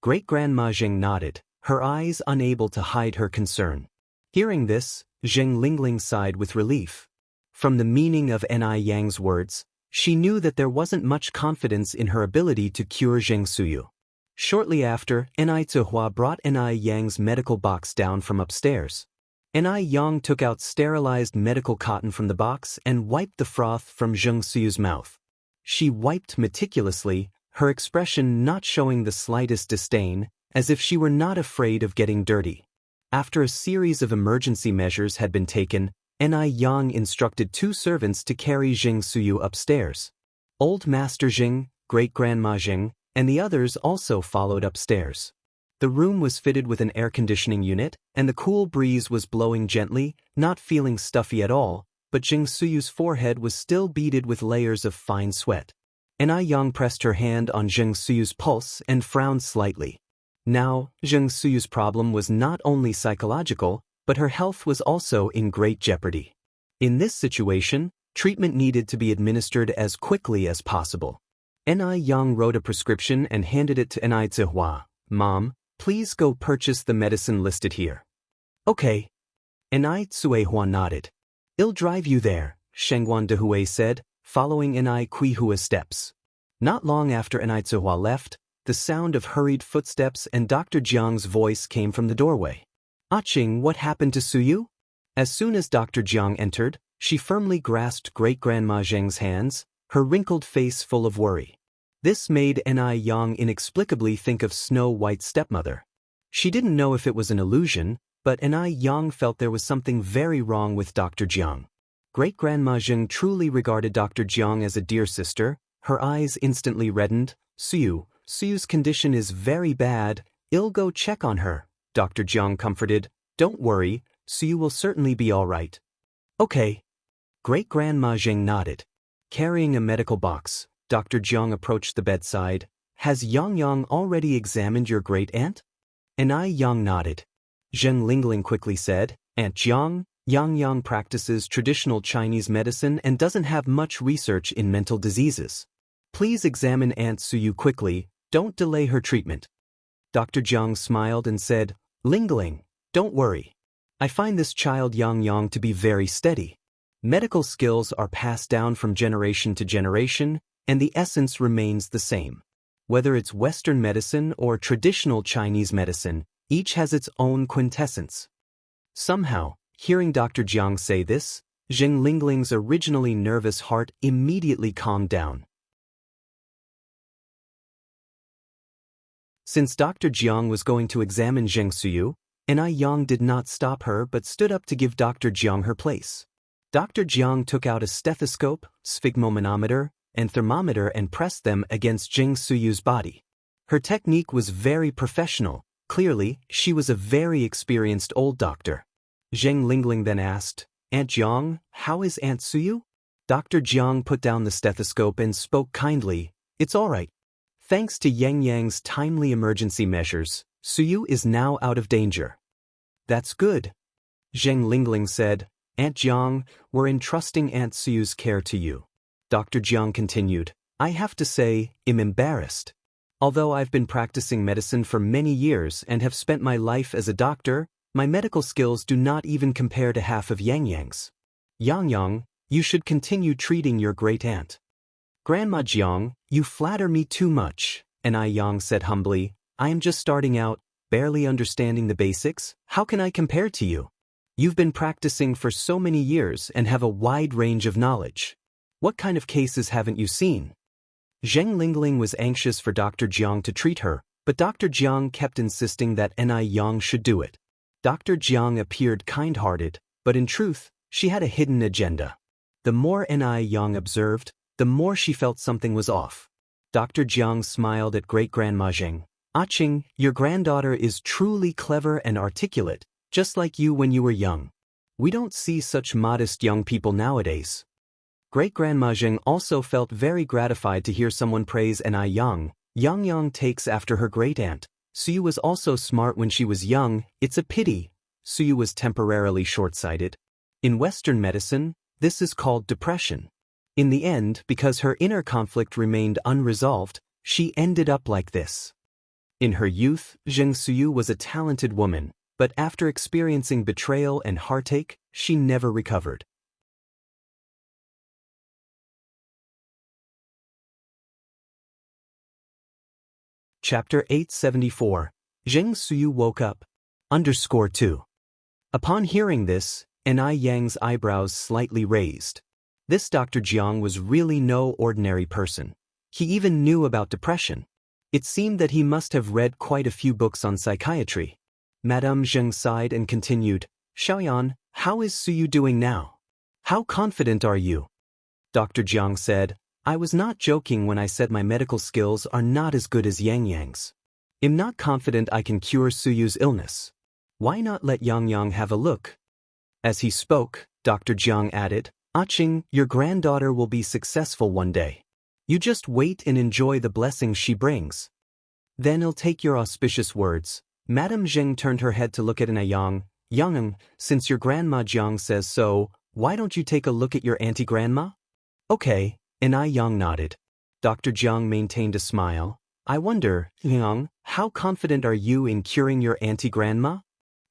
Great-Grandma Zheng nodded, her eyes unable to hide her concern. Hearing this, Zheng Lingling sighed with relief. From the meaning of Ni Yang's words, she knew that there wasn't much confidence in her ability to cure Zheng Suyu. Shortly after, Ni Zuehua brought Ni Yang's medical box down from upstairs. Ni Yang took out sterilized medical cotton from the box and wiped the froth from Zheng Suyu's mouth. She wiped meticulously, her expression not showing the slightest disdain, as if she were not afraid of getting dirty. After a series of emergency measures had been taken, Ni Yang instructed 2 servants to carry Zheng Suyu upstairs. Old Master Zheng, Great-Grandma Zheng, and the others also followed upstairs. The room was fitted with an air conditioning unit, and the cool breeze was blowing gently, not feeling stuffy at all, but Zheng Suyu's forehead was still beaded with layers of fine sweat. Ni Yang pressed her hand on Zheng Suyu's pulse and frowned slightly. Now, Zheng Suyu's problem was not only psychological, but her health was also in great jeopardy. In this situation, treatment needed to be administered as quickly as possible. Ni Yang wrote a prescription and handed it to Ni Zuehua. Mom, please go purchase the medicine listed here. Okay. Ni Zuehua nodded. I'll drive you there, Shengguan Dehui said, following Ni Kuihua's steps. Not long after Ni Zuehua left, the sound of hurried footsteps and Dr. Jiang's voice came from the doorway. Qing, what happened to Suyu? As soon as Dr. Jiang entered, she firmly grasped Great-Grandma Zheng's hands, her wrinkled face full of worry. This made Ni Yang inexplicably think of Snow White's stepmother. She didn't know if it was an illusion, but Ni Yang felt there was something very wrong with Dr. Jiang. Great-Grandma Zheng truly regarded Dr. Jiang as a dear sister. Her eyes instantly reddened. Suyu's condition is very bad. I'll go check on her, Dr. Jiang comforted. Don't worry, Suyu will certainly be all right. Okay. Great-Grandma Zheng nodded. Carrying a medical box, Dr. Jiang approached the bedside. Has Yang already examined your great-aunt? Ni Yang nodded. Zheng Lingling quickly said, Aunt Jiang, Yang practices traditional Chinese medicine and doesn't have much research in mental diseases. Please examine Aunt Suyu quickly, don't delay her treatment. Dr. Jiang smiled and said, Lingling, don't worry. I find this child Yang to be very steady. Medical skills are passed down from generation to generation, and the essence remains the same. Whether it's Western medicine or traditional Chinese medicine, each has its own quintessence. Somehow, hearing Dr. Jiang say this, Zheng Lingling's originally nervous heart immediately calmed down. Since Dr. Jiang was going to examine Zheng Suyu, Ni Yang did not stop her but stood up to give Dr. Jiang her place. Dr. Jiang took out a stethoscope, sphygmomanometer, and thermometer and pressed them against Zheng Suyu's body. Her technique was very professional. Clearly, she was a very experienced old doctor. Zheng Lingling then asked, Aunt Jiang, how is Aunt Suyu? Dr. Jiang put down the stethoscope and spoke kindly. It's all right. Thanks to Yang Yang's timely emergency measures, Suyu is now out of danger. That's good. Zheng Lingling said, Aunt Jiang, we're entrusting Aunt Suyu's care to you. Dr. Jiang continued, I have to say, I'm embarrassed. Although I've been practicing medicine for many years and have spent my life as a doctor, my medical skills do not even compare to half of Yang Yang's. Yang Yang, you should continue treating your great-aunt. Grandma Jiang, you flatter me too much, and Yang said humbly, I am just starting out, barely understanding the basics. How can I compare to you? You've been practicing for so many years and have a wide range of knowledge. What kind of cases haven't you seen? Zheng Lingling was anxious for Dr. Jiang to treat her, but Dr. Jiang kept insisting that Yang should do it. Dr. Jiang appeared kind-hearted, but in truth, she had a hidden agenda. The more Yang observed, the more she felt something was off. Dr. Jiang smiled at great-grandma Zheng. Qing, your granddaughter is truly clever and articulate, just like you when you were young. We don't see such modest young people nowadays. Great-grandma Zheng also felt very gratified to hear someone praise Yang. Yang takes after her great-aunt. Suyu was also smart when she was young. It's a pity Suyu was temporarily short-sighted. In Western medicine, this is called depression. In the end, because her inner conflict remained unresolved, she ended up like this. In her youth, Zheng Suyu was a talented woman, but after experiencing betrayal and heartache, she never recovered. Chapter 874. Zheng Suyu woke up. _2. Upon hearing this, Yang's eyebrows slightly raised. This Dr. Jiang was really no ordinary person. He even knew about depression. It seemed that he must have read quite a few books on psychiatry. Madame Zheng sighed and continued, Xiaoyan, how is Suyu doing now? How confident are you? Dr. Jiang said, I was not joking when I said my medical skills are not as good as Yang Yang's. I'm not confident I can cure Suyu's illness. Why not let Yang have a look? As he spoke, Dr. Jiang added, Qing, your granddaughter will be successful one day. You just wait and enjoy the blessings she brings. Then I'll take your auspicious words. Madame Zheng turned her head to look at Yang. Yang, since your grandma Jiang says so, why don't you take a look at your auntie-grandma? Okay, Yang nodded. Dr. Jiang maintained a smile. I wonder, Yang, how confident are you in curing your auntie-grandma?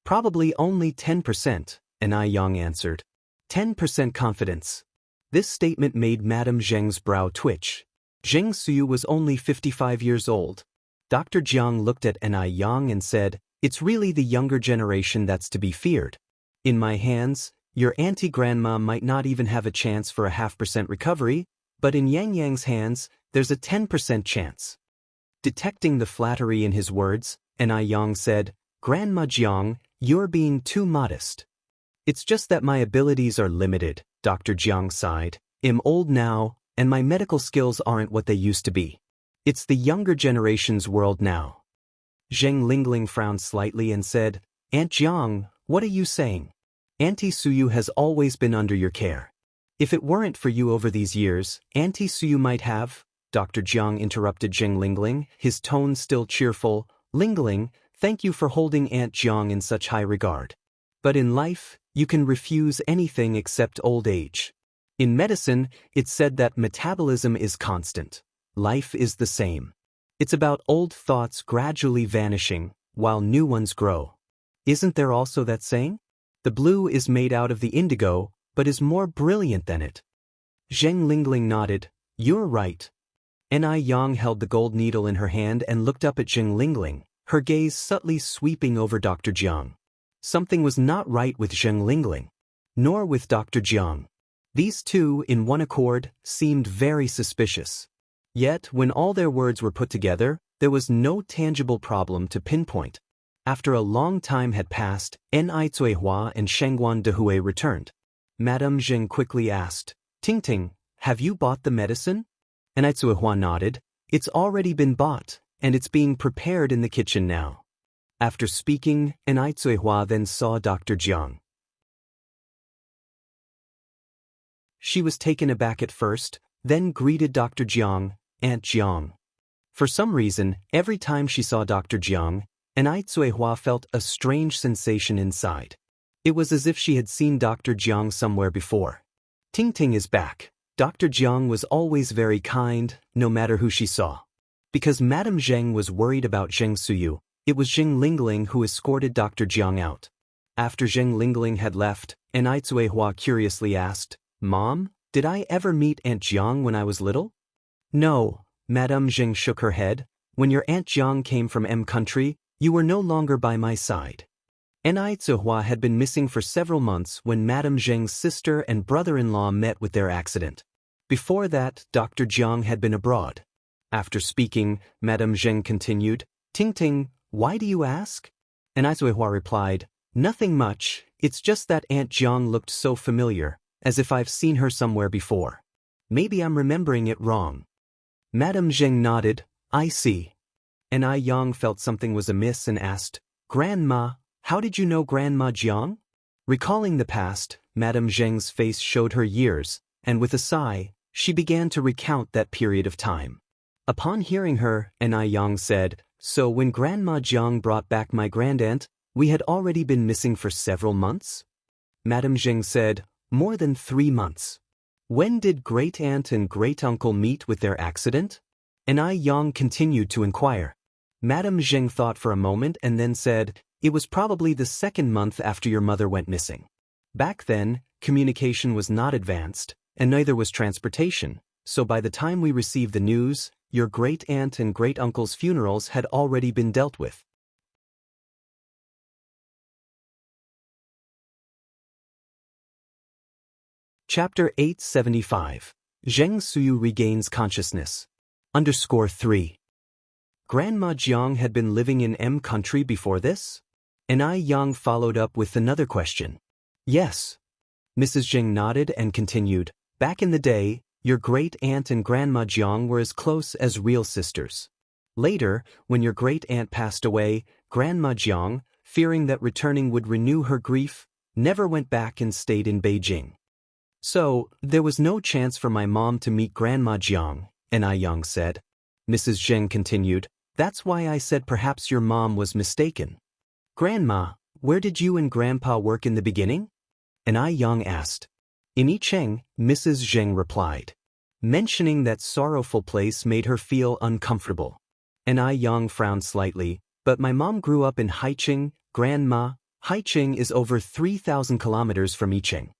Probably only 10%, Yang answered. 10% confidence. This statement made Madame Zheng's brow twitch. Zheng Suyu was only 55 years old. Dr. Jiang looked at Yang and said, It's really the younger generation that's to be feared. In my hands, your auntie-grandma might not even have a chance for a 0.5% recovery, but in Yang Yang's hands, there's a 10% chance. Detecting the flattery in his words, Yang said, Grandma Jiang, you're being too modest. It's just that my abilities are limited, Dr. Jiang sighed. I'm old now, and my medical skills aren't what they used to be. It's the younger generation's world now. Zheng Lingling frowned slightly and said, Aunt Jiang, what are you saying? Auntie Suyu has always been under your care. If it weren't for you over these years, Auntie Suyu might have, Dr. Jiang interrupted Zheng Lingling, his tone still cheerful. Lingling, thank you for holding Aunt Jiang in such high regard. But in life, you can refuse anything except old age. In medicine, it's said that metabolism is constant. Life is the same. It's about old thoughts gradually vanishing, while new ones grow. Isn't there also that saying? The blue is made out of the indigo, but is more brilliant than it. Zheng Lingling nodded. You're right. Yang held the gold needle in her hand and looked up at Zheng Lingling, her gaze subtly sweeping over Dr. Jiang. Something was not right with Zheng Lingling, nor with Dr. Jiang. These two, in one accord, seemed very suspicious. Yet, when all their words were put together, there was no tangible problem to pinpoint. After a long time had passed, Zuihua and Shengguan Dehui returned. Madame Zheng quickly asked, Ting, have you bought the medicine? Zuihua nodded. It's already been bought, and it's being prepared in the kitchen now. After speaking, Zuihua then saw Dr. Jiang. she was taken aback at first, then greeted Dr. Jiang, Aunt Jiang. For some reason, every time she saw Dr. Jiang, Ai Zuihua felt a strange sensation inside. It was as if she had seen Dr. Jiang somewhere before. Ting Ting is back. Dr. Jiang was always very kind, no matter who she saw. Because Madame Zheng was worried about Zheng Suyu, it was Zheng Lingling who escorted Dr. Jiang out. After Zheng Lingling had left, Ai Zuihua curiously asked, "Mom, did I ever meet Aunt Jiang when I was little?" "No," Madame Zheng shook her head. "When your Aunt Jiang came from M country, you were no longer by my side." Ai Zuihua had been missing for several months when Madame Zheng's sister and brother-in-law met with their accident. Before that, Dr. Jiang had been abroad. After speaking, Madame Zheng continued, "Ting Ting, why do you ask?" Ai Zuihua replied, "Nothing much, it's just that Aunt Jiang looked so familiar, as if I've seen her somewhere before. Maybe I'm remembering it wrong." Madame Zheng nodded, "I see." Ai Yang felt something was amiss and asked, "Grandma, how did you know Grandma Jiang?" Recalling the past, Madame Zheng's face showed her years, and with a sigh, she began to recount that period of time. Upon hearing her, Ai Yang said, "So when Grandma Jiang brought back my grandaunt, we had already been missing for several months?" Madame Zheng said, "More than 3 months." "When did great-aunt and great-uncle meet with their accident?" Ai Yang continued to inquire. Madame Zheng thought for a moment and then said, "It was probably the 2nd month after your mother went missing. Back then, communication was not advanced, and neither was transportation, so by the time we received the news, your great-aunt and great-uncle's funerals had already been dealt with." Chapter 875. Zheng Suyu regains consciousness. _3. Grandma Jiang had been living in M country before this? Ai Yang followed up with another question. "Yes." Mrs. Zheng nodded and continued, "Back in the day, your great-aunt and Grandma Jiang were as close as real sisters. Later, when your great-aunt passed away, Grandma Jiang, fearing that returning would renew her grief, never went back and stayed in Beijing. So, there was no chance for my mom to meet Grandma Jiang," Ai Yang said. Mrs. Zheng continued, "That's why I said perhaps your mom was mistaken." "Grandma, where did you and Grandpa work in the beginning?" Ai Yang asked. "In Yicheng," Mrs. Zheng replied. Mentioning that sorrowful place made her feel uncomfortable. Ai Yang frowned slightly, "But my mom grew up in Haicheng, Grandma. Haicheng is over 3,000 kilometers from Yicheng."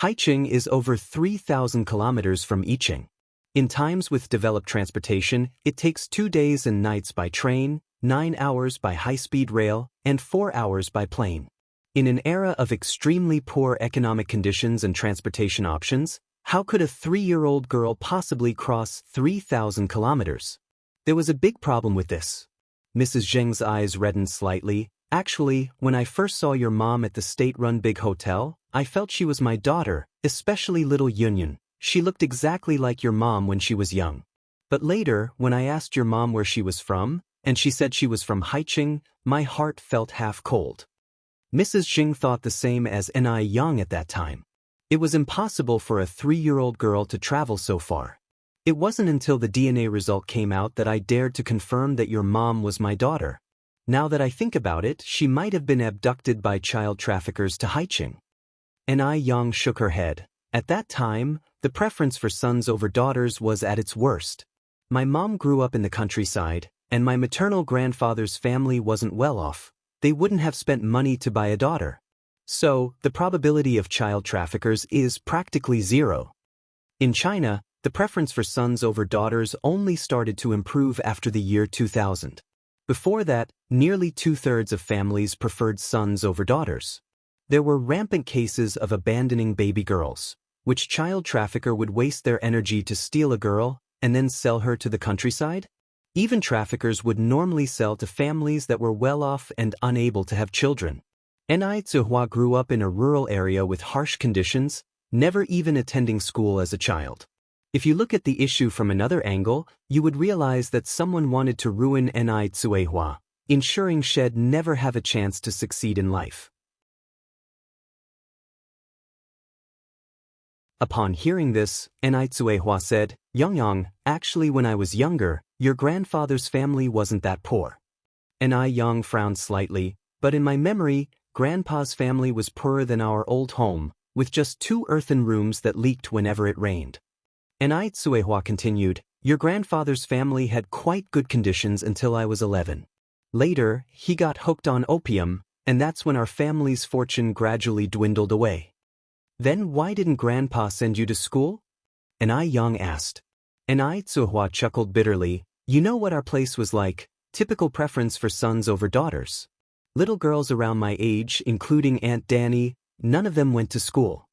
Haicheng is over 3,000 kilometers from Yicheng. In times with developed transportation, it takes 2 days and nights by train, 9 hours by high-speed rail, and 4 hours by plane. In an era of extremely poor economic conditions and transportation options, how could a 3-year-old girl possibly cross 3,000 kilometers? There was a big problem with this. Mrs. Zheng's eyes reddened slightly. "Actually, when I first saw your mom at the state-run big hotel, I felt she was my daughter, especially little Yunyun. She looked exactly like your mom when she was young. But later, when I asked your mom where she was from, and she said she was from Haicheng, my heart felt half cold." Mrs. Zheng thought the same as Ai Yang at that time. It was impossible for a 3-year-old girl to travel so far. "It wasn't until the DNA result came out that I dared to confirm that your mom was my daughter. Now that I think about it, she might have been abducted by child traffickers to Haicheng." Ai Yang shook her head. "At that time, the preference for sons over daughters was at its worst. My mom grew up in the countryside, and my maternal grandfather's family wasn't well off. They wouldn't have spent money to buy a daughter. So, the probability of child traffickers is practically zero. In China, the preference for sons over daughters only started to improve after the year 2000. Before that, nearly 2/3 of families preferred sons over daughters. There were rampant cases of abandoning baby girls, which child trafficker would waste their energy to steal a girl and then sell her to the countryside. Even traffickers would normally sell to families that were well off and unable to have children. Ai Zuihua grew up in a rural area with harsh conditions, never even attending school as a child. If you look at the issue from another angle, you would realize that someone wanted to ruin Ai Zuihua, ensuring she'd never have a chance to succeed in life. Upon hearing this, Enai said, Yang, actually when I was younger, your grandfather's family wasn't that poor. Yang frowned slightly, but in my memory, Grandpa's family was poorer than our old home, with just 2 earthen rooms that leaked whenever it rained. Enai continued, your grandfather's family had quite good conditions until I was 11. Later, he got hooked on opium, and that's when our family's fortune gradually dwindled away. Then why didn't Grandpa send you to school? Yang asked. Enai chuckled bitterly, you know what our place was like, typical preference for sons over daughters. Little girls around my age, including Aunt Danny, none of them went to school.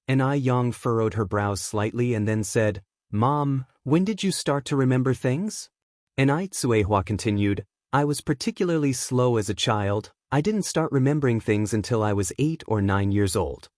Yang furrowed her brows slightly and then said, Mom, when did you start to remember things? Enai continued, I was particularly slow as a child, I didn't start remembering things until I was 8 or 9 years old.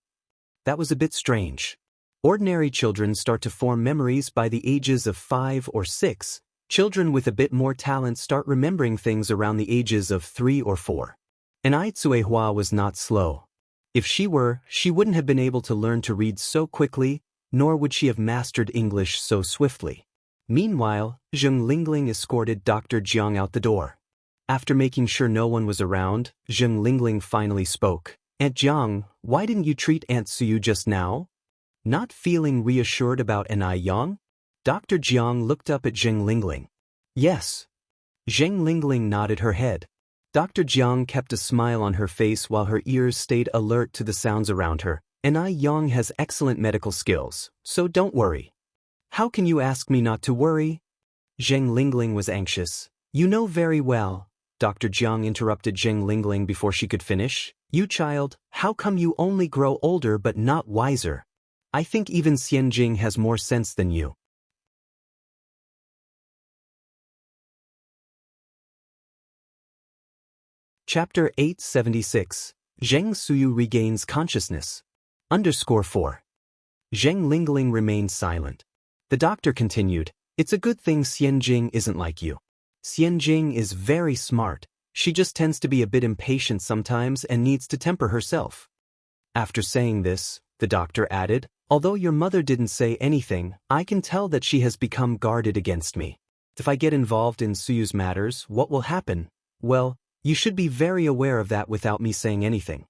That was a bit strange. Ordinary children start to form memories by the ages of 5 or 6. Children with a bit more talent start remembering things around the ages of 3 or 4. Enai was not slow. If she were, she wouldn't have been able to learn to read so quickly, nor would she have mastered English so swiftly. Meanwhile, Zheng Lingling escorted Dr. Jiang out the door. After making sure no one was around, Zheng Lingling finally spoke. Aunt Jiang, why didn't you treat Aunt Suyu just now? Not feeling reassured about Enai? Dr. Jiang looked up at Zheng Lingling. Yes. Zheng Lingling nodded her head. Dr. Jiang kept a smile on her face while her ears stayed alert to the sounds around her. Enai has excellent medical skills, so don't worry. How can you ask me not to worry? Zheng Lingling was anxious. You know very well. Dr. Jiang interrupted Zheng Lingling before she could finish. You child, how come you only grow older but not wiser? I think even Xianxia has more sense than you. Chapter 876. Zheng Suyu regains consciousness. _4. Zheng Lingling remained silent. The doctor continued, it's a good thing Xianxia isn't like you. Xianxia is very smart, she just tends to be a bit impatient sometimes and needs to temper herself. After saying this, the doctor added, although your mother didn't say anything, I can tell that she has become guarded against me. If I get involved in Suyu's matters, what will happen? Well, you should be very aware of that without me saying anything.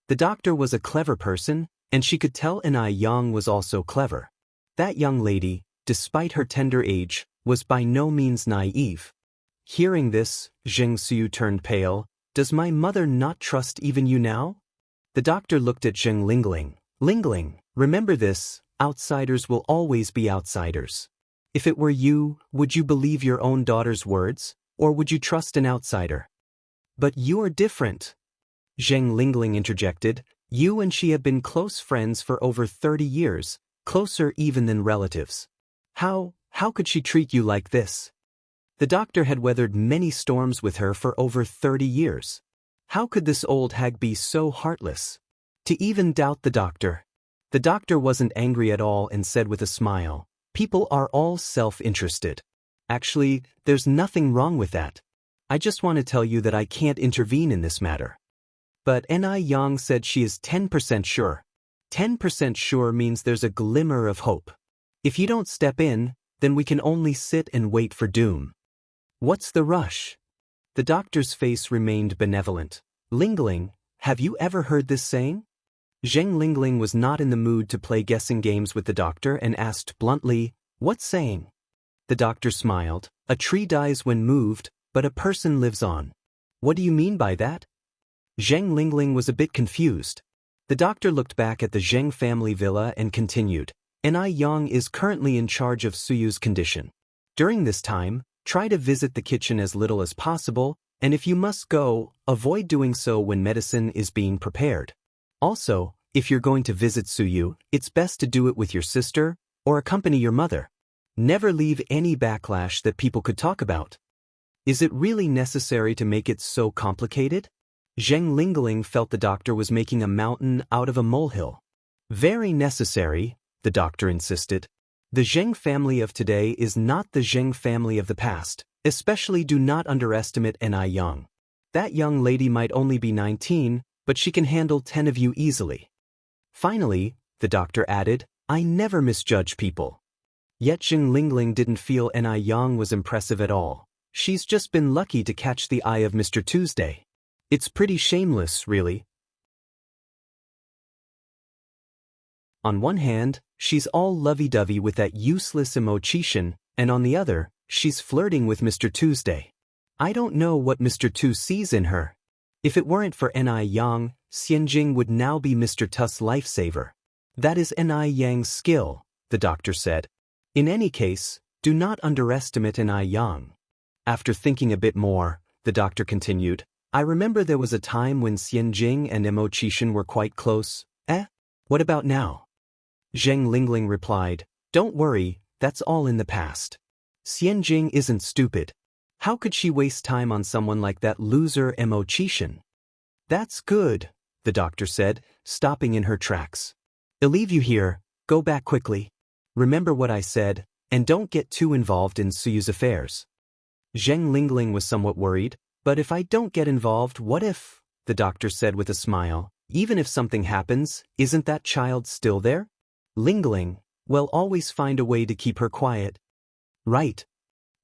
The doctor was a clever person, and she could tell Enai was also clever. That young lady, despite her tender age, was by no means naive. Hearing this, Zheng Suyu turned pale. Does my mother not trust even you now? The doctor looked at Zheng Lingling. Lingling, remember this, outsiders will always be outsiders. If it were you, would you believe your own daughter's words, or would you trust an outsider? But you're different. Zheng Lingling interjected. You and she have been close friends for over 30 years, closer even than relatives. How could she treat you like this? The doctor had weathered many storms with her for over 30 years. How could this old hag be so heartless? To even doubt the doctor. The doctor wasn't angry at all and said with a smile, people are all self-interested. Actually, there's nothing wrong with that. I just want to tell you that I can't intervene in this matter. But Enai said she is 10% sure. 10% sure means there's a glimmer of hope. If you don't step in, then we can only sit and wait for doom. What's the rush? The doctor's face remained benevolent. Lingling, have you ever heard this saying? Zheng Lingling was not in the mood to play guessing games with the doctor and asked bluntly, what saying? The doctor smiled. A tree dies when moved, but a person lives on. What do you mean by that? Zheng Lingling was a bit confused. The doctor looked back at the Zheng family villa and continued. Enai is currently in charge of Suyu's condition. During this time, try to visit the kitchen as little as possible, and if you must go, avoid doing so when medicine is being prepared. Also, if you're going to visit Suyu, it's best to do it with your sister, or accompany your mother. Never leave any backlash that people could talk about. Is it really necessary to make it so complicated? Zheng Lingling felt the doctor was making a mountain out of a molehill. Very necessary, the doctor insisted. The Zheng family of today is not the Zheng family of the past, especially do not underestimate Enai. That young lady might only be 19, but she can handle 10 of you easily. Finally, the doctor added, I never misjudge people. Yet Jing Lingling didn't feel Ni Yang was impressive at all. She's just been lucky to catch the eye of Mr. Tuesday. It's pretty shameless, really. On one hand, she's all lovey-dovey with that useless Imo-chishin, and on the other, she's flirting with Mr. Tuesday. I don't know what Mr. Tu sees in her. If it weren't for Ni Yang, Xianjing would now be Mr. Tu's lifesaver. That is Ni Yang's skill, the doctor said. In any case, do not underestimate Ni Yang. After thinking a bit more, the doctor continued, I remember there was a time when Xianjing and Imo-chishin were quite close. What about now? Zheng Lingling replied, don't worry, that's all in the past. Xianjing isn't stupid. How could she waste time on someone like that loser Imo-chishin? That's good, the doctor said, stopping in her tracks. I'll leave you here, go back quickly. Remember what I said, and don't get too involved in Suyu's affairs. Zheng Lingling was somewhat worried, but if I don't get involved, what if? The doctor said with a smile. Even if something happens, isn't that child still there? Lingling, well, always find a way to keep her quiet. Right.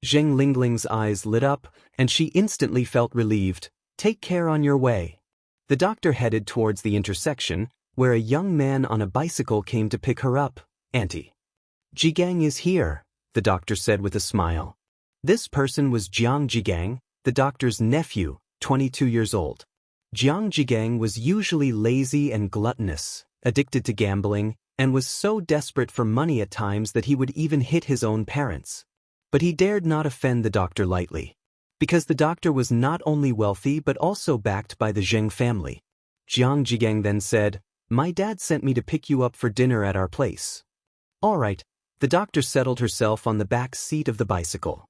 Zheng Lingling's eyes lit up, and she instantly felt relieved. Take care on your way. The doctor headed towards the intersection, where a young man on a bicycle came to pick her up. Auntie. Jigang is here, the doctor said with a smile. This person was Jiang Jigang, the doctor's nephew, 22 years old. Jiang Jigang was usually lazy and gluttonous, addicted to gambling, and was so desperate for money at times that he would even hit his own parents. But he dared not offend the doctor lightly, because the doctor was not only wealthy but also backed by the Zheng family. Jiang Jigang then said, My dad sent me to pick you up for dinner at our place. All right, the doctor settled herself on the back seat of the bicycle.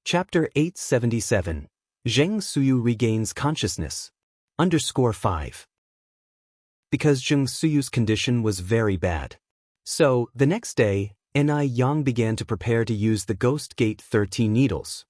Chapter 877. Zheng Suyu regains consciousness. _5. Because Zheng Suyu's condition was very bad. So, the next day, Ni Yang began to prepare to use the Ghost Gate 13 needles.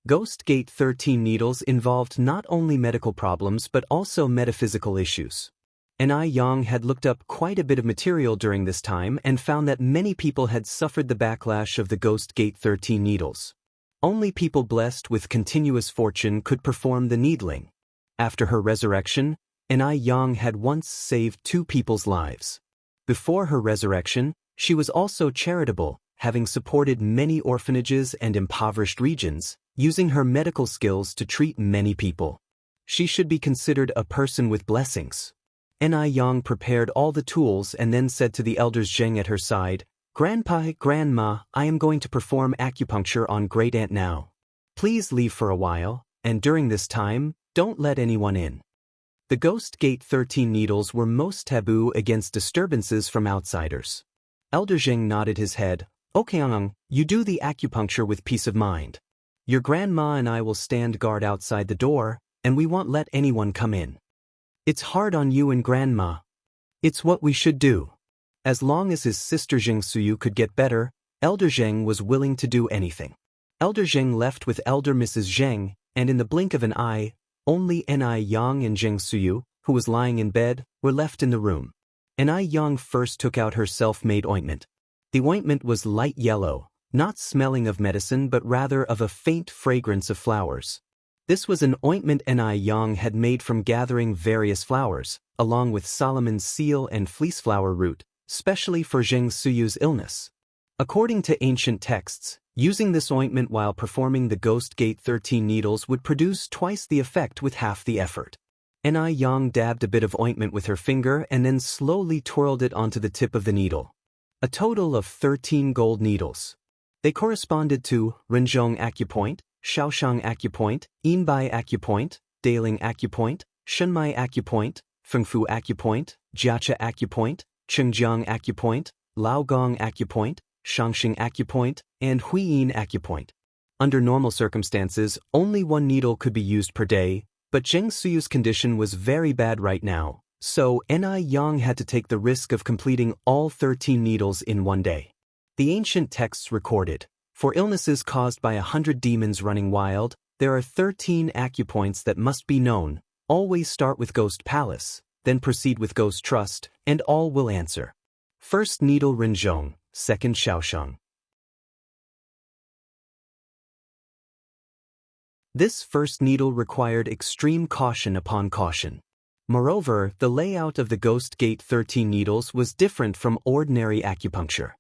Ghost Gate 13 needles involved not only medical problems but also metaphysical issues. Ni Yang had looked up quite a bit of material during this time and found that many people had suffered the backlash of the Ghost Gate 13 needles. Only people blessed with continuous fortune could perform the needling. After her resurrection, Ni Yang had once saved 2 people's lives. Before her resurrection, she was also charitable, having supported many orphanages and impoverished regions, using her medical skills to treat many people. She should be considered a person with blessings. Ni Yang prepared all the tools and then said to the elders Zheng at her side, Grandpa, Grandma, I am going to perform acupuncture on Great Aunt now. Please leave for a while, and during this time, don't let anyone in. The Ghost Gate 13 needles were most taboo against disturbances from outsiders. Elder Zheng nodded his head. Okay, you do the acupuncture with peace of mind. Your grandma and I will stand guard outside the door, and we won't let anyone come in. It's hard on you and Grandma. It's what we should do. As long as his sister Zheng Suyu could get better, Elder Zheng was willing to do anything. Elder Zheng left with Elder Mrs. Zheng, and in the blink of an eye, only Ni Yang and Zheng Suyu, who was lying in bed, were left in the room. Ni Yang first took out her self-made ointment. The ointment was light yellow, not smelling of medicine but rather of a faint fragrance of flowers. This was an ointment Ni Yang had made from gathering various flowers, along with Solomon's seal and fleeceflower root, specially for Zheng Suyu's illness. According to ancient texts, using this ointment while performing the Ghost Gate 13 needles would produce twice the effect with half the effort. Ni Yang dabbed a bit of ointment with her finger and then slowly twirled it onto the tip of the needle. A total of 13 gold needles. They corresponded to Renzhong Acupoint, Shaoshang Acupoint, Yinbai Acupoint, Daling Acupoint, Shunmai Acupoint, Fengfu Acupoint, Jiacha Acupoint, Chengjiang Acupoint, Laogong Acupoint, Shangxing Acupoint, and Huiyin Acupoint. Under normal circumstances, only one needle could be used per day, but Zheng Suyu's condition was very bad right now, so Ni Yang had to take the risk of completing all 13 needles in one day. The ancient texts recorded, for illnesses caused by 100 demons running wild, there are 13 acupoints that must be known, Always start with Ghost Palace, then proceed with Ghost Trust, and all will answer. First needle Rinzhong, second Xiaosheng. This first needle required extreme caution upon caution. Moreover, the layout of the Ghost Gate 13 needles was different from ordinary acupuncture.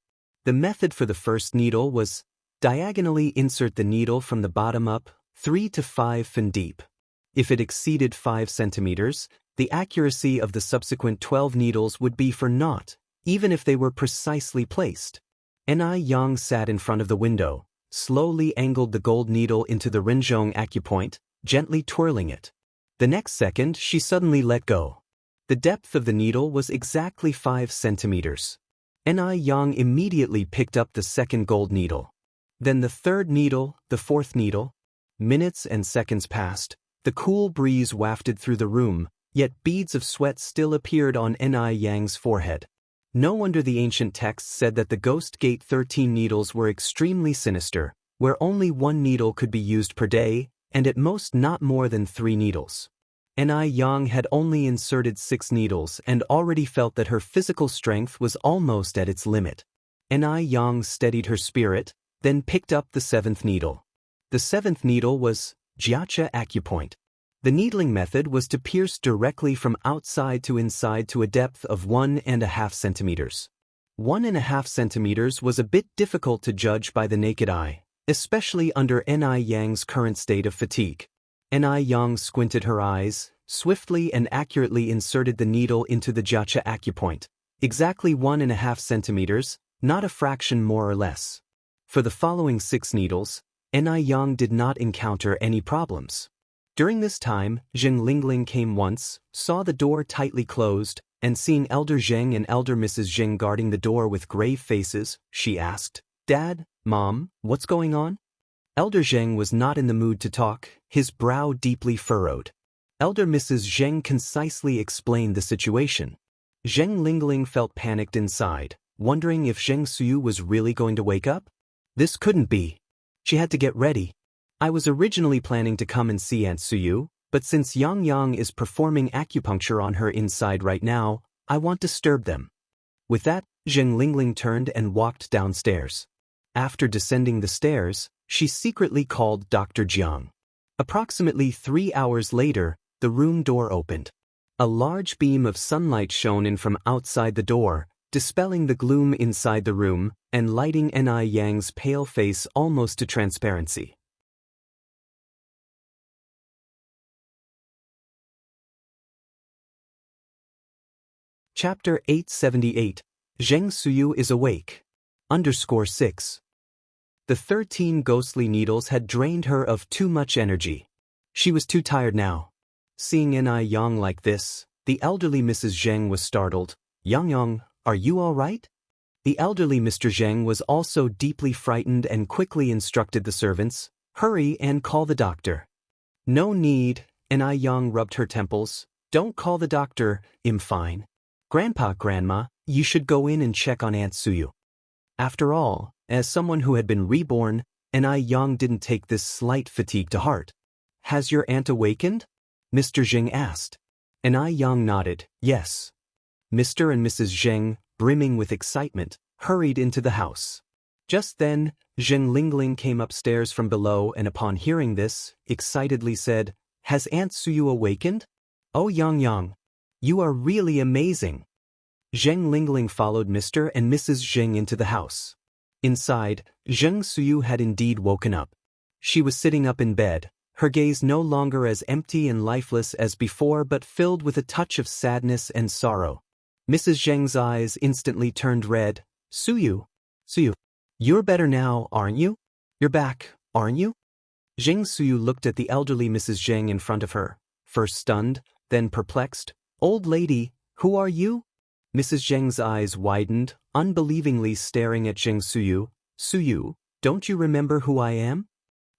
The method for the first needle was diagonally insert the needle from the bottom up, 3 to 5 fin deep. If it exceeded 5 centimeters, the accuracy of the subsequent 12 needles would be for naught, even if they were precisely placed. Yang sat in front of the window, slowly angled the gold needle into the Rinzhong acupoint, gently twirling it. The next second, she suddenly let go. The depth of the needle was exactly 5 centimeters. Yang immediately picked up the second gold needle. Then the third needle, the fourth needle. Minutes and seconds passed. The cool breeze wafted through the room, yet beads of sweat still appeared on Yang's forehead. No wonder the ancient texts said that the Ghost Gate 13 needles were extremely sinister, where only one needle could be used per day, and at most not more than 3 needles. Yang had only inserted 6 needles and already felt that her physical strength was almost at its limit. Yang steadied her spirit, then picked up the 7th needle. The 7th needle was Xianxia acupoint. The needling method was to pierce directly from outside to inside to a depth of 1.5 centimeters. 1.5 centimeters was a bit difficult to judge by the naked eye, especially under Yang's current state of fatigue. Yang squinted her eyes, swiftly and accurately inserted the needle into the Xianxia acupoint. Exactly 1.5 centimeters, not a fraction more or less. For the following 6 needles, Yang did not encounter any problems. During this time, Zheng Lingling came once, saw the door tightly closed, and seeing Elder Zheng and Elder Mrs. Zheng guarding the door with grave faces, she asked, "Dad, Mom, what's going on?" Elder Zheng was not in the mood to talk, his brow deeply furrowed. Elder Mrs. Zheng concisely explained the situation. Zheng Lingling felt panicked inside, wondering if Zheng Suyu was really going to wake up. This couldn't be. She had to get ready. I was originally planning to come and see Aunt Suyu, but since Yang is performing acupuncture on her inside right now, I won't disturb them. With that, Zheng Lingling turned and walked downstairs. After descending the stairs, she secretly called Dr. Jiang. Approximately 3 hours later, the room door opened. A large beam of sunlight shone in from outside the door, dispelling the gloom inside the room and lighting Yang's pale face almost to transparency. Chapter 878, Zheng Suyu is awake. _6. The 13 ghostly needles had drained her of too much energy. She was too tired now. Seeing Yang like this, the elderly Mrs. Zheng was startled. "Yang, are you all right?" The elderly Mr. Zheng was also deeply frightened and quickly instructed the servants, "Hurry and call the doctor." "No need," Yang rubbed her temples. "Don't call the doctor, I'm fine. Grandpa, Grandma, you should go in and check on Aunt Suyu." After all, as someone who had been reborn, Yang didn't take this slight fatigue to heart. "Has your aunt awakened?" Mr. Zheng asked. Yang nodded, yes. Mr. and Mrs. Zheng, brimming with excitement, hurried into the house. Just then, Zheng Lingling came upstairs from below and upon hearing this, excitedly said, "Has Aunt Suyu awakened? Oh Yang, you are really amazing." Zheng Lingling followed Mr. and Mrs. Zheng into the house. Inside, Zheng Suyu had indeed woken up. She was sitting up in bed, her gaze no longer as empty and lifeless as before but filled with a touch of sadness and sorrow. Mrs. Zheng's eyes instantly turned red. Suyu, you're better now, aren't you? You're back, aren't you?" Zheng Suyu looked at the elderly Mrs. Zheng in front of her, first stunned, then perplexed. "Old lady, who are you?" Mrs. Zheng's eyes widened, unbelievingly staring at Zheng Suyu. "Suyu, don't you remember who I am?"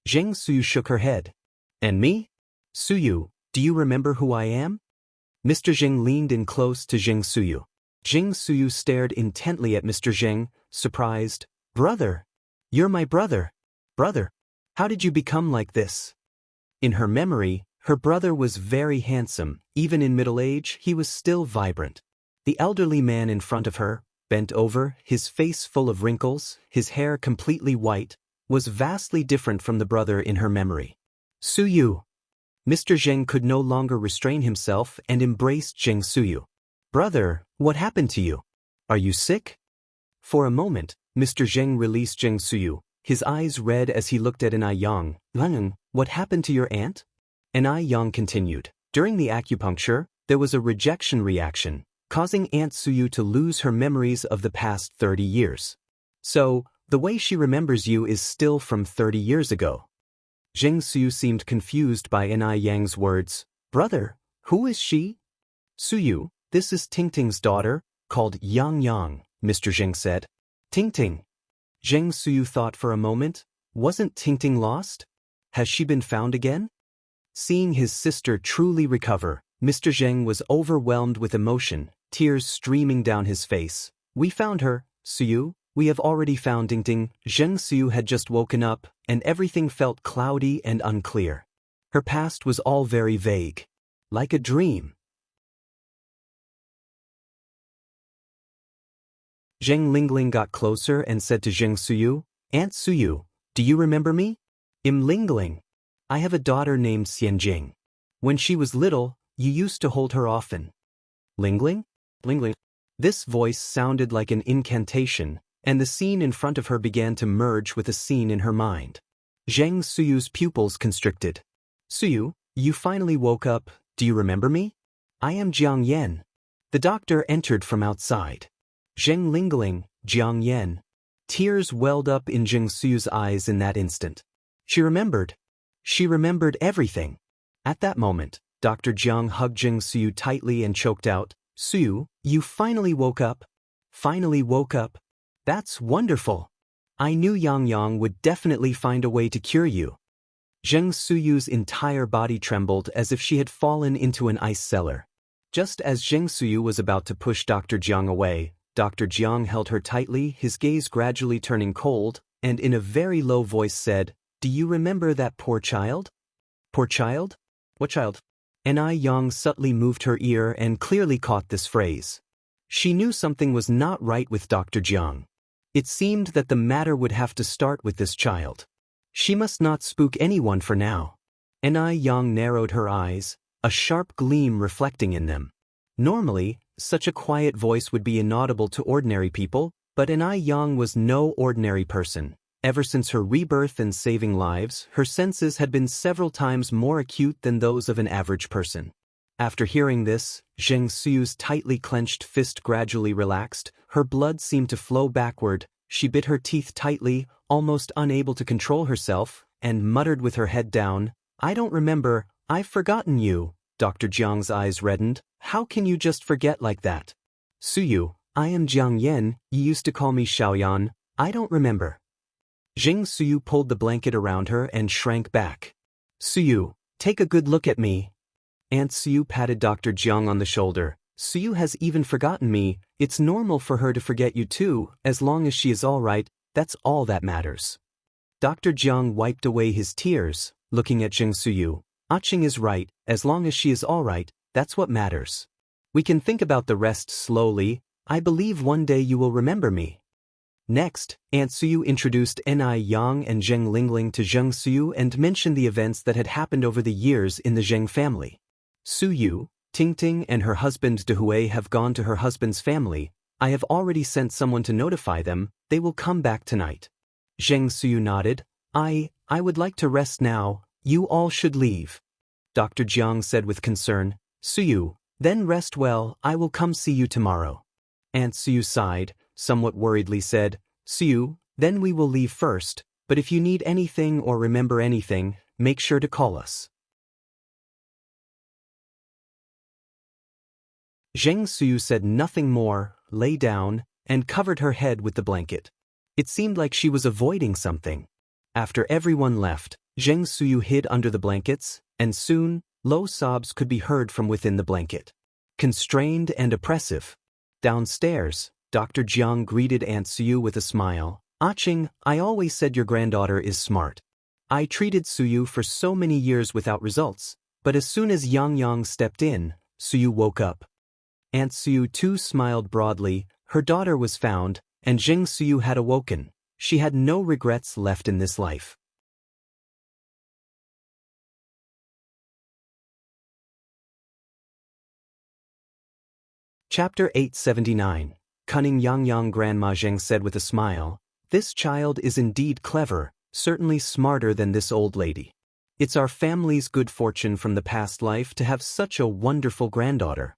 Zheng Suyu shook her head. "And me? Suyu, do you remember who I am?" Mr. Zheng leaned in close to Zheng Suyu. Zheng Suyu stared intently at Mr. Zheng, surprised. "Brother! You're my brother! Brother! How did you become like this?" In her memory, Her brother was very handsome. Even in middle age, he was still vibrant. The elderly man in front of her, bent over, his face full of wrinkles, his hair completely white, was vastly different from the brother in her memory. Suyu. Mr. Zheng could no longer restrain himself and embraced Zheng Suyu. Brother, what happened to you? Are you sick? For a moment, Mr. Zheng released Zheng Suyu, his eyes red as he looked at An Yang. What happened to your aunt? An Yang continued. During the acupuncture, there was a rejection reaction, causing Aunt Suyu to lose her memories of the past 30 years. So, the way she remembers you is still from 30 years ago. Zheng Suyu seemed confused by An Yang's words. Brother, who is she? Suyu, this is Tingting's daughter, called Yang, Mr. Zheng said. Tingting. Zheng Suyu thought for a moment. Wasn't Tingting lost? Has she been found again? Seeing his sister truly recover, Mr. Zheng was overwhelmed with emotion, tears streaming down his face. We found her, Suyu. We have already found Tingting. Zheng Suyu had just woken up, and everything felt cloudy and unclear. Her past was all very vague. Like a dream. Zheng Lingling got closer and said to Zheng Suyu, Aunt Suyu, do you remember me? I'm Lingling. I have a daughter named Xianxia. When she was little, you used to hold her often. Lingling? Lingling. This voice sounded like an incantation, and the scene in front of her began to merge with a scene in her mind. Zheng Suyu's pupils constricted. Suyu, you finally woke up. Do you remember me? I am Jiang Yan. The doctor entered from outside. Zheng Lingling, Jiang Yan. Tears welled up in Zheng Suyu's eyes in that instant. She remembered. She remembered everything. At that moment, Dr. Jiang hugged Zheng Suyu tightly and choked out, Suyu, you finally woke up? Finally woke up? That's wonderful. I knew Yang would definitely find a way to cure you. Zheng Suyu's entire body trembled as if she had fallen into an ice cellar. Just as Zheng Suyu was about to push Dr. Jiang away, Dr. Jiang held her tightly, his gaze gradually turning cold, and in a very low voice said, Do you remember that poor child? Poor child? What child? An Yang subtly moved her ear and clearly caught this phrase. She knew something was not right with Dr. Jiang. It seemed that the matter would have to start with this child. She must not spook anyone for now. An Yang narrowed her eyes, a sharp gleam reflecting in them. Normally, such a quiet voice would be inaudible to ordinary people, but An Yang was no ordinary person. Ever since her rebirth and saving lives, her senses had been several times more acute than those of an average person. After hearing this, Zheng Suyu's tightly clenched fist gradually relaxed, her blood seemed to flow backward, she bit her teeth tightly, almost unable to control herself, and muttered with her head down, I don't remember, I've forgotten you. Dr. Jiang's eyes reddened. How can you just forget like that? Suyu, I am Jiang Yan, you used to call me Xiaoyan, I don't remember. Zheng Suyu pulled the blanket around her and shrank back. Suyu, take a good look at me. Aunt Suyu patted Dr. Jiang on the shoulder. Suyu has even forgotten me. It's normal for her to forget you too, as long as she is all right, that's all that matters. Dr. Jiang wiped away his tears, looking at Zheng Suyu. Aching is right, as long as she is all right, that's what matters. We can think about the rest slowly. I believe one day you will remember me. Next, Aunt Suyu introduced An Yang and Zheng Lingling to Zheng Suyu and mentioned the events that had happened over the years in the Zheng family. Suyu, Tingting and her husband Dehui have gone to her husband's family. I have already sent someone to notify them, they will come back tonight. Zheng Suyu nodded. I would like to rest now, you all should leave. Dr. Jiang said with concern, Suyu, then rest well, I will come see you tomorrow. Aunt Suyu sighed, somewhat worriedly said, Suyu, then we will leave first, but if you need anything or remember anything, make sure to call us. Zheng Suyu said nothing more, lay down, and covered her head with the blanket. It seemed like she was avoiding something. After everyone left, Zheng Suyu hid under the blankets, and soon, low sobs could be heard from within the blanket. Constrained and oppressive. Downstairs, Dr. Jiang greeted Aunt Suyu with a smile. Aching, I always said your granddaughter is smart. I treated Suyu for so many years without results. But as soon as Yang Yang stepped in, Suyu woke up. Aunt Suyu too smiled broadly, her daughter was found, and Jing Suyu had awoken. She had no regrets left in this life. Chapter 879. Cunning Yang Yang. Grandma Zheng said with a smile, "This child is indeed clever, certainly smarter than this old lady. It's our family's good fortune from the past life to have such a wonderful granddaughter."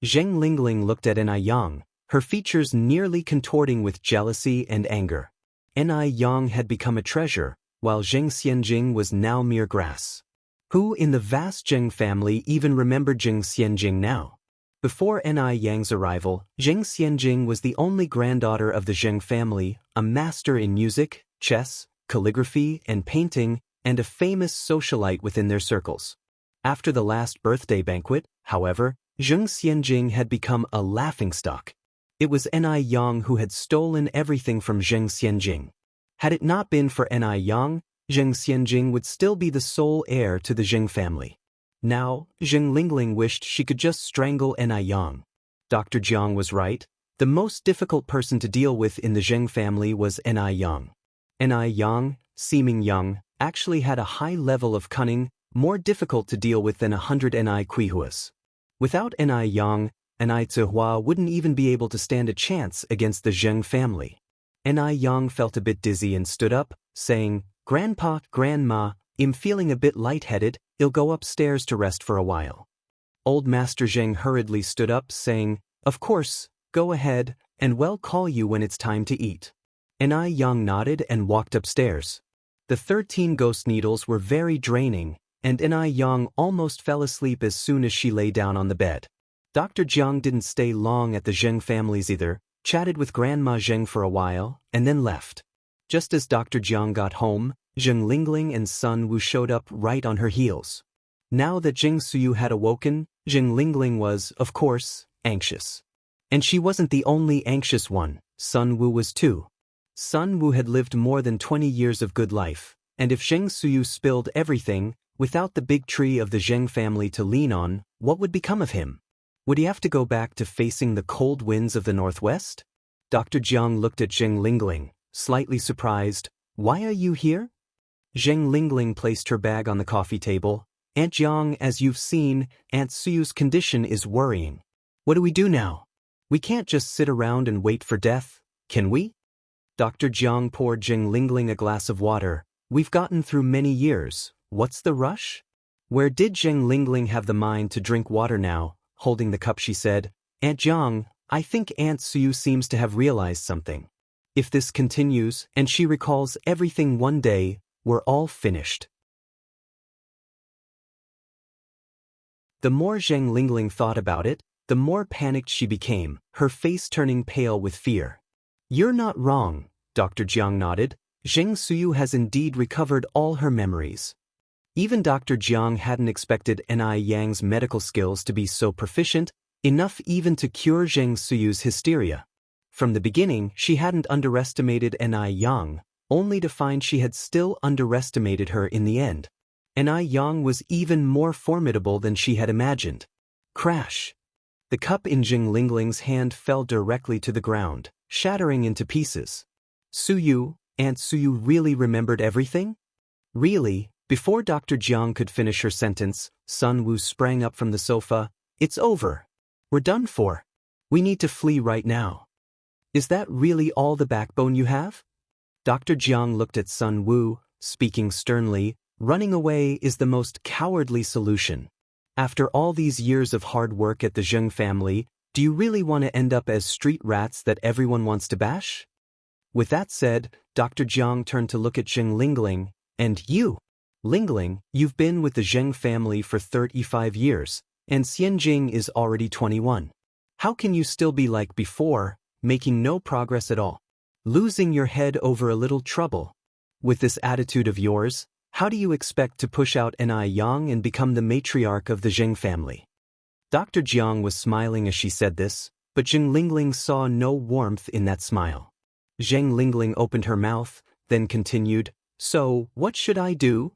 Zheng Lingling looked at Enai Yang, her features nearly contorting with jealousy and anger. Enai Yang had become a treasure, while Zheng Xianjing was now mere grass. Who in the vast Zheng family even remembered Zheng Xianjing now? Before Enai Yang's arrival, Zheng Xianjing was the only granddaughter of the Zheng family, a master in music, chess, calligraphy, and painting, and a famous socialite within their circles. After the last birthday banquet, however, Zheng Xianjing had become a laughingstock. It was Enai Yang who had stolen everything from Zheng Xianjing. Had it not been for Enai Yang, Zheng Xianjing would still be the sole heir to the Zheng family. Now, Zheng Lingling wished she could just strangle Enai Yang. Dr. Jiang was right. The most difficult person to deal with in the Zheng family was Enai Yang. Enai Yang, seeming young, actually had a high level of cunning, more difficult to deal with than 100 Enai Quihuas. Without Enai Yang, Enai Zihua wouldn't even be able to stand a chance against the Zheng family. Enai Yang felt a bit dizzy and stood up, saying, "Grandpa, Grandma, I'm feeling a bit lightheaded, I'll go upstairs to rest for a while." Old Master Zheng hurriedly stood up, saying, "Of course, go ahead, and we'll call you when it's time to eat." Enai Yang nodded and walked upstairs. The 13 ghost needles were very draining, and Enai Yang almost fell asleep as soon as she lay down on the bed. Dr. Jiang didn't stay long at the Zheng families either, chatted with Grandma Zheng for a while, and then left. Just as Dr. Jiang got home, Zheng Lingling and Sun Wu showed up right on her heels. Now that Jing Suyu had awoken, Zheng Lingling was, of course, anxious. And she wasn't the only anxious one, Sun Wu was too. Sun Wu had lived more than 20 years of good life, and if Zheng Suyu spilled everything, without the big tree of the Zheng family to lean on, what would become of him? Would he have to go back to facing the cold winds of the northwest? Dr. Jiang looked at Zheng Lingling, slightly surprised. "Why are you here?" Zheng Lingling placed her bag on the coffee table. "Aunt Jiang, as you've seen, Aunt Suyu's condition is worrying. What do we do now? We can't just sit around and wait for death, can we?" Dr. Jiang poured Zheng Lingling a glass of water. "We've gotten through many years. What's the rush?" Where did Zheng Lingling have the mind to drink water now? Holding the cup she said, "Aunt Jiang, I think Aunt Suyu seems to have realized something. If this continues, and she recalls everything one day, we're all finished." The more Zheng Lingling thought about it, the more panicked she became, her face turning pale with fear. "You're not wrong," Dr. Jiang nodded. "Zheng Suyu has indeed recovered all her memories." Even Dr. Jiang hadn't expected Enai Yang's medical skills to be so proficient, enough even to cure Zheng Suyu's hysteria. From the beginning, she hadn't underestimated Enai Yang, only to find she had still underestimated her in the end. Enai Yang was even more formidable than she had imagined. Crash! The cup in Zheng Lingling's hand fell directly to the ground, shattering into pieces. "Suyu, Aunt Suyu really remembered everything?" "Really?" Before Dr. Jiang could finish her sentence, Sun Wu sprang up from the sofa. "It's over. We're done for. We need to flee right now." "Is that really all the backbone you have?" Dr. Jiang looked at Sun Wu, speaking sternly. "Running away is the most cowardly solution. After all these years of hard work at the Zheng family, do you really want to end up as street rats that everyone wants to bash?" With that said, Dr. Jiang turned to look at Zheng Lingling. "And you? Lingling, you've been with the Zheng family for 35 years, and Xianjing is already 21. How can you still be like before, making no progress at all? Losing your head over a little trouble? With this attitude of yours, how do you expect to push out Enai Yang and become the matriarch of the Zheng family?" Dr. Jiang was smiling as she said this, but Zheng Lingling saw no warmth in that smile. Zheng Lingling opened her mouth, then continued, "So, what should I do?"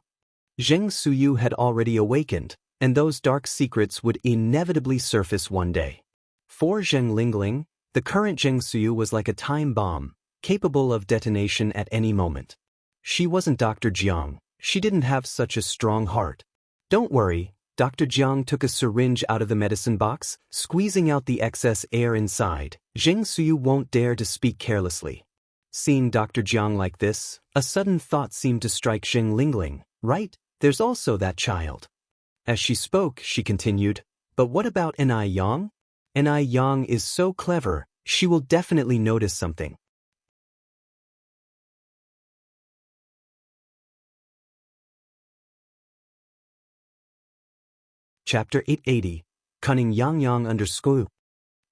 Zheng Suyu had already awakened, and those dark secrets would inevitably surface one day. For Zheng Lingling, the current Zheng Suyu was like a time bomb, capable of detonation at any moment. She wasn't Dr. Jiang. She didn't have such a strong heart. Don't worry, Dr. Jiang took a syringe out of the medicine box, squeezing out the excess air inside. Zheng Suyu won't dare to speak carelessly. Seeing Dr. Jiang like this, a sudden thought seemed to strike Zheng Lingling. Right, there's also that child. As she spoke, she continued, but what about Ni Yang? Ni Yang is so clever, she will definitely notice something. Chapter 880, Cunning Yang _.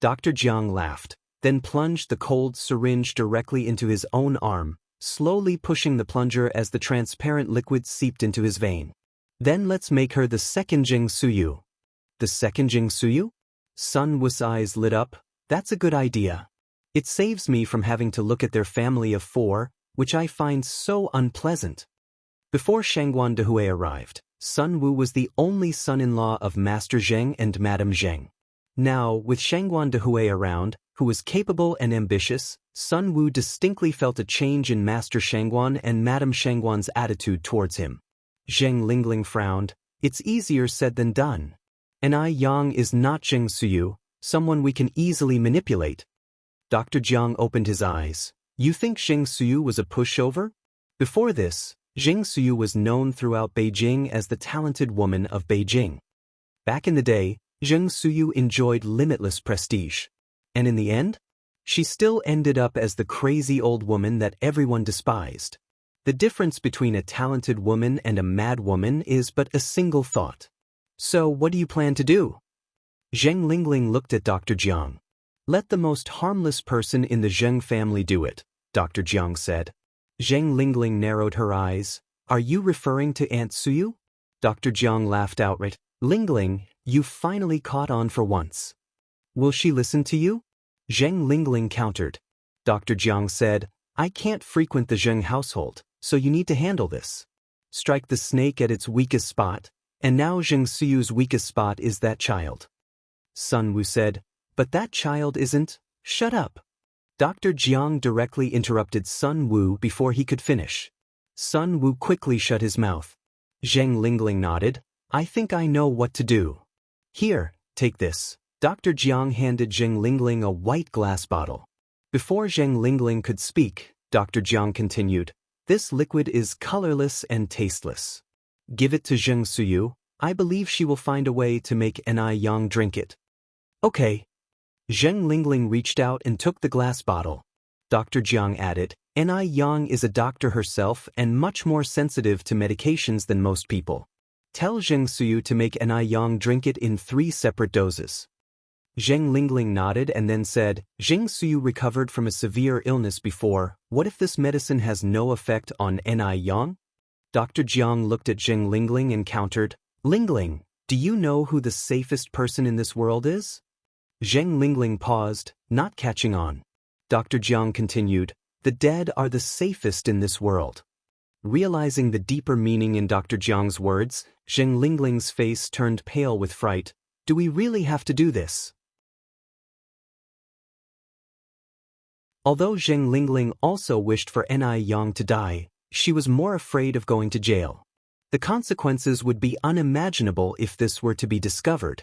Dr. Jiang laughed, then plunged the cold syringe directly into his own arm, slowly pushing the plunger as the transparent liquid seeped into his vein. Then let's make her the second Zheng Suyu. The second Zheng Suyu? Sun Wu's eyes lit up. That's a good idea. It saves me from having to look at their family of 4, which I find so unpleasant. Before Shangguan Dehui arrived, Sun Wu was the only son-in-law of Master Zheng and Madame Zheng. Now, with Shangguan Dehui around, who was capable and ambitious, Sun Wu distinctly felt a change in Master Shangguan and Madame Shangguan's attitude towards him. Zheng Lingling frowned. It's easier said than done. Ni Yang is not Zheng Suyu, someone we can easily manipulate. Dr. Jiang opened his eyes. You think Zheng Suyu was a pushover? Before this, Zheng Suyu was known throughout Beijing as the talented woman of Beijing. Back in the day, Zheng Suyu enjoyed limitless prestige. And in the end, she still ended up as the crazy old woman that everyone despised. The difference between a talented woman and a mad woman is but a single thought. So what do you plan to do? Zheng Lingling looked at Dr. Jiang. Let the most harmless person in the Zheng family do it, Dr. Jiang said. Zheng Lingling narrowed her eyes. Are you referring to Aunt Suyu? Dr. Jiang laughed outright. Lingling, you've finally caught on for once. Will she listen to you? Zheng Lingling countered. Dr. Jiang said, I can't frequent the Zheng household, so you need to handle this. Strike the snake at its weakest spot, and now Zheng Suyu's weakest spot is that child. Sun Wu said, but that child isn't. Shut up. Dr. Jiang directly interrupted Sun Wu before he could finish. Sun Wu quickly shut his mouth. Zheng Lingling nodded. I think I know what to do. Here, take this. Dr. Jiang handed Zheng Lingling a white glass bottle. Before Zheng Lingling could speak, Dr. Jiang continued, this liquid is colorless and tasteless. Give it to Zheng Suyu. I believe she will find a way to make Ni Yang drink it. Okay. Zheng Lingling reached out and took the glass bottle. Dr. Jiang added, Ni Yang is a doctor herself and much more sensitive to medications than most people. Tell Zheng Suyu to make Ni Yang drink it in 3 separate doses. Zheng Lingling nodded and then said, Zheng Suyu recovered from a severe illness before. What if this medicine has no effect on Ni Yang? Dr. Jiang looked at Zheng Lingling and countered, Lingling, do you know who the safest person in this world is? Zheng Lingling paused, not catching on. Dr. Jiang continued, the dead are the safest in this world. Realizing the deeper meaning in Dr. Jiang's words, Zheng Lingling's face turned pale with fright. Do we really have to do this? Although Zheng Lingling also wished for Ni Yang to die, she was more afraid of going to jail. The consequences would be unimaginable if this were to be discovered.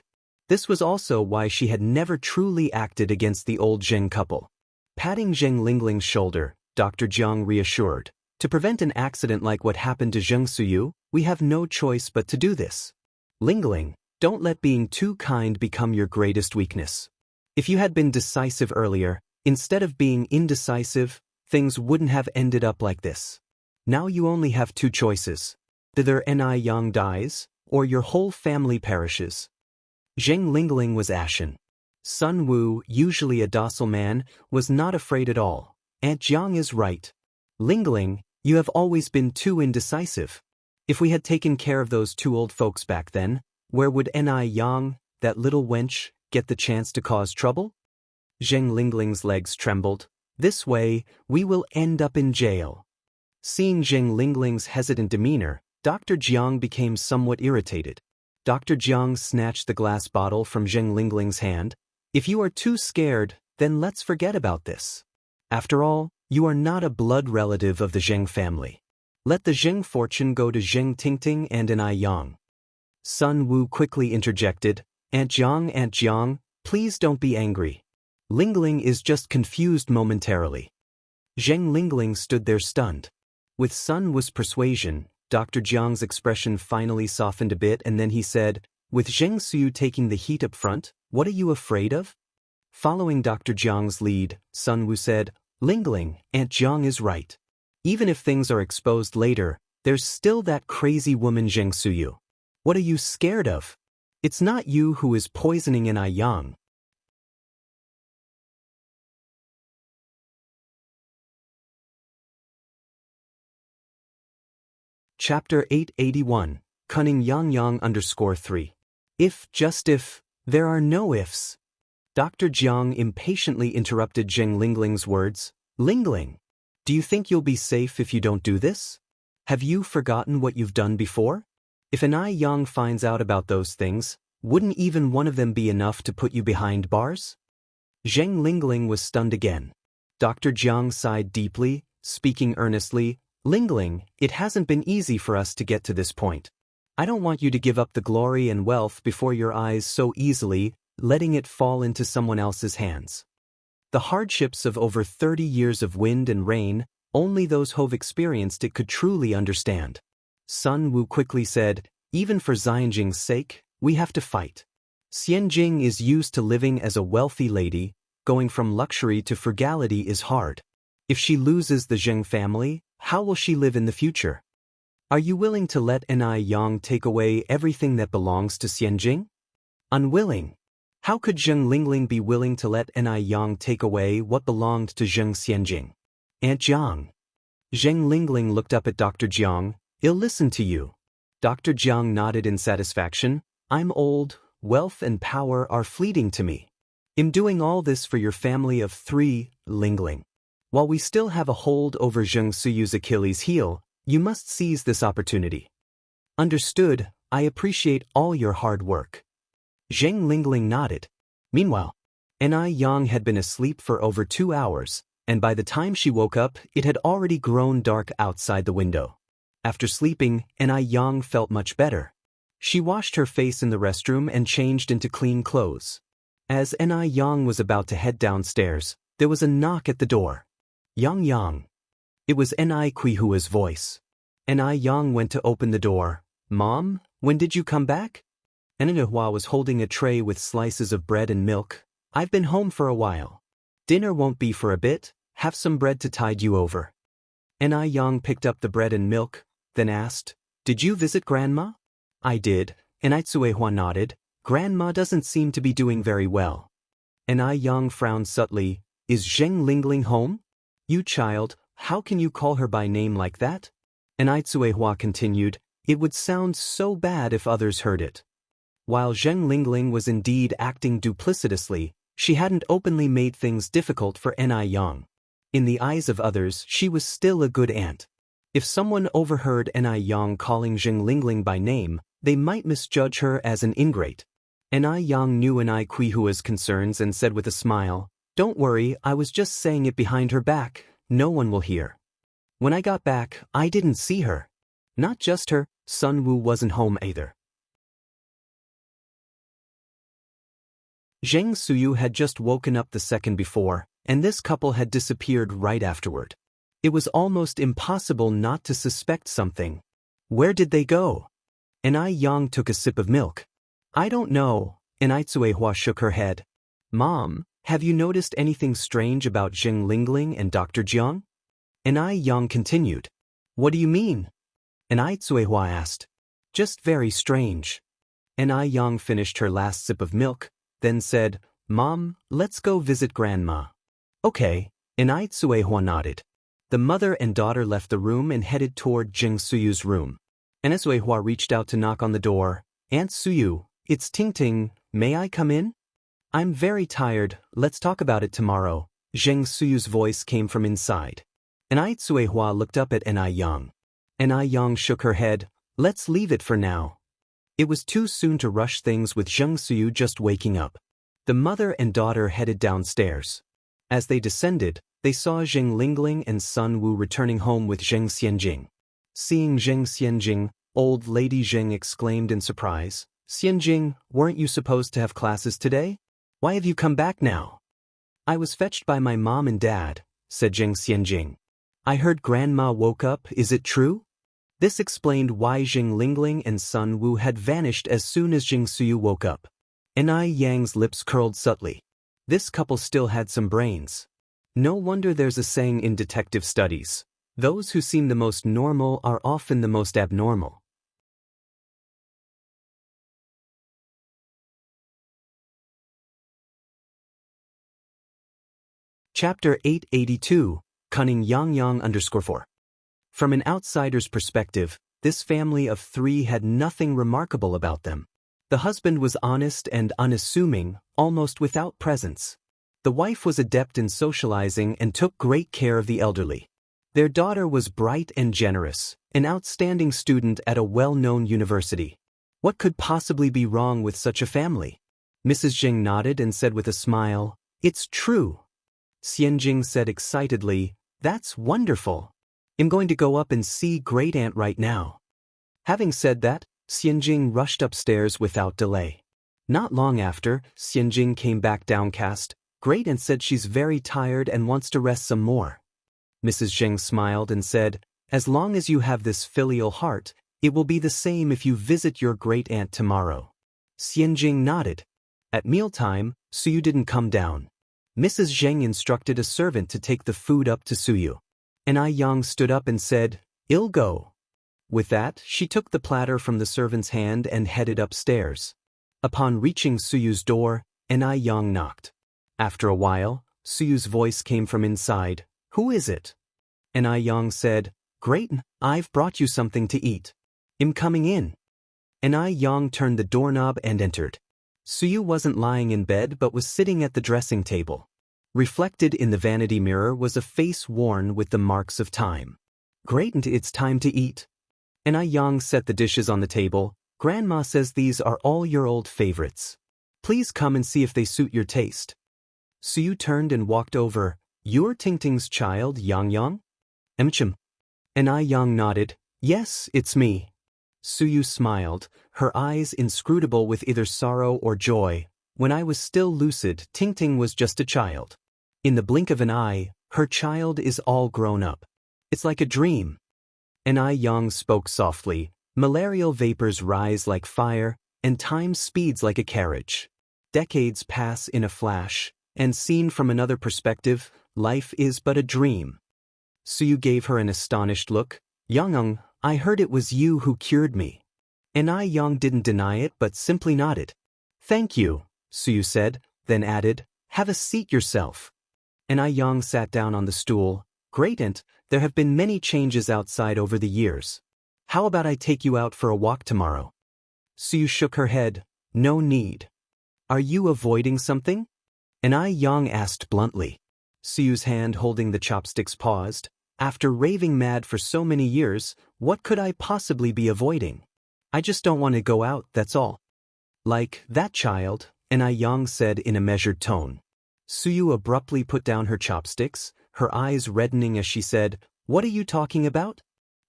This was also why she had never truly acted against the old Zheng couple. Patting Zheng Lingling's shoulder, Dr. Jiang reassured, to prevent an accident like what happened to Zheng Suyu, we have no choice but to do this. Lingling, don't let being too kind become your greatest weakness. If you had been decisive earlier, instead of being indecisive, things wouldn't have ended up like this. Now you only have 2 choices. Either Ni Yang dies, or your whole family perishes. Zheng Lingling was ashen. Sun Wu, usually a docile man, was not afraid at all. Aunt Jiang is right. Lingling, you have always been too indecisive. If we had taken care of those 2 old folks back then, where would Ni Yang, that little wench, get the chance to cause trouble? Zheng Lingling's legs trembled. This way, we will end up in jail. Seeing Zheng Lingling's hesitant demeanor, Dr. Jiang became somewhat irritated. Dr. Jiang snatched the glass bottle from Zheng Lingling's hand. If you are too scared, then let's forget about this. After all, you are not a blood relative of the Zheng family. Let the Zheng fortune go to Zheng Tingting and an Yang. Sun Wu quickly interjected, Aunt Jiang, please don't be angry. Lingling is just confused momentarily. Zheng Lingling stood there stunned. With Sun Wu's persuasion, Dr. Jiang's expression finally softened a bit, and then he said, with Zheng Suyu taking the heat up front, what are you afraid of? Following Dr. Jiang's lead, Sun Wu said, Lingling, Aunt Jiang is right. Even if things are exposed later, there's still that crazy woman Zheng Suyu. What are you scared of? It's not you who is poisoning an Yang. Chapter 881, Cunning Yang _3. If, just if, there are no ifs. Dr. Jiang impatiently interrupted Zheng Lingling's words. Lingling, do you think you'll be safe if you don't do this? Have you forgotten what you've done before? If an Yang finds out about those things, wouldn't even one of them be enough to put you behind bars? Zheng Lingling was stunned again. Dr. Jiang sighed deeply, speaking earnestly, Lingling, it hasn't been easy for us to get to this point. I don't want you to give up the glory and wealth before your eyes so easily, letting it fall into someone else's hands. The hardships of over 30 years of wind and rain, only those who've experienced it could truly understand. Sun Wu quickly said, even for Xianxia's sake, we have to fight. Xianxia is used to living as a wealthy lady, going from luxury to frugality is hard. If she loses the Zheng family, how will she live in the future? Are you willing to let an Yang take away everything that belongs to Xianxia? Unwilling. How could Zheng Lingling be willing to let an Yang take away what belonged to Zheng Xianxia? Aunt Jiang. Zheng Lingling looked up at Dr. Jiang. I'll listen to you. Dr. Jiang nodded in satisfaction. I'm old, wealth and power are fleeting to me. I'm doing all this for your family of 3, Lingling. While we still have a hold over Zheng Suyu's Achilles heel, you must seize this opportunity. Understood, I appreciate all your hard work. Zheng Lingling nodded. Meanwhile, an Yang had been asleep for over 2 hours, and by the time she woke up, it had already grown dark outside the window. After sleeping, an Yang felt much better. She washed her face in the restroom and changed into clean clothes. As an Yang was about to head downstairs, there was a knock at the door. Yang. It was N.I. Hua's voice. N.I. Yang went to open the door. Mom, when did you come back? N.I. Hua was holding a tray with slices of bread and milk. I've been home for a while. Dinner won't be for a bit. Have some bread to tide you over. N.I. Yang picked up the bread and milk, then asked, Did you visit Grandma? I did, N.I. Hua nodded. Grandma doesn't seem to be doing very well. N.I. Yang frowned subtly. Is Zheng Lingling home? You child, how can you call her by name like that? N.I. Hua continued, it would sound so bad if others heard it. While Zheng Lingling was indeed acting duplicitously, she hadn't openly made things difficult for N.I. Yang. In the eyes of others, she was still a good aunt. If someone overheard N.I. Yang calling Zheng Lingling by name, they might misjudge her as an ingrate. N.I. Yang knew N.I. Hua's concerns and said with a smile, Don't worry, I was just saying it behind her back, no one will hear. When I got back, I didn't see her. Not just her, Sun Wu wasn't home either. Zheng Suyu had just woken up the second before, and this couple had disappeared right afterward. It was almost impossible not to suspect something. Where did they go? N.I. Yang took a sip of milk. I don't know, N.I. Hua shook her head. Mom, have you noticed anything strange about Zheng Lingling and Dr. Jiang? N.I. Yang continued. What do you mean? N.I. Hua asked. Just very strange. N.I. Yang finished her last sip of milk, then said, Mom, let's go visit Grandma. Okay, N.I. Hua nodded. The mother and daughter left the room and headed toward Zheng Suyu's room. N.I. Hua reached out to knock on the door. Aunt Suyu, it's Ting, may I come in? I'm very tired, let's talk about it tomorrow. Zheng Suyu's voice came from inside. N.I. Hua looked up at N.I. Yang. N.I. Yang shook her head. Let's leave it for now. It was too soon to rush things with Xianxia just waking up. The mother and daughter headed downstairs. As they descended, they saw Zheng Lingling and Sun Wu returning home with Zheng Xianjing. Seeing Zheng Xianjing, old lady Zheng exclaimed in surprise, "Xianjing, weren't you supposed to have classes today? Why have you come back now?" "I was fetched by my mom and dad," said Zheng Xianjing. "I heard grandma woke up, is it true?" This explained why Zheng Lingling and Sun Wu had vanished as soon as Xianxia woke up. Enai Yang's lips curled subtly. This couple still had some brains. No wonder there's a saying in detective studies: those who seem the most normal are often the most abnormal. Chapter 882, Cunning Yang_4. From an outsider's perspective, this family of three had nothing remarkable about them. The husband was honest and unassuming, almost without presence. The wife was adept in socializing and took great care of the elderly. Their daughter was bright and generous, an outstanding student at a well-known university. What could possibly be wrong with such a family? Mrs. Zheng nodded and said with a smile, "It's true." Xianjing said excitedly, "That's wonderful. I'm going to go up and see Great-Aunt right now." Having said that, Xianjing rushed upstairs without delay. Not long after, Xianjing came back downcast. Great-Aunt said she's very tired and wants to rest some more. Mrs. Zheng smiled and said, "As long as you have this filial heart, it will be the same if you visit your Great-Aunt tomorrow." Xianjing nodded. At mealtime, Suyu didn't come down. Mrs. Zheng instructed a servant to take the food up to Suyu. Enai Yang stood up and said, "I'll go." With that, she took the platter from the servant's hand and headed upstairs. Upon reaching Suyu's door, Enai Yang knocked. After a while, Suyu's voice came from inside. "Who is it?" Enai Yang said, "Great, I've brought you something to eat. I'm coming in." Enai Yang turned the doorknob and entered. Suyu wasn't lying in bed but was sitting at the dressing table. Reflected in the vanity mirror was a face worn with the marks of time. "Great, it's time to eat." Enai Yang set the dishes on the table. "Grandma says these are all your old favorites. Please come and see if they suit your taste." Suyu turned and walked over. "You're Tingting's child, Yang Yang?" "Emchim." Enai Yang nodded. "Yes, it's me." Suyu smiled, her eyes inscrutable with either sorrow or joy. "When I was still lucid, Tingting was just a child. In the blink of an eye, her child is all grown up. It's like a dream." Enai Yang spoke softly. "Malarial vapors rise like fire, and time speeds like a carriage. Decades pass in a flash, and seen from another perspective, life is but a dream." Suyu gave her an astonished look. "Yang, I heard it was you who cured me." Enai Yang didn't deny it but simply nodded. "Thank you," Suyu said, then added, "Have a seat yourself." Enai Yang sat down on the stool. "Great-Aunt, there have been many changes outside over the years. How about I take you out for a walk tomorrow?" Suyu shook her head. "No need." "Are you avoiding something?" Enai Yang asked bluntly. Suyu's hand holding the chopsticks paused. "After raving mad for so many years, what could I possibly be avoiding? I just don't want to go out, that's all." "Like that child," Enai Yang said in a measured tone. Suyu abruptly put down her chopsticks, her eyes reddening as she said, "What are you talking about?"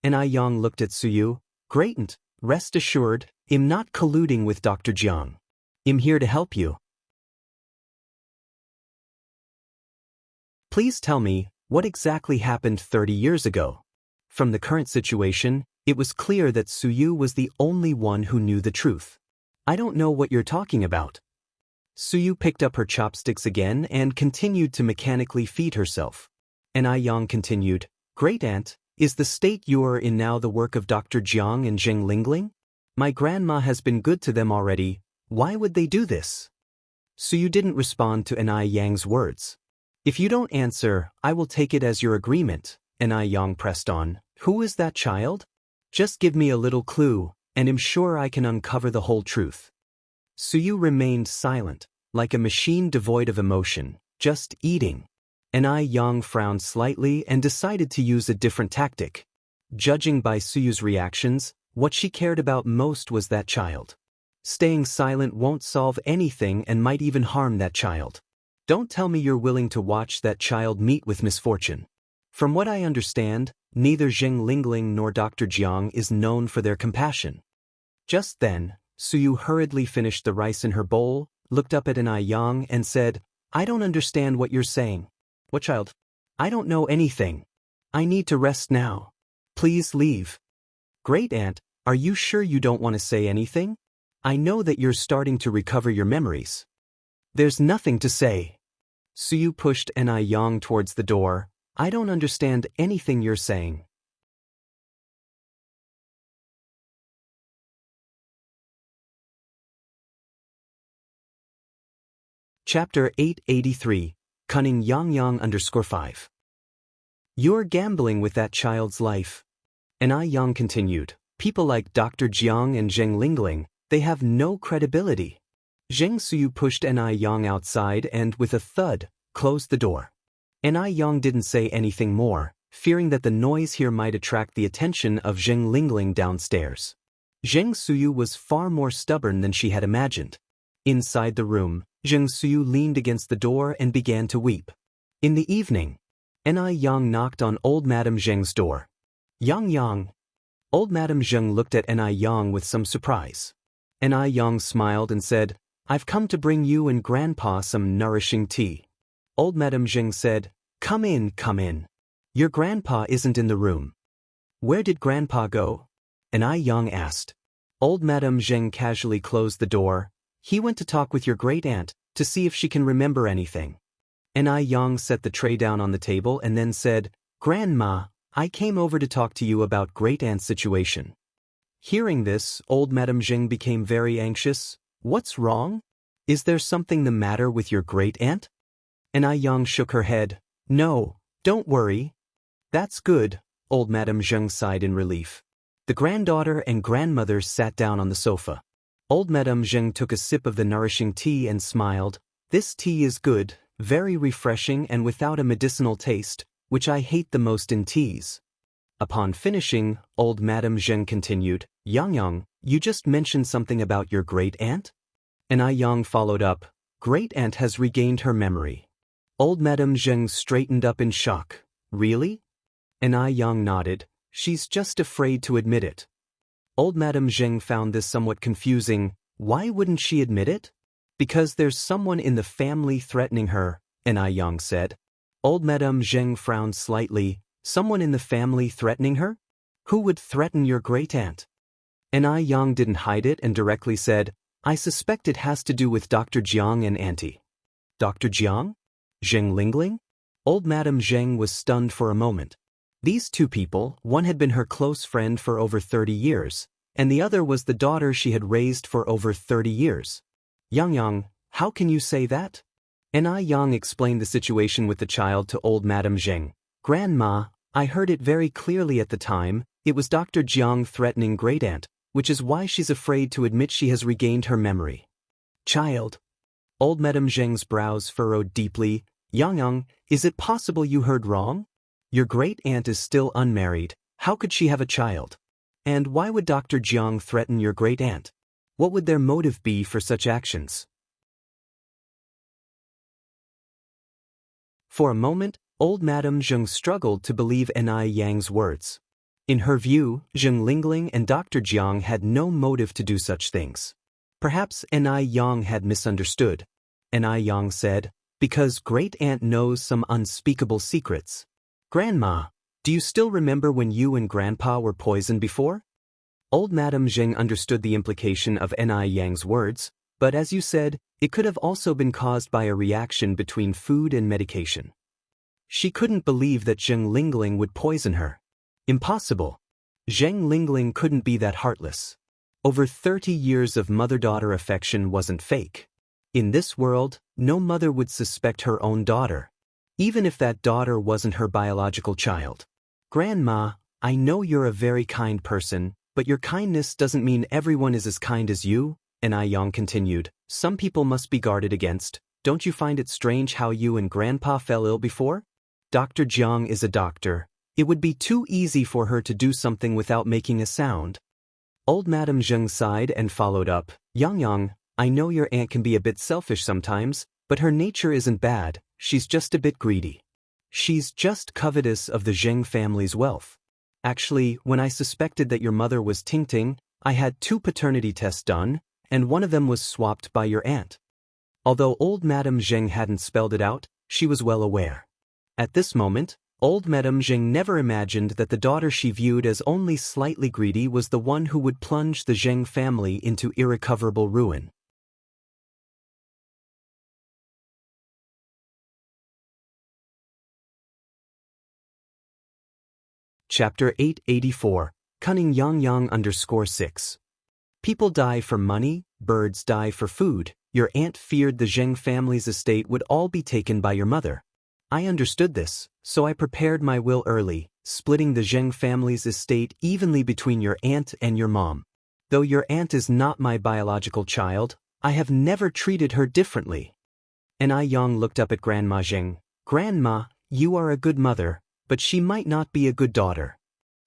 Enai Yang looked at Suyu. "Great-Aunt, rest assured, I'm not colluding with Dr. Jiang. I'm here to help you." "Please tell me, what exactly happened 30 years ago?" From the current situation, it was clear that Suyu was the only one who knew the truth. "I don't know what you're talking about." Suyu picked up her chopsticks again and continued to mechanically feed herself. Enai Yang continued, "Great-Aunt, is the state you are in now the work of Dr. Jiang and Zheng Lingling? My grandma has been good to them already. Why would they do this?" Suyu didn't respond to Enai Yang's words. "If you don't answer, I will take it as your agreement," Enai Yang pressed on. "Who is that child? Just give me a little clue, and I'm sure I can uncover the whole truth." Suyu remained silent, like a machine devoid of emotion, just eating. Enai Yang frowned slightly and decided to use a different tactic. Judging by Suyu's reactions, What she cared about most was that child. Staying silent won't solve anything and might even harm that child. Don't tell me you're willing to watch that child meet with misfortune. From what I understand, neither Zheng Lingling nor Dr. Jiang is known for their compassion. Just then, Suyu hurriedly finished the rice in her bowl, looked up at Anai Yang and said, I don't understand what you're saying. What child? I don't know anything. I need to rest now. Please leave. Great Aunt, are you sure you don't want to say anything? I know that you're starting to recover your memories. There's nothing to say. Suyu pushed Anai Yang towards the door. I don't understand anything you're saying. Chapter 883, Cunning Yang_5. You're gambling with that child's life. Anai Yang continued. People like Dr. Jiang and Zheng Lingling, they have no credibility. Zheng Suyu pushed Anai Yang outside and, with a thud, closed the door. Anai Yang didn't say anything more, fearing that the noise here might attract the attention of Zheng Lingling downstairs. Zheng Suyu was far more stubborn than she had imagined. Inside the room, Zheng Suyu leaned against the door and began to weep. In the evening, Anai Yang knocked on old Madame Zheng's door. Yang. Old Madame Zheng looked at Anai Yang with some surprise. Anai Yang smiled and said, I've come to bring you and Grandpa some nourishing tea. Old Madame Zheng said, Come in. Your grandpa isn't in the room. Where did Grandpa go? Anai Yang asked. Old Madame Zheng casually closed the door. He went to talk with your great aunt, to see if she can remember anything. Anai Yang set the tray down on the table and then said, Grandma, I came over to talk to you about great aunt's situation. Hearing this, old Madame Zheng became very anxious. What's wrong? Is there something the matter with your great aunt? Anai Yang shook her head. No, don't worry. That's good, old Madame Zheng sighed in relief. The granddaughter and grandmother sat down on the sofa. Old Madame Zheng took a sip of the nourishing tea and smiled. This tea is good, very refreshing and without a medicinal taste, which I hate the most in teas. Upon finishing, old Madame Zheng continued, Yang, you just mentioned something about your great-aunt? Anai Yang followed up, Great-aunt has regained her memory. Old Madame Zheng straightened up in shock. Really? Anai Yang nodded. She's just afraid to admit it. Old Madame Zheng found this somewhat confusing. Why wouldn't she admit it? Because there's someone in the family threatening her, Anai Yang said. Old Madame Zheng frowned slightly. Someone in the family threatening her? Who would threaten your great-aunt? Anai Yang didn't hide it and directly said, I suspect it has to do with Dr. Jiang and Auntie. Dr. Jiang? Zheng Lingling? Old Madame Zheng was stunned for a moment. These two people, one had been her close friend for over 30 years, and the other was the daughter she had raised for over 30 years. Yang, how can you say that? Anai Yang explained the situation with the child to old Madame Zheng. Grandma, I heard it very clearly at the time. It was Dr. Jiang threatening great-aunt, which is why she's afraid to admit she has regained her memory. Child. Old Madame Zheng's brows furrowed deeply. Yang, is it possible you heard wrong? Your great-aunt is still unmarried. How could she have a child? And why would Dr. Jiang threaten your great-aunt? What would their motive be for such actions? For a moment, old Madame Zheng struggled to believe Anai Yang's words. In her view, Zheng Lingling and Dr. Jiang had no motive to do such things. Perhaps Anai Yang had misunderstood. Anai Yang said, because great-aunt knows some unspeakable secrets. Grandma, do you still remember when you and Grandpa were poisoned before? Old Madame Zheng understood the implication of Anai Yang's words, but as you said, it could have also been caused by a reaction between food and medication. She couldn't believe that Zheng Lingling would poison her. Impossible. Zheng Lingling couldn't be that heartless. Over 30 years of mother-daughter affection wasn't fake. In this world, no mother would suspect her own daughter, even if that daughter wasn't her biological child. Grandma, I know you're a very kind person, but your kindness doesn't mean everyone is as kind as you, Anai Yang continued. Some people must be guarded against. Don't you find it strange how you and Grandpa fell ill before? Dr. Jiang is a doctor. It would be too easy for her to do something without making a sound. Old Madame Zheng sighed and followed up, Yang, I know your aunt can be a bit selfish sometimes, but her nature isn't bad, she's just a bit greedy. She's just covetous of the Zheng family's wealth. Actually, when I suspected that your mother was Tingting, I had 2 paternity tests done, and one of them was swapped by your aunt. Although old Madame Zheng hadn't spelled it out, she was well aware. At this moment, old Madame Zheng never imagined that the daughter she viewed as only slightly greedy was the one who would plunge the Zheng family into irrecoverable ruin. Chapter 884, Cunning Yang_6. People die for money, birds die for food. Your aunt feared the Zheng family's estate would all be taken by your mother. I understood this, so I prepared my will early, splitting the Zheng family's estate evenly between your aunt and your mom. Though your aunt is not my biological child, I have never treated her differently. And Yang looked up at Grandma Zheng. Grandma, you are a good mother, but she might not be a good daughter.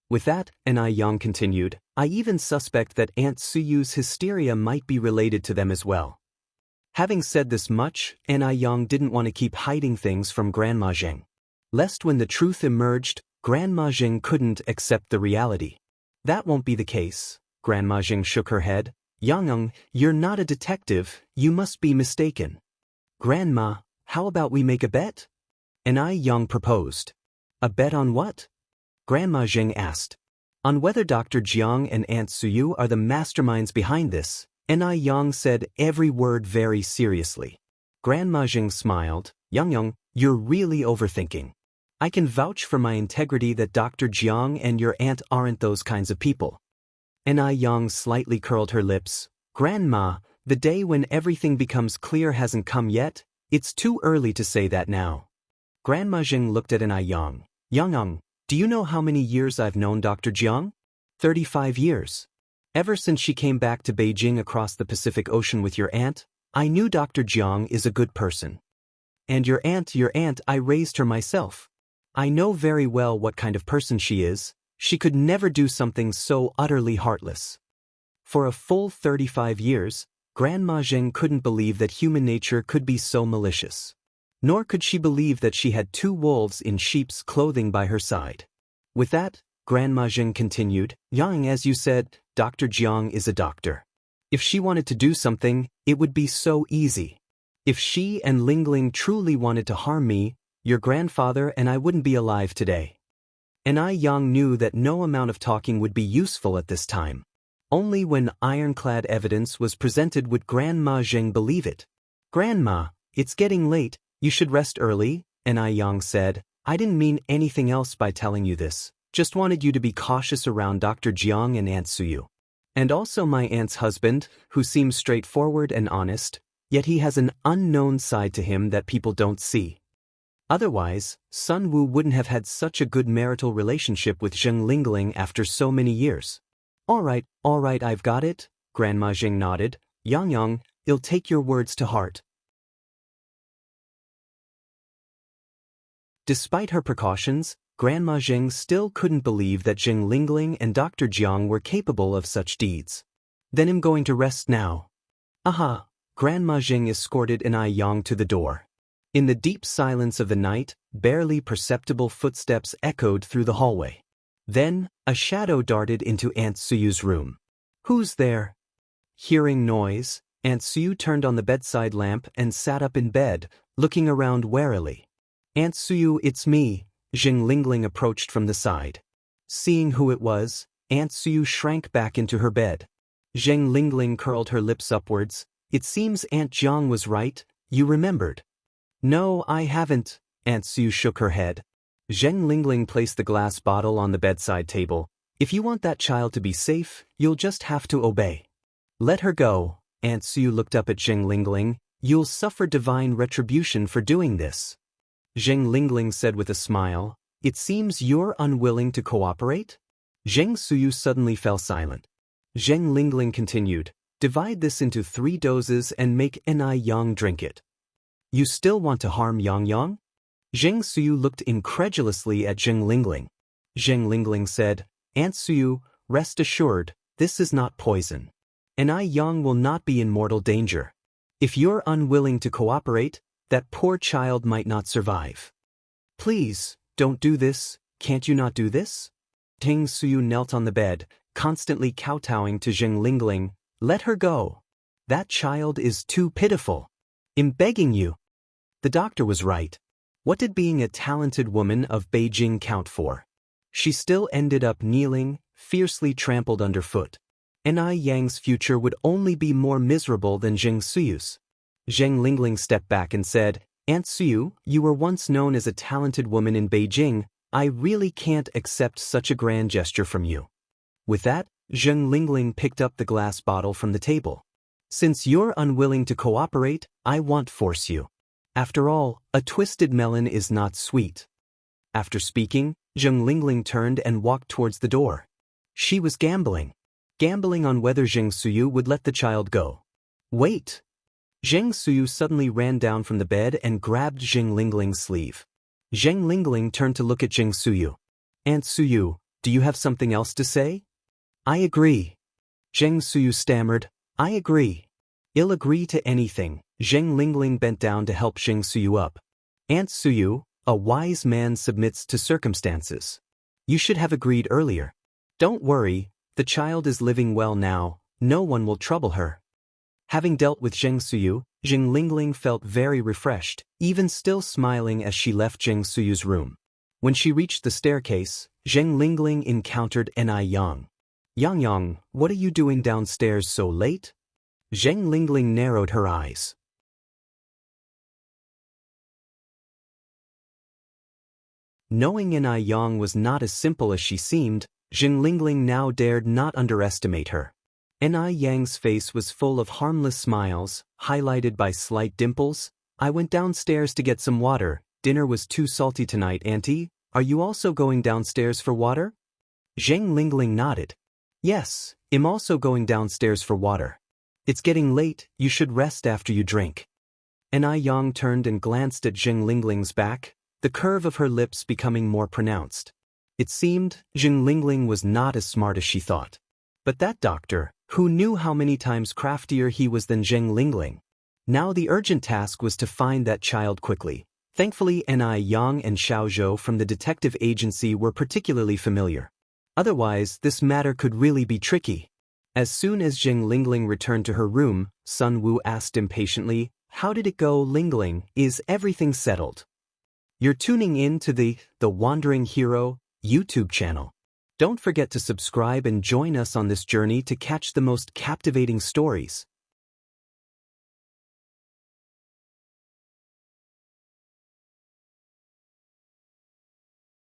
With that, Yang continued, I even suspect that Aunt Suyu's hysteria might be related to them as well. Having said this much, Yang didn't want to keep hiding things from Grandma Zheng. Lest when the truth emerged, Grandma Zheng couldn't accept the reality. That won't be the case. Grandma Zheng shook her head. Yang, you're not a detective, you must be mistaken. Grandma, how about we make a bet? Yang proposed. A bet on what? Grandma Zheng asked. On whether Dr. Jiang and Aunt Suyu are the masterminds behind this. Yang said every word very seriously. Grandma Zheng smiled. Yang, you're really overthinking. I can vouch for my integrity that Dr. Jiang and your aunt aren't those kinds of people. Yang slightly curled her lips. Grandma, the day when everything becomes clear hasn't come yet, it's too early to say that now. Grandma Zheng looked at Yang. Yang, do you know how many years I've known Dr. Jiang? 35 years. Ever since she came back to Beijing across the Pacific Ocean with your aunt, I knew Dr. Jiang is a good person. And your aunt, I raised her myself. I know very well what kind of person she is. She could never do something so utterly heartless. For a full 35 years, Grandma Zheng couldn't believe that human nature could be so malicious. Nor could she believe that she had 2 wolves in sheep's clothing by her side. With that, Grandma Zheng continued, Yang, as you said, Dr. Jiang is a doctor. If she wanted to do something, it would be so easy. If she and Lingling truly wanted to harm me, your grandfather and I wouldn't be alive today. Yang knew that no amount of talking would be useful at this time. Only when ironclad evidence was presented would Grandma Zheng believe it. Grandma, it's getting late, you should rest early, Yang said. I didn't mean anything else by telling you this. Just wanted you to be cautious around Dr. Jiang and Aunt Suyu. And also my aunt's husband, who seems straightforward and honest, yet he has an unknown side to him that people don't see. Otherwise, Sun Wu wouldn't have had such a good marital relationship with Zheng Lingling after so many years. All right, I've got it, Grandma Zheng nodded. Yang, I'll take your words to heart. Despite her precautions, Grandma Zheng still couldn't believe that Zheng Lingling and Dr. Jiang were capable of such deeds. Then I'm going to rest now. Aha! Grandma Zheng escorted Yang to the door. In the deep silence of the night, barely perceptible footsteps echoed through the hallway. Then, a shadow darted into Aunt Suyu's room. Who's there? Hearing noise, Aunt Suyu turned on the bedside lamp and sat up in bed, looking around warily. Aunt Suyu, it's me. Zheng Lingling approached from the side. Seeing who it was, Aunt Suyu shrank back into her bed. Zheng Lingling curled her lips upwards. It seems Aunt Jiang was right, you remembered. No, I haven't, Aunt Suyu shook her head. Zheng Lingling placed the glass bottle on the bedside table. If you want that child to be safe, you'll just have to obey. Let her go, Aunt Suyu looked up at Zheng Lingling. You'll suffer divine retribution for doing this. Zheng Lingling said with a smile, It seems you're unwilling to cooperate? Zheng Suyu suddenly fell silent. Zheng Lingling continued, Divide this into 3 doses and make Yang drink it. You still want to harm Yang? Zheng Suyu looked incredulously at Zheng Lingling. Zheng Lingling said, Aunt Suyu, rest assured, this is not poison. And I Yang will not be in mortal danger. If you're unwilling to cooperate, that poor child might not survive. Please, don't do this, can't you not do this? Ting Suyu knelt on the bed, constantly kowtowing to Zheng Lingling. Let her go. That child is too pitiful. I'm begging you. The doctor was right. What did being a talented woman of Beijing count for? She still ended up kneeling, fiercely trampled underfoot. Ni Yang's future would only be more miserable than Zheng Suyu's. Zheng Lingling stepped back and said, Aunt Suyu, you were once known as a talented woman in Beijing. I really can't accept such a grand gesture from you. With that, Zheng Lingling picked up the glass bottle from the table. Since you're unwilling to cooperate, I won't force you. After all, a twisted melon is not sweet. After speaking, Zheng Lingling turned and walked towards the door. She was gambling. Gambling on whether Zheng Suyu would let the child go. Wait! Zheng Suyu suddenly ran down from the bed and grabbed Zheng Lingling's sleeve. Zheng Lingling turned to look at Zheng Suyu. Aunt Suyu, do you have something else to say? I agree. Zheng Suyu stammered, I agree. I'll agree to anything. Zheng Lingling bent down to help Zheng Suyu up. Aunt Suyu, a wise man submits to circumstances. You should have agreed earlier. Don't worry, the child is living well now, no one will trouble her. Having dealt with Zheng Suyu, Zheng Lingling felt very refreshed, even still smiling as she left Zheng Suyu's room. When she reached the staircase, Zheng Lingling encountered Ni Yang. Yang, what are you doing downstairs so late? Zheng Lingling narrowed her eyes. Knowing Ni Yang was not as simple as she seemed, Zheng Lingling now dared not underestimate her. Ni Yang's face was full of harmless smiles, highlighted by slight dimples. I went downstairs to get some water. Dinner was too salty tonight, Auntie. Are you also going downstairs for water? Zheng Lingling nodded. Yes, I'm also going downstairs for water. It's getting late, you should rest after you drink. Ni Yang turned and glanced at Zheng Lingling's back, the curve of her lips becoming more pronounced. It seemed Zheng Lingling was not as smart as she thought. But that doctor, who knew how many times craftier he was than Zheng Lingling? Now the urgent task was to find that child quickly. Thankfully, Ni Yang and Xiao Zhou from the detective agency were particularly familiar. Otherwise, this matter could really be tricky. As soon as Zheng Lingling returned to her room, Sun Wu asked impatiently, How did it go, Lingling? Is everything settled? You're tuning in to the Wandering Hero YouTube channel. Don't forget to subscribe and join us on this journey to catch the most captivating stories.